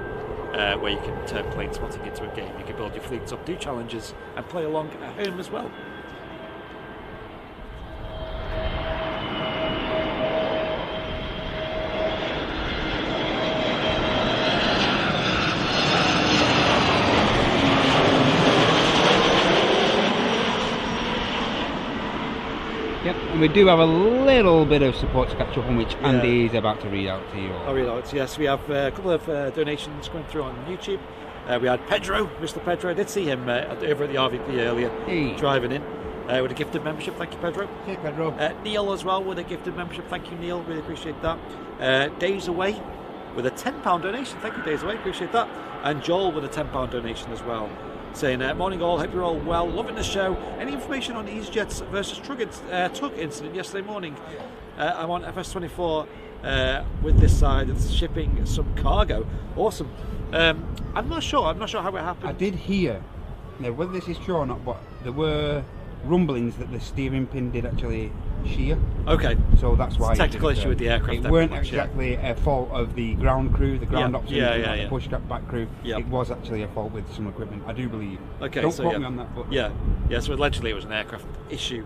Speaker 2: where you can turn plane spotting into a game. You can build your fleets up, do challenges, and play along at home as well.
Speaker 3: Yep, and we do have a little bit of support to catch up on, which Andy is about to read out to you all.
Speaker 2: I'll read out. Yes, we have a couple of donations going through on YouTube. We had Pedro, Mr. Pedro. I did see him over at the RVP earlier, driving in with a gifted membership. Thank you, Pedro.
Speaker 3: Hey, Pedro.
Speaker 2: Neil as well with a gifted membership. Thank you, Neil. Really appreciate that. Days Away with a £10 donation. Thank you, Days Away. Appreciate that. And Joel with a £10 donation as well. Saying, morning all, hope you're all well, loving the show. Any information on EasyJet's versus Tug incident yesterday morning? I'm on FS24 with this side, it's shipping some cargo. Awesome. I'm not sure how it happened.
Speaker 3: I did hear, now whether this is true or not, but there were rumblings that the steering pin did actually shear.
Speaker 2: Okay.
Speaker 3: So that's why.
Speaker 2: It's a technical issue with the aircraft.
Speaker 3: It weren't exactly a fault of the ground crew, the ground ops, the push back crew.
Speaker 2: Yep.
Speaker 3: It was actually a fault with some equipment, I do believe.
Speaker 2: Okay,
Speaker 3: Don't
Speaker 2: so
Speaker 3: quote me on that, but
Speaker 2: so allegedly it was an aircraft issue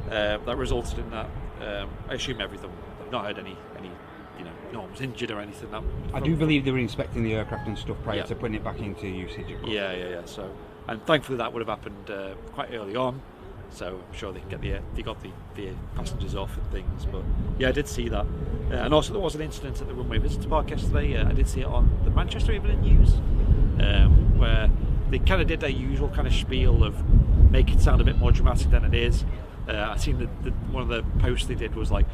Speaker 2: that resulted in that. I assume everything. I've not heard any no one was injured or anything.
Speaker 3: I do believe they were inspecting the aircraft and stuff prior to putting it back into usage.
Speaker 2: Yeah. So, and thankfully that would have happened quite early on. So I'm sure they can get they got the passengers off and things. But yeah, I did see that. And also there was an incident at the runway visitor park yesterday. I did see it on the Manchester Evening News, where they kind of did their usual kind of spiel of make it sound a bit more dramatic than it is. I seen one of the posts they did was like,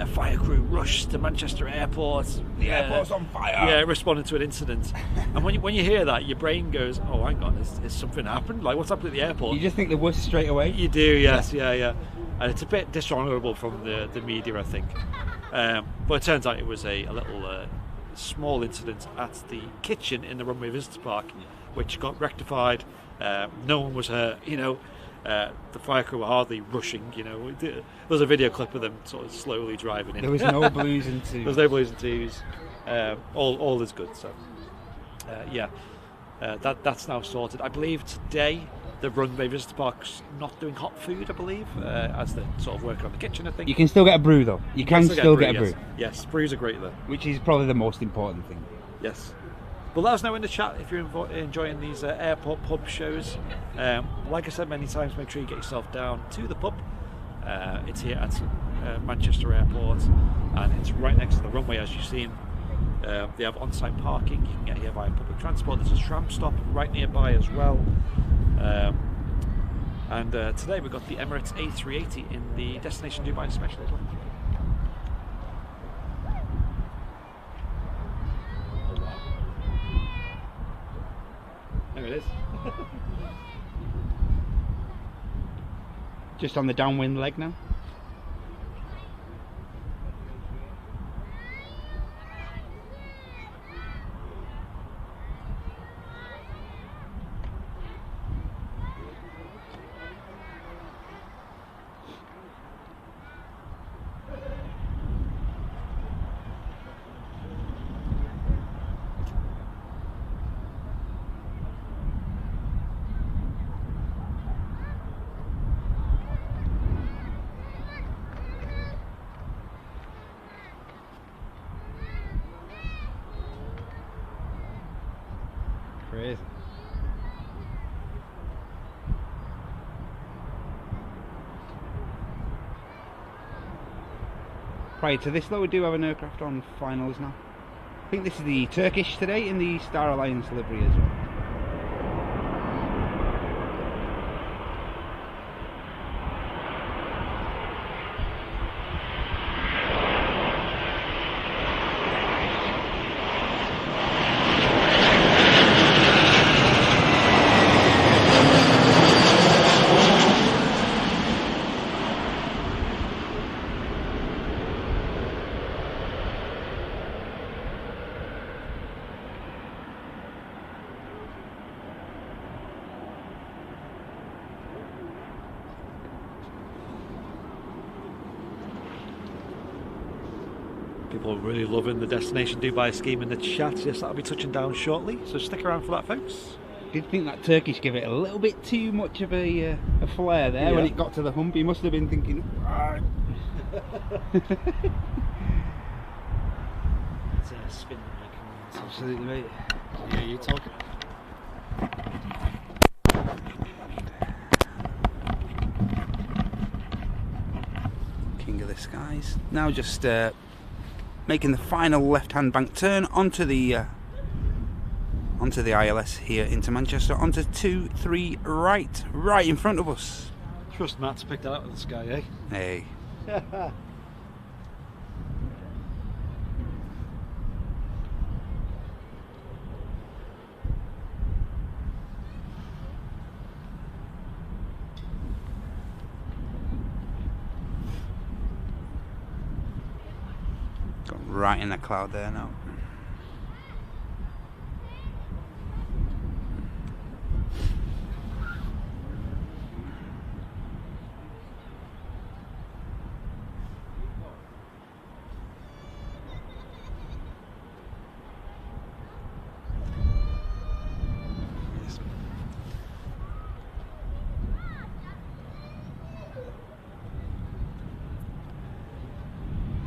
Speaker 2: fire crew rushed to Manchester Airport.
Speaker 3: The airport's on fire.
Speaker 2: Yeah, responding to an incident. And when you hear that, your brain goes, "Oh, hang on, has something happened? Like, what's happened at the airport?"
Speaker 3: You just think the worst straight away.
Speaker 2: You do, yes, yeah. And it's a bit dishonourable from the media, I think. But it turns out it was a little small incident at the kitchen in the runway visitor park, which got rectified. No one was hurt. The fire crew were hardly rushing, There was a video clip of them sort of slowly driving in.
Speaker 3: There was no blues and twos.
Speaker 2: There was no blues and twos. All is good. So, that's now sorted. I believe today the runway visitor park's not doing hot food, I believe, as they're sort of working on the kitchen, I think.
Speaker 3: You can still get a brew, though. You can still get a brew.
Speaker 2: Yes, brews are great, though.
Speaker 3: Which is probably the most important thing.
Speaker 2: Yes. But let us know in the chat if you're enjoying these airport pub shows. Like I said many times, make sure you get yourself down to the pub. It's here at Manchester Airport, and it's right next to the runway, as you've seen. They have on-site parking. You can get here via public transport. There's a tram stop right nearby as well. And today we've got the Emirates A380 in the Destination Dubai Special as well. There it is.
Speaker 3: Just on the downwind leg now. Crazy. Prior to this though, we do have an aircraft on finals now. I think this is the Turkish today in the Star Alliance livery as well.
Speaker 2: People are really loving the Destination Dubai scheme in the chat. Yes, that'll be touching down shortly, so stick around for that, folks.
Speaker 3: Did think that Turkish gave it a little bit too much of a flare there when it got to the hump. He must have been thinking, "Ah."
Speaker 2: It's a spin making.
Speaker 3: Absolutely, mate.
Speaker 2: Yeah, you talking.
Speaker 3: King of the skies. Now just making the final left-hand bank turn onto the ILS here into Manchester, onto 2-3 right in front of us.
Speaker 2: Trust Matt to pick that out of the sky, eh?
Speaker 3: Hey. Got right in the cloud there now.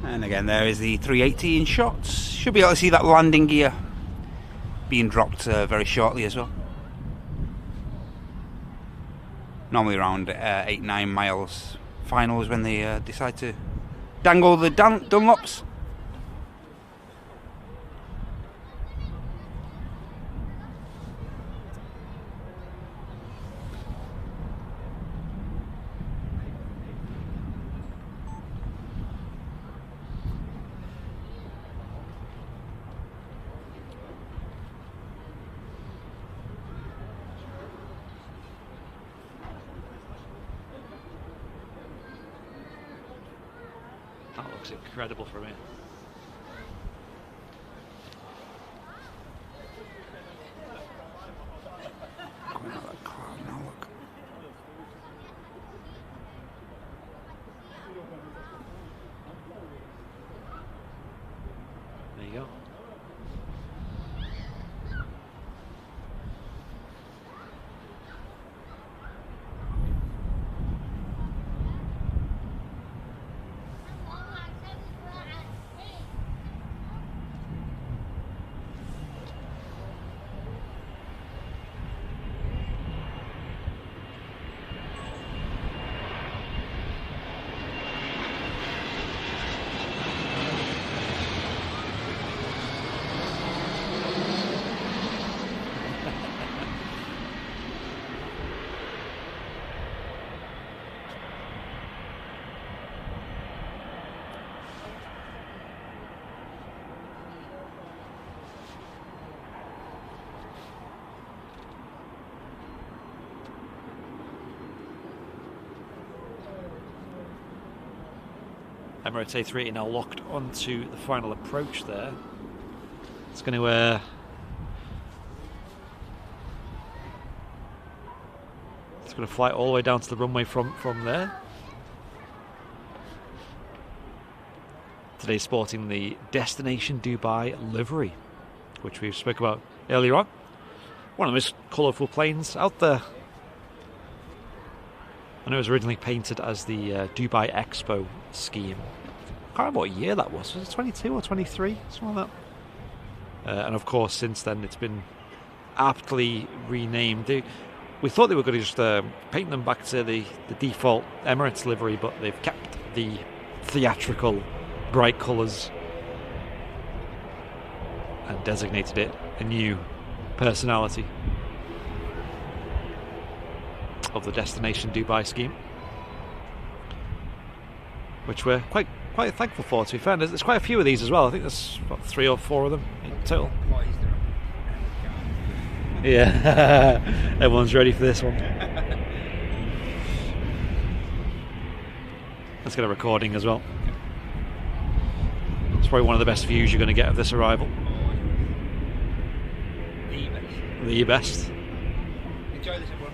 Speaker 3: And again, there is the 380 in shots. Should be able to see that landing gear being dropped very shortly as well. Normally around 8-9 miles finals when they decide to dangle the Dunlops.
Speaker 2: That looks incredible from here.
Speaker 3: Coming out of that cloud now, look.
Speaker 2: There you go. Emirates A380 now locked onto the final approach there. It's going to fly all the way down to the runway from there. Today sporting the Destination Dubai livery, which we spoke about earlier on. One of the most colourful planes out there. I know it was originally painted as the Dubai Expo scheme. I can't remember what year that was. Was it 22 or 23? Something like that. And of course, since then, it's been aptly renamed. We thought they were going to just paint them back to the default Emirates livery, but they've kept the theatrical bright colours and designated it a new personality of the Destination Dubai scheme, which we're quite thankful for, to be fair. There's quite a few of these as well. I think there's about 3 or 4 of them in total. Yeah, everyone's ready for this one. Let's get a recording as well. It's probably one of the best views you're going to get of this arrival. The best.
Speaker 3: Enjoy this, everyone.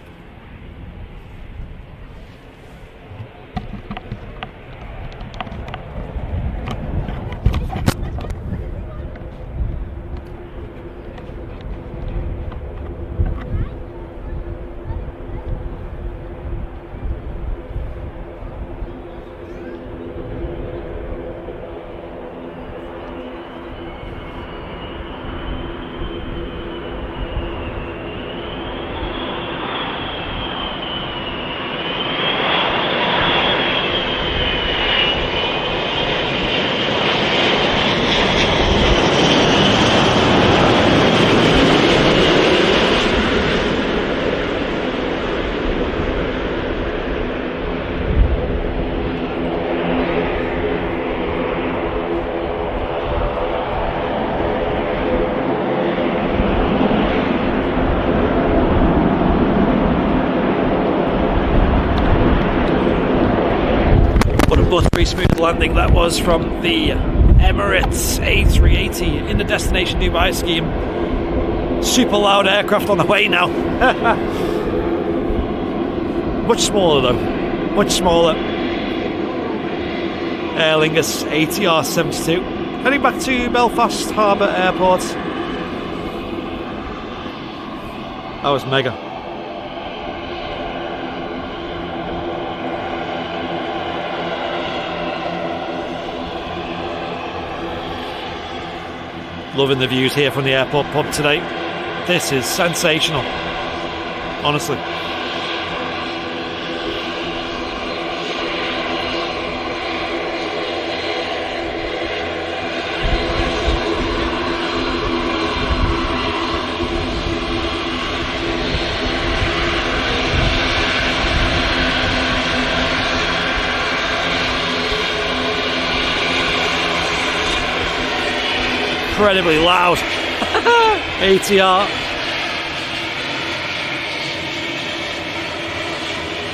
Speaker 2: Very smooth landing that was from the Emirates A380 in the Destination Dubai scheme. Super loud aircraft on the way now. Much smaller though, much smaller. Aer Lingus ATR 72 heading back to Belfast Harbour Airport. That was mega. Loving the views here from the airport pub today. This is sensational, honestly. Incredibly loud. ATR.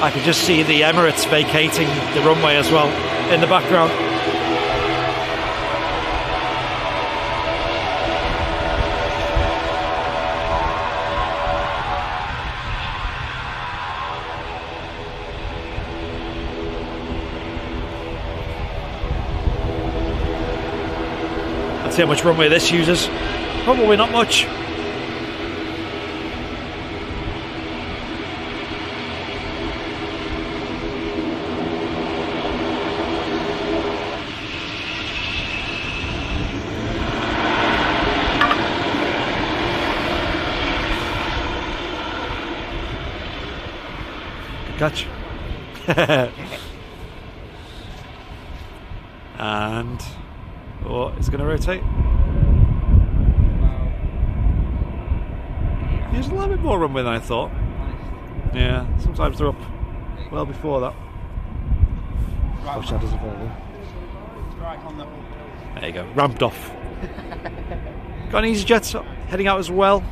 Speaker 2: I can just see the Emirates vacating the runway as well in the background. Let's see how much runway this uses. Probably not much. Good catch. And oh, it's going to rotate. There's a little bit more runway than I thought. Yeah, sometimes they're up well before that. Oh, shadows of all. There you go, ramped off. Got an EasyJet heading out as well.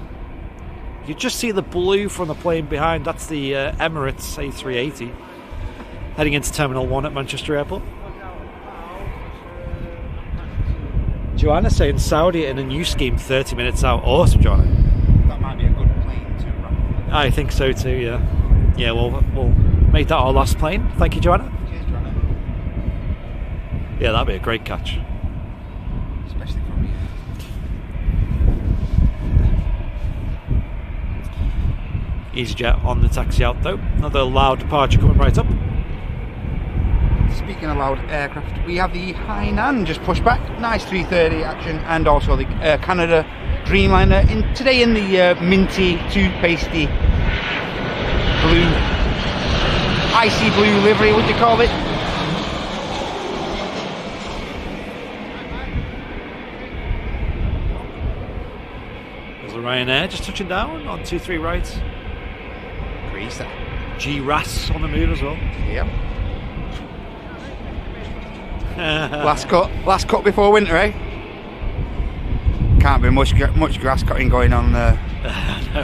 Speaker 2: You just see the blue from the plane behind. That's the Emirates A380 heading into Terminal 1 at Manchester Airport. Joanna saying Saudi in a new scheme 30 minutes out. Awesome, Joanna.
Speaker 3: That might be a good plane to wrap.
Speaker 2: I think so too, yeah. Yeah, we'll make that our last plane. Thank you, Joanna.
Speaker 3: Cheers, Joanna.
Speaker 2: Yeah, that'd be a great catch.
Speaker 3: Especially from you.
Speaker 2: EasyJet on the taxi out though. Another loud departure coming right up.
Speaker 1: Speaking of loud aircraft, we have the Hainan just pushed back. Nice 330 action, and also the Canada
Speaker 3: Dreamliner today in the minty, toothpastey blue, icy blue livery, what do you call it?
Speaker 2: There's a Ryanair just touching down on 23 right.
Speaker 3: Greaser.
Speaker 2: G-RAS on the move as well.
Speaker 3: Yep. Last cut before winter, eh? Can't be much grass cutting going on in the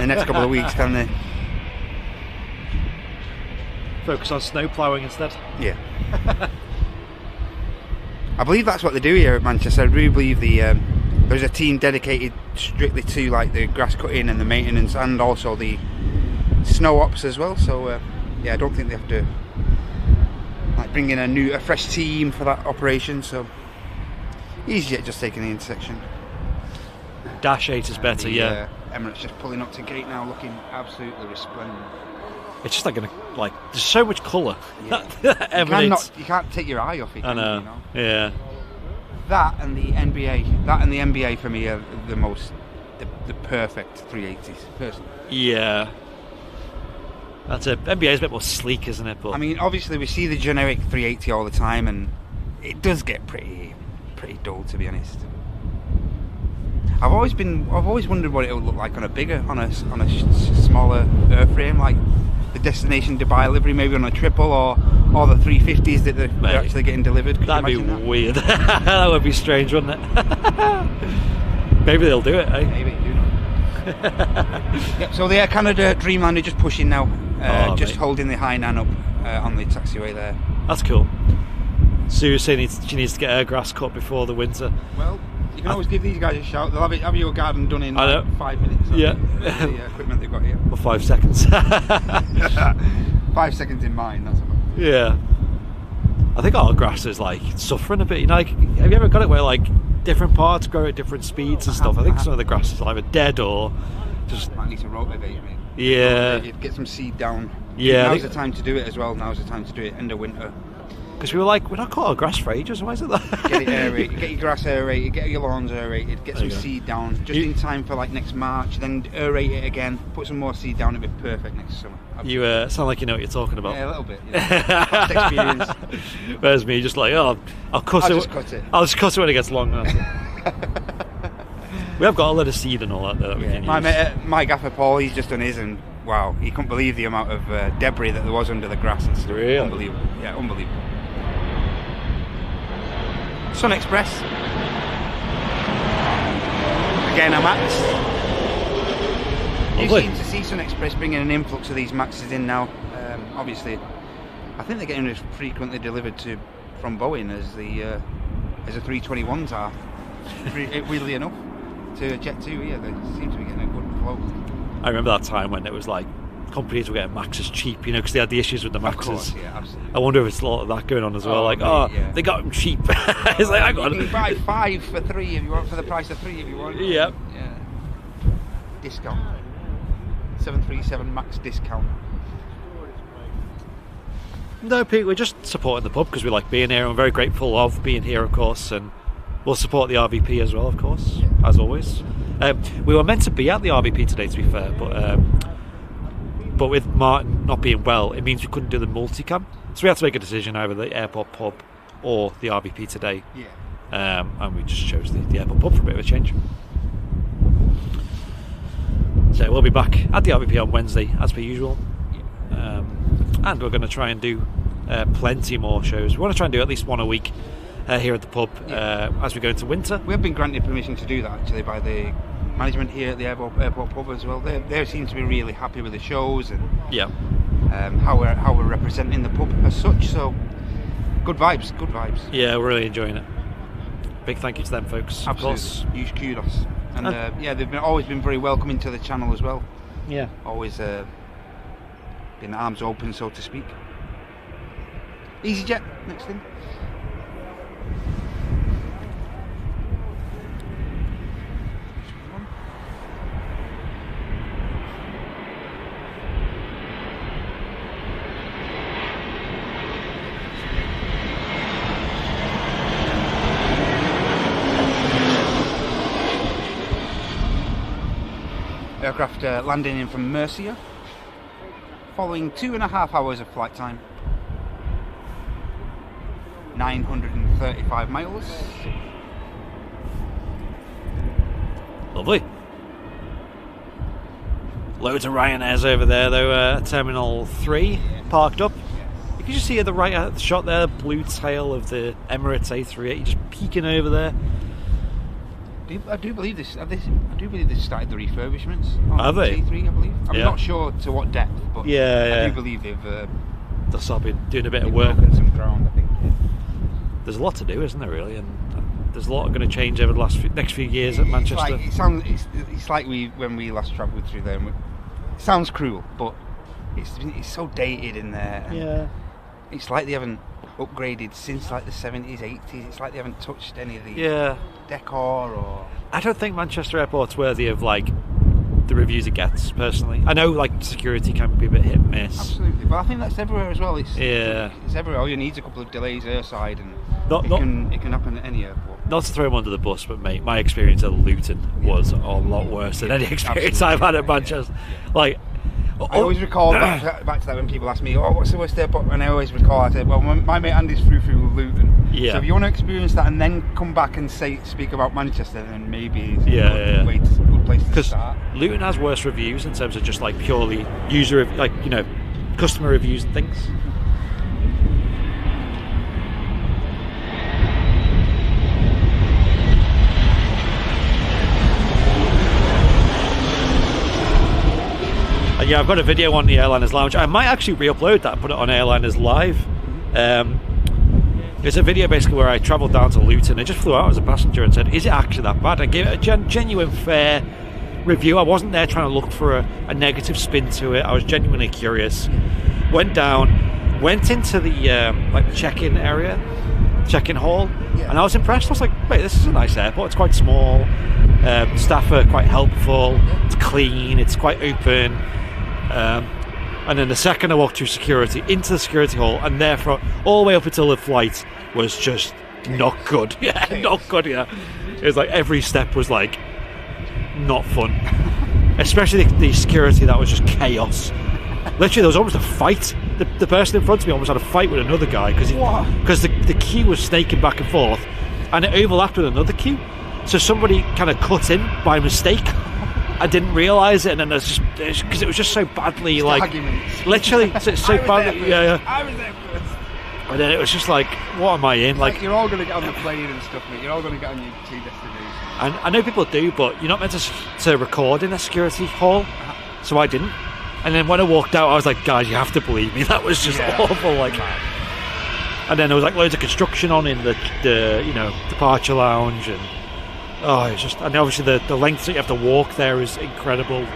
Speaker 3: next couple of weeks, can there?
Speaker 2: Focus on snow ploughing instead.
Speaker 3: Yeah. I believe that's what they do here at Manchester. I really believe there's a team dedicated strictly to like the grass cutting and the maintenance, and also the snow ops as well. So yeah, I don't think they have to like bring in a fresh team for that operation. So EasyJet just taking the intersection.
Speaker 2: Dash 8 is better, yeah.
Speaker 3: Emirates just pulling up to gate now, looking absolutely resplendent.
Speaker 2: It's just like there's so much colour.
Speaker 3: Yeah. You can't take your eye off it.
Speaker 2: I know. Yeah.
Speaker 3: That and the NBA for me are the perfect 380s, personally.
Speaker 2: Yeah. That's it. NBA is a bit more sleek, isn't it? But
Speaker 3: I mean, obviously we see the generic 380 all the time, and it does get pretty dull, to be honest. I've always wondered what it would look like on a smaller airframe, like the Destination Dubai livery, maybe on a triple, or the 350s that they're actually getting delivered.
Speaker 2: That'd be weird. That would be strange, wouldn't it? Maybe they'll do it, eh?
Speaker 3: Maybe, who knows? Yep, so the Air Canada Dreamliner just pushing now, just holding the high nan up on the taxiway there.
Speaker 2: That's cool. Sue saying she needs to get her grass cut before the winter.
Speaker 3: Well, you can always give these guys a shout. They'll have your garden done in 5 minutes.
Speaker 2: Yeah.
Speaker 3: The equipment they've got here.
Speaker 2: For 5 seconds.
Speaker 3: 5 seconds in mine, that's about.
Speaker 2: Yeah. I think our grass is like suffering a bit. You know, like, have you ever got it where like different parts grow at different speeds and stuff? I think some of the grass is either dead or just.
Speaker 3: Might need to rotate, mate.
Speaker 2: Yeah.
Speaker 3: Get some seed down.
Speaker 2: Yeah.
Speaker 3: Now's the time to do it as well. Now's the time to do it end of winter.
Speaker 2: Because we were like, we're not caught our grass for ages. Why is it that?
Speaker 3: Get it aerated, get your grass aerated, get your lawns aerated, get some seed down just in time for like next March. Then aerate it again, put some more seed down. It'll be perfect next summer.
Speaker 2: You sound like you know what you're talking about.
Speaker 3: Yeah, a little bit. Past experience.
Speaker 2: Whereas me, just like, I'll cut it.
Speaker 3: Just cut it.
Speaker 2: I'll just cut it when it gets long. We have got a lot of seed and all that we can use.
Speaker 3: My gaffer Paul, he's just done his, and wow, he couldn't believe the amount of debris that there was under the grass and stuff.
Speaker 2: Really?
Speaker 3: Unbelievable. Yeah, unbelievable. Sun Express. Again, a Max. You seem to see Sun Express bringing an influx of these Maxes in now. Obviously, I think they're getting as frequently delivered from Boeing as the 321s are. Weirdly enough, to Jet 2 here, they seem to be getting a good flow.
Speaker 2: I remember that time when it was like companies were getting Maxes cheap, you know, because they had the issues with the Maxes.
Speaker 3: Of course, yeah, absolutely.
Speaker 2: I wonder if it's a lot of that going on as well. They got them cheap. It's like, I got
Speaker 3: you can buy 5 for 3 if you want, for the price of 3 if you want.
Speaker 2: Yep.
Speaker 3: Yeah. Discount. 737 Max discount.
Speaker 2: No, Pete, we're just supporting the pub because we like being here, and we're very grateful of being here, of course, and we'll support the RVP as well, of course, as always. We were meant to be at the RVP today, to be fair, but with Martin not being well, it means we couldn't do the multicam. So we had to make a decision, either the airport pub or the RVP today.
Speaker 3: Yeah.
Speaker 2: And we just chose the airport pub for a bit of a change. So we'll be back at the RVP on Wednesday, as per usual. And we're going to try and do plenty more shows. We want to try and do at least one a week here at the pub as we go into winter.
Speaker 3: We have been granted permission to do that, actually, by the management here at the airport pub as well. They seem to be really happy with the shows and how we're representing the pub as such. So good vibes.
Speaker 2: Yeah, we're really enjoying it. Big thank you to them, folks.
Speaker 3: Absolutely.
Speaker 2: Of course.
Speaker 3: Huge kudos. And they've always been very welcoming to the channel as well.
Speaker 2: Yeah.
Speaker 3: Always been arms open, so to speak. EasyJet, next thing.
Speaker 1: Aircraft landing in from Murcia, following 2.5 hours of flight time, 935 miles.
Speaker 2: Lovely. Loads of Ryanairs over there though, Terminal 3, parked up. You can just see at the right shot there, the blue tail of the Emirates A380 just peeking over there.
Speaker 1: I do believe this. I do believe they started the refurbishments on
Speaker 2: Have they?
Speaker 1: T3, I believe. I'm
Speaker 2: Yeah.
Speaker 1: not sure to what depth, but I do believe they've
Speaker 2: been doing a bit of work.
Speaker 1: broken some ground, I think. Yeah.
Speaker 2: There's a lot to do, isn't there, really? And there's a lot going to change over the next few years at Manchester.
Speaker 1: It's like when we last travelled through there. It sounds cruel, but it's so dated in there. And it's like they haven't upgraded since like the 70s, 80s. It's like they haven't touched any of the decor or.
Speaker 2: I don't think Manchester Airport's worthy of like the reviews it gets. Personally, I know like security can be a bit hit and miss.
Speaker 1: Absolutely, but I think that's everywhere as well. It's everywhere. All you need is a couple of delays airside, and it can happen at any airport.
Speaker 2: Not to throw him under the bus, but mate, my experience at Luton was a lot worse than any experience I've had at Manchester. Like,
Speaker 1: I always recall back to that when people ask me, what's the worst airport? And I always recall, I said, well, my mate Andy's through Luton.
Speaker 2: Yeah.
Speaker 1: So if you want to experience that and then come back and speak about Manchester, then maybe it's a good place to start.
Speaker 2: Because Luton has worse reviews in terms of just like purely customer reviews and things. And yeah, I've got a video on the Airliners Lounge. I might actually re-upload that and put it on Airliners Live. It's a video basically where I travelled down to Luton and just flew out as a passenger and said, is it actually that bad? I gave it a genuine, fair review. I wasn't there trying to look for a negative spin to it. I was genuinely curious. Went down, went into the check-in area, check-in hall, and I was impressed. I was like, wait, this is a nice airport. It's quite small. Staff are quite helpful. It's clean. It's quite open. And then the second I walked through security, into the security hall, and therefore all the way up until the flight was just not good. Yeah, not good, yeah. It was like every step was like not fun. Especially the security, that was just chaos. Literally, there was almost a fight. The person in front of me almost had a fight with another guy because the queue was snaking back and forth, and it overlapped with another queue. So somebody kind of cut in by mistake. I didn't realise it, and then because it was just so badly literally so badly.
Speaker 1: I was there first.
Speaker 2: And then it was just like, what am I in?
Speaker 1: Like you're all going to get on the plane and stuff, mate. You're all going to get on your two destinations.
Speaker 2: And I know people do, but you're not meant to record in a security hall, so I didn't. And then when I walked out, I was like, guys, you have to believe me, that was just awful. And then there was like loads of construction on in the departure lounge, and it's just, and obviously the length that you have to walk there is incredible.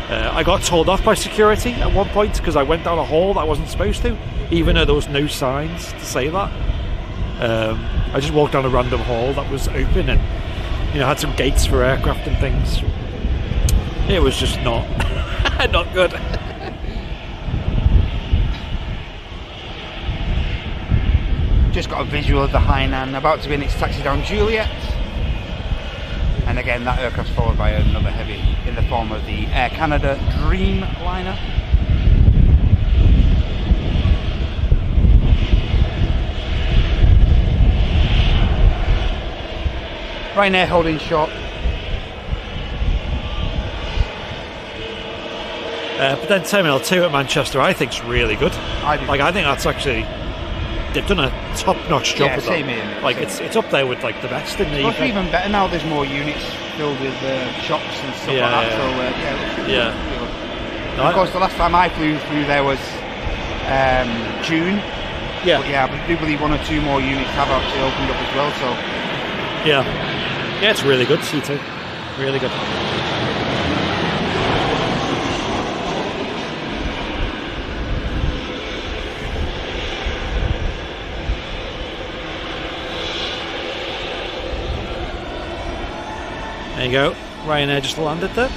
Speaker 2: I got told off by security at one point because I went down a hall that I wasn't supposed to, even though there was no signs to say that. I just walked down a random hall that was open and had some gates for aircraft and things. It was just not not good.
Speaker 1: Just got a visual of the Hainan about to be in its taxi down Juliet. And again, that aircraft's followed by another heavy in the form of the Air Canada Dreamliner. Ryanair holding short.
Speaker 2: But then Terminal 2 at Manchester, I think is really good. I think that's actually, they've done a top-notch job with that.
Speaker 1: Here,
Speaker 2: like it's up there with like the best in the
Speaker 1: UK. It's even better now. There's more units filled with shops and stuff like that. So of course, the last time I flew through there was June. Yeah. But I do believe one or two more units have actually opened up as well. So
Speaker 2: yeah, it's really good. C2, really good. There you go, Ryanair just landed there.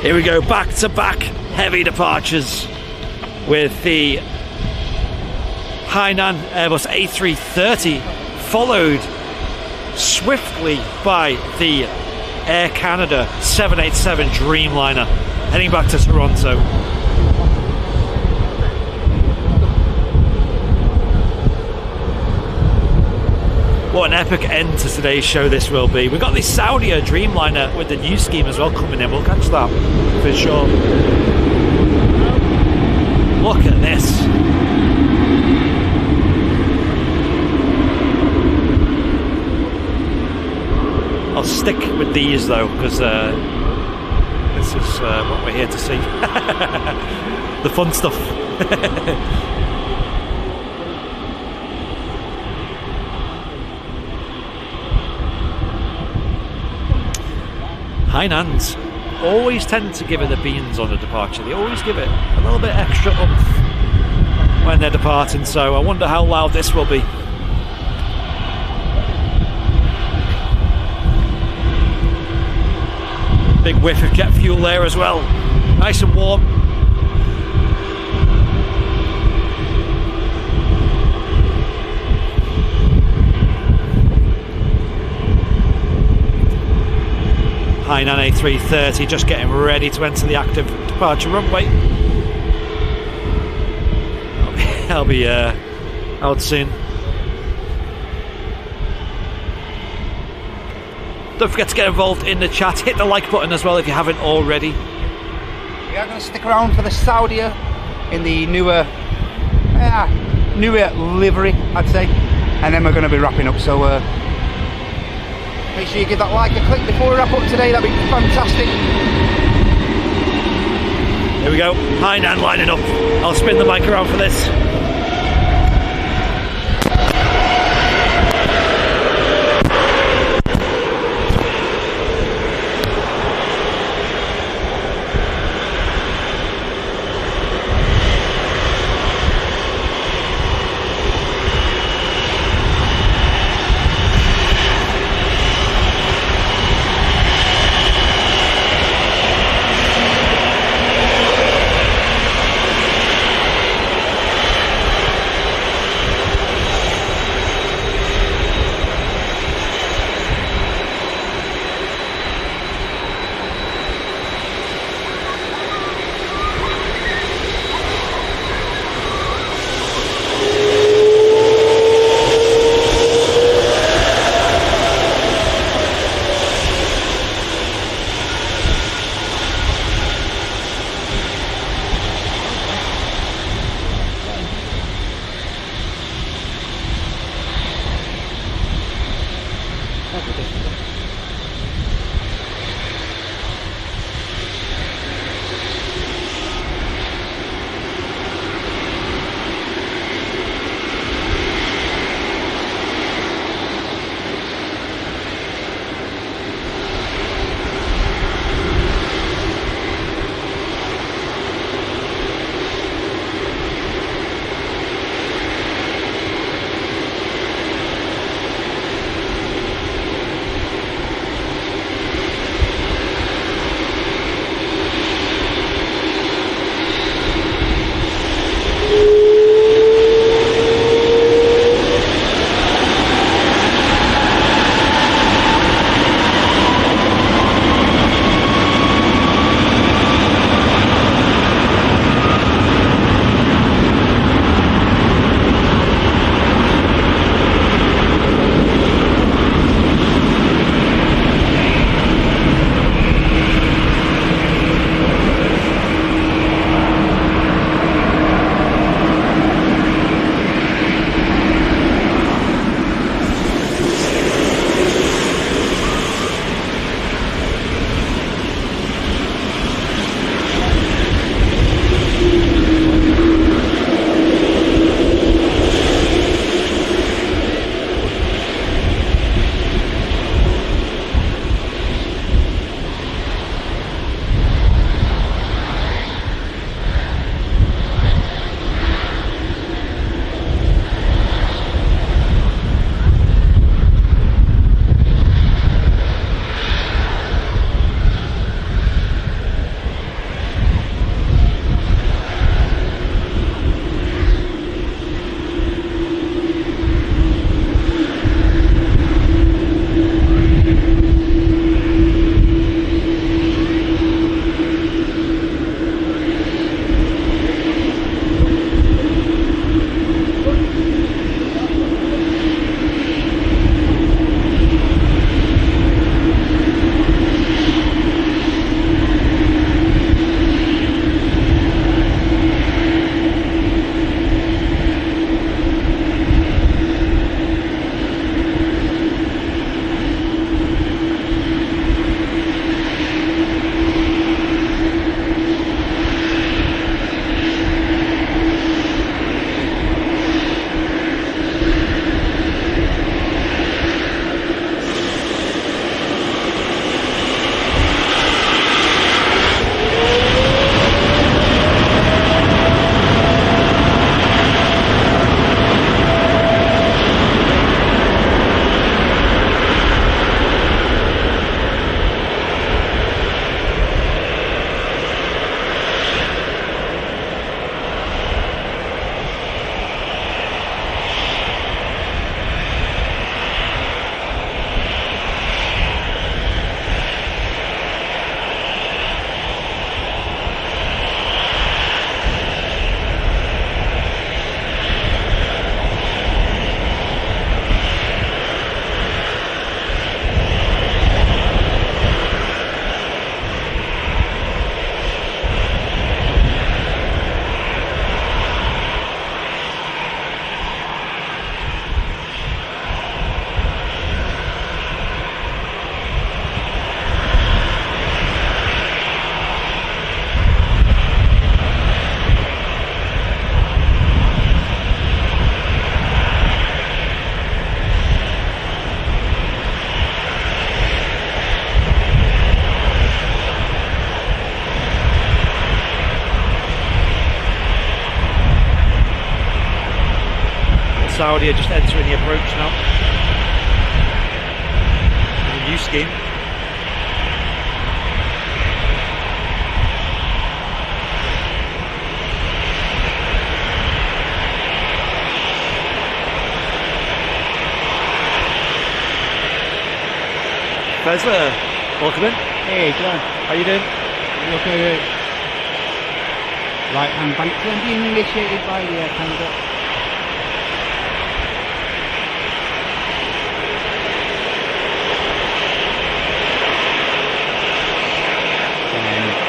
Speaker 2: Here we go, back-to-back heavy departures with the Hainan Airbus A330, followed swiftly by the Air Canada 787 Dreamliner, heading back to Toronto. What an epic end to today's show this will be. We've got the Saudia Dreamliner with the new scheme as well coming in. We'll catch that for sure. Look at this. I'll stick with these though, because this is what we're here to see. The fun stuff. Hainans always tend to give it the beans on a departure. They always give it a little bit extra oomph when they're departing, so I wonder how loud this will be. Big whiff of jet fuel there as well. Nice and warm. Hainan A330 just getting ready to enter the active departure runway. I'll be out soon. Don't forget to get involved in the chat. Hit the like button as well if you haven't already.
Speaker 1: We are going to stick around for the Saudia in the newer livery, I'd say, and then we're going to be wrapping up. So make sure you give that like a click before we wrap up today. That'd be fantastic.
Speaker 2: Here we go. Hainan lining up. I'll spin the mic around for this. Saudi are just entering the approach now. A new scheme. Fezler, welcome in.
Speaker 3: Hey, John.
Speaker 2: How you doing?
Speaker 3: Look at it. Right-hand bank turn being initiated by the Canada.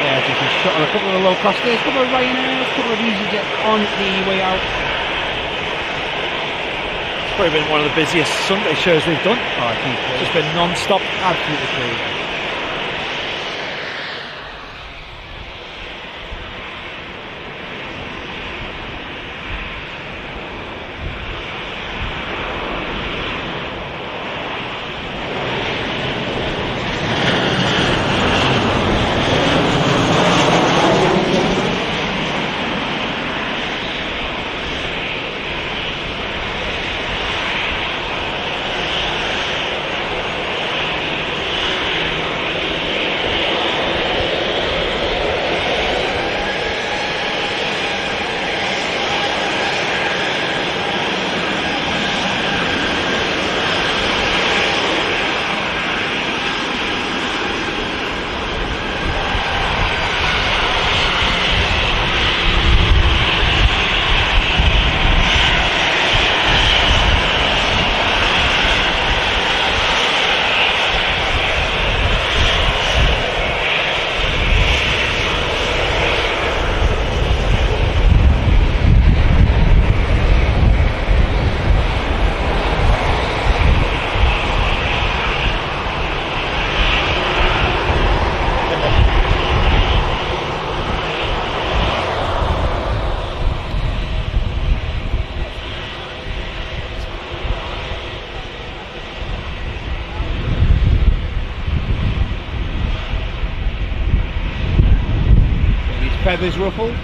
Speaker 3: And just a shot of a couple of low costers, a couple of Ryanairs, a couple of EasyJets on the way out.
Speaker 2: It's probably been one of the busiest Sunday shows we've done.
Speaker 3: Oh, I think so.
Speaker 2: It's just been non-stop.
Speaker 3: Absolutely crazy. Feathers ruffled.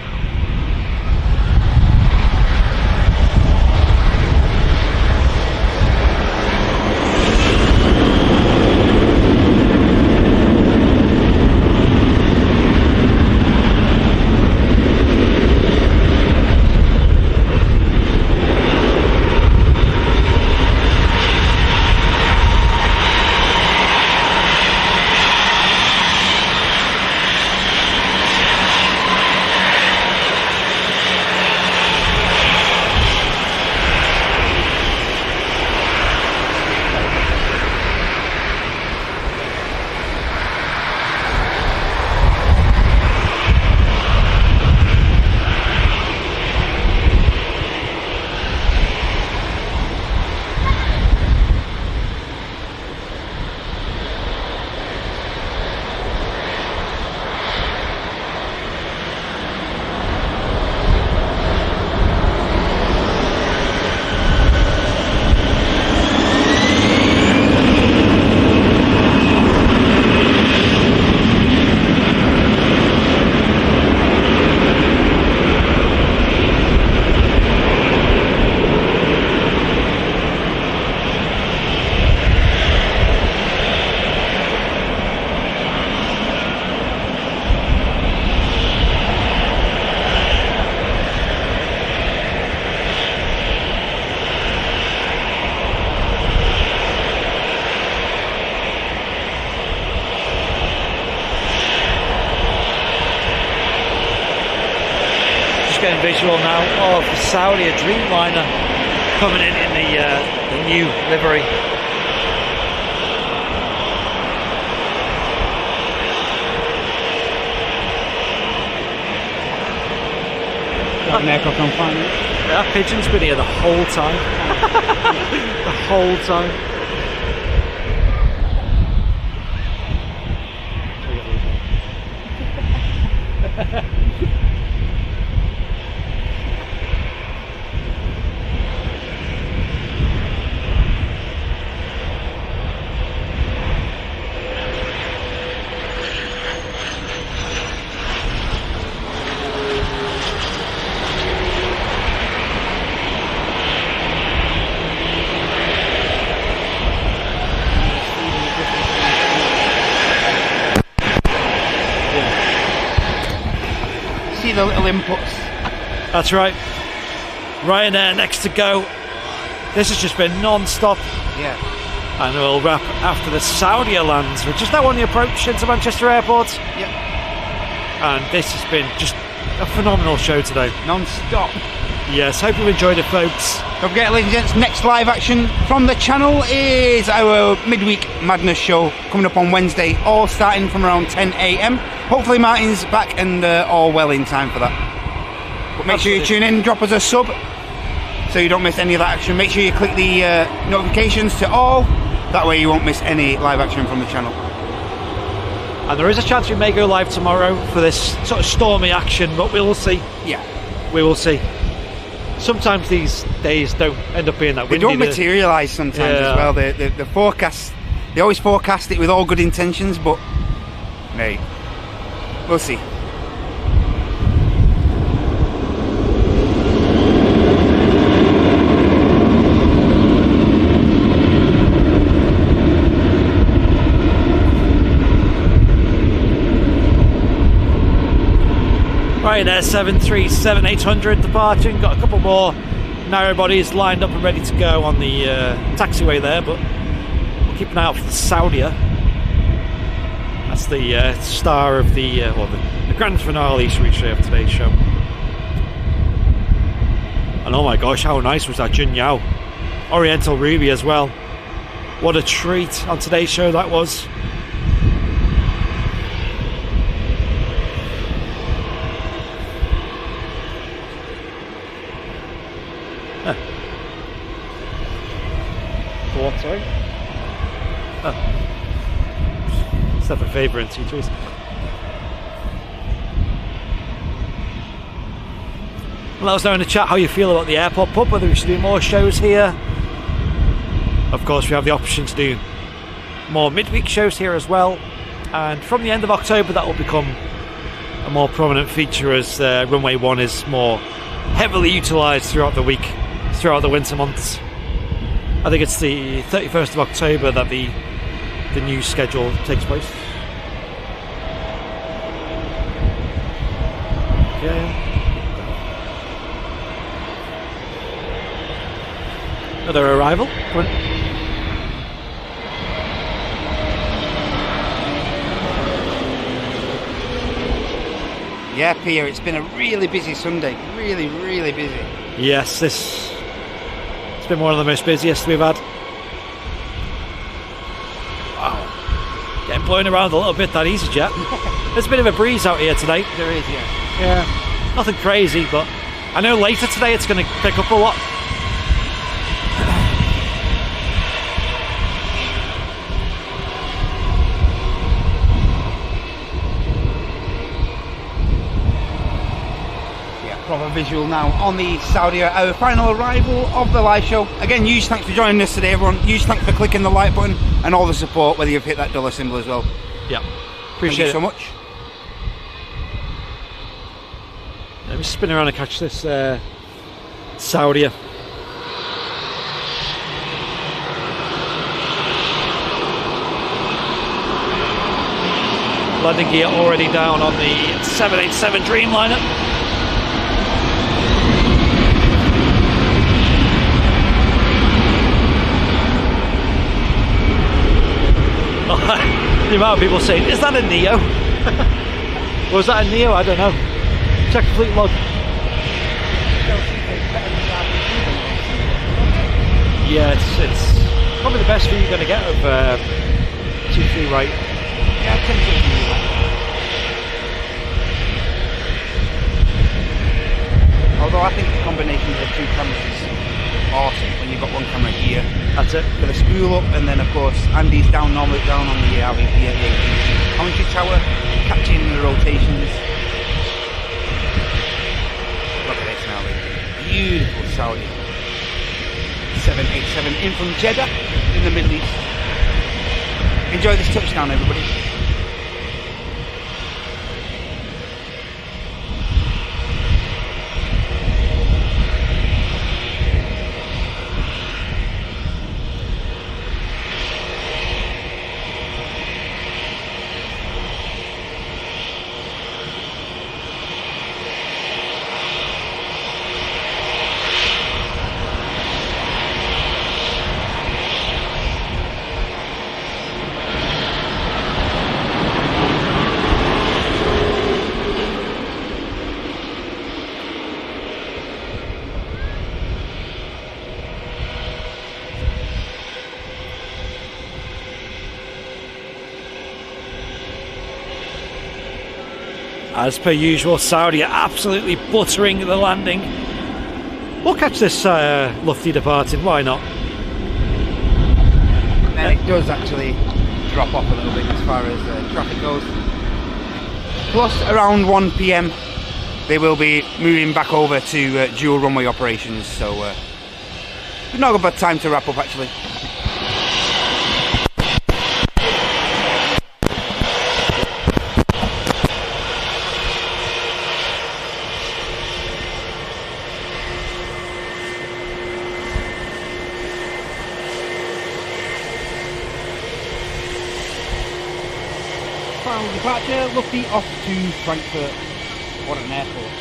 Speaker 2: Getting visual now of Saudi, a Dreamliner coming in the new livery.
Speaker 3: Got an aircraft on fire.
Speaker 2: That pigeon's been here the whole time. The whole time.
Speaker 3: the little inputs.
Speaker 2: That's right. Ryanair next to go. This has just been non-stop.
Speaker 3: Yeah.
Speaker 2: And we'll wrap after the Saudi lands, which is now on the approach into Manchester Airport.
Speaker 3: Yep.
Speaker 2: And this has been just a phenomenal show today.
Speaker 3: Non-stop.
Speaker 2: Yes, hope you've enjoyed it, folks.
Speaker 3: Don't forget, ladies and gents, next live action from the channel is our midweek madness show coming up on Wednesday, all starting from around 10 a.m. Hopefully Martin's back and all well in time for that. But make sure you tune in, drop us a sub so you don't miss any of that action. Make sure you click the notifications to all, that way you won't miss any live action from the channel.
Speaker 2: And there is a chance we may go live tomorrow for this sort of stormy action, but we will see.
Speaker 3: Yeah.
Speaker 2: We will see. Sometimes these days don't end up being that windy.
Speaker 3: They don't materialise sometimes as well. The forecast, they always forecast it with all good intentions, but mate, we'll see.
Speaker 2: Ryanair 737-800 departing. Got a couple more narrow bodies lined up and ready to go on the taxiway there, but we'll keep an eye out for the Saudia. That's the star of the grand finale, shall we say, of today's show. And oh my gosh, how nice was that Jun Yao Oriental Ruby as well. What a treat on today's show that was. What, sorry? Oh. Let's have a favour in T3s. Let us know in the chat how you feel about the airport pub, whether we should do more shows here. Of course, we have the option to do more midweek shows here as well. And from the end of October, that will become a more prominent feature as Runway 1 is more heavily utilised throughout the week, throughout the winter months. I think it's the 31st of October that the new schedule takes place. Okay. Another arrival. Come on.
Speaker 3: Yeah, Pia, it's been a really busy Sunday. Really, really busy.
Speaker 2: Yes, it's been one of the most busiest we've had. Wow. Getting blown around a little bit, that EasyJet. There's a bit of a breeze out here today.
Speaker 3: There is, yeah.
Speaker 2: Yeah. Nothing crazy, but I know later today it's going to pick up a lot.
Speaker 3: Proper visual now on the Saudi, our final arrival of the live show. Again, huge thanks for joining us today, everyone. Huge thanks for clicking the like button and all the support, whether you've hit that dollar symbol as well.
Speaker 2: Yeah, appreciate it
Speaker 3: so much.
Speaker 2: Let me spin around and catch this Saudi. Landing gear already down on the 787 Dreamliner. The amount of people saying, is that a Neo? Was that a Neo? I don't know. Check the fleet log. Yeah, it's probably the best view you're going to get of 2-3 right.
Speaker 3: Yeah, I tend to do that. Although I think the combination of the two cameras is awesome when you've got one camera here.
Speaker 2: That's it.
Speaker 3: With a spool up, and then of course Andy's normally down on the commentary tower, catching the rotations. Look at this now, beautiful Saudi 787 in from Jeddah in the Middle East. Enjoy this touchdown, everybody.
Speaker 2: As per usual, Saudi are absolutely buttering the landing. We'll catch this Lufty departing, why not?
Speaker 1: And it does actually drop off a little bit as far as traffic goes. Plus, around 1 PM, they will be moving back over to dual runway operations, so not a bad time to wrap up actually. Final departure, Lufty off to Frankfurt. What an airport.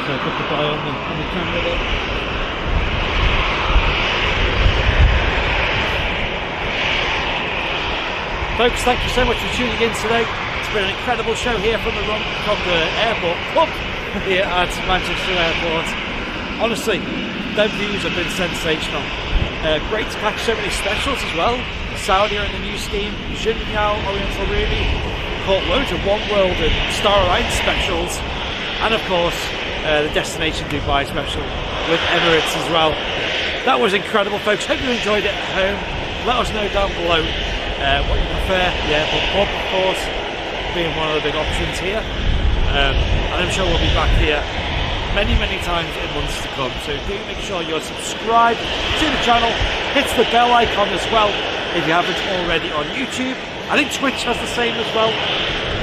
Speaker 2: So I put the guy on the camera there. Folks, thank you so much for tuning in today. It's been an incredible show here from the airport pub here at Manchester Airport. Honestly, the views have been sensational. Great to catch so many specials as well. Saudi are in the new scheme, Xinyao, Oriental Ruby, caught loads of One World and Star Alliance specials, and of course the Destination Dubai special with Emirates as well. That was incredible, folks. Hope you enjoyed it at home. Let us know down below what you prefer. The airport pub, of course, being one of the big options here. And I'm sure we'll be back here many times in months to come. So do make sure you're subscribed to the channel. Hit the bell icon as well if you haven't already on YouTube. I think Twitch has the same as well.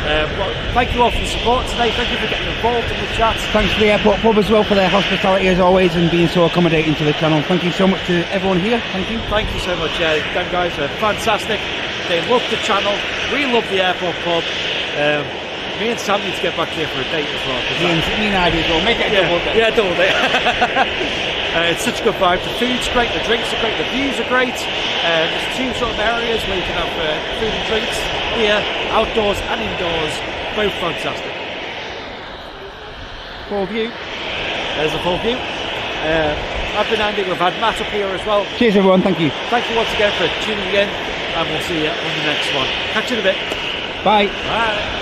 Speaker 2: Well, thank you all for the support today. Thank you for getting involved in the chat.
Speaker 3: Thanks to the airport pub as well for their hospitality as always and being so accommodating to the channel. Thank you so much to everyone here. Thank you.
Speaker 2: Thank you so much. Them guys are fantastic. They love the channel. We love the airport pub. Me and Sam need to get back here for a date as well.
Speaker 3: Me and I do as well. Make it a double date.
Speaker 2: Yeah, double date. It's such a good vibe. The food's great, the drinks are great, the views are great. There's two sort of areas where you can have food and drinks here, outdoors and indoors. Both fantastic.
Speaker 3: Full view.
Speaker 2: There's a full view. I've been Andy, we've had Matt up here as well.
Speaker 3: Cheers everyone, thank you.
Speaker 2: Thank you once again for tuning in, and we'll see you on the next one. Catch you in a bit.
Speaker 3: Bye.
Speaker 2: Bye.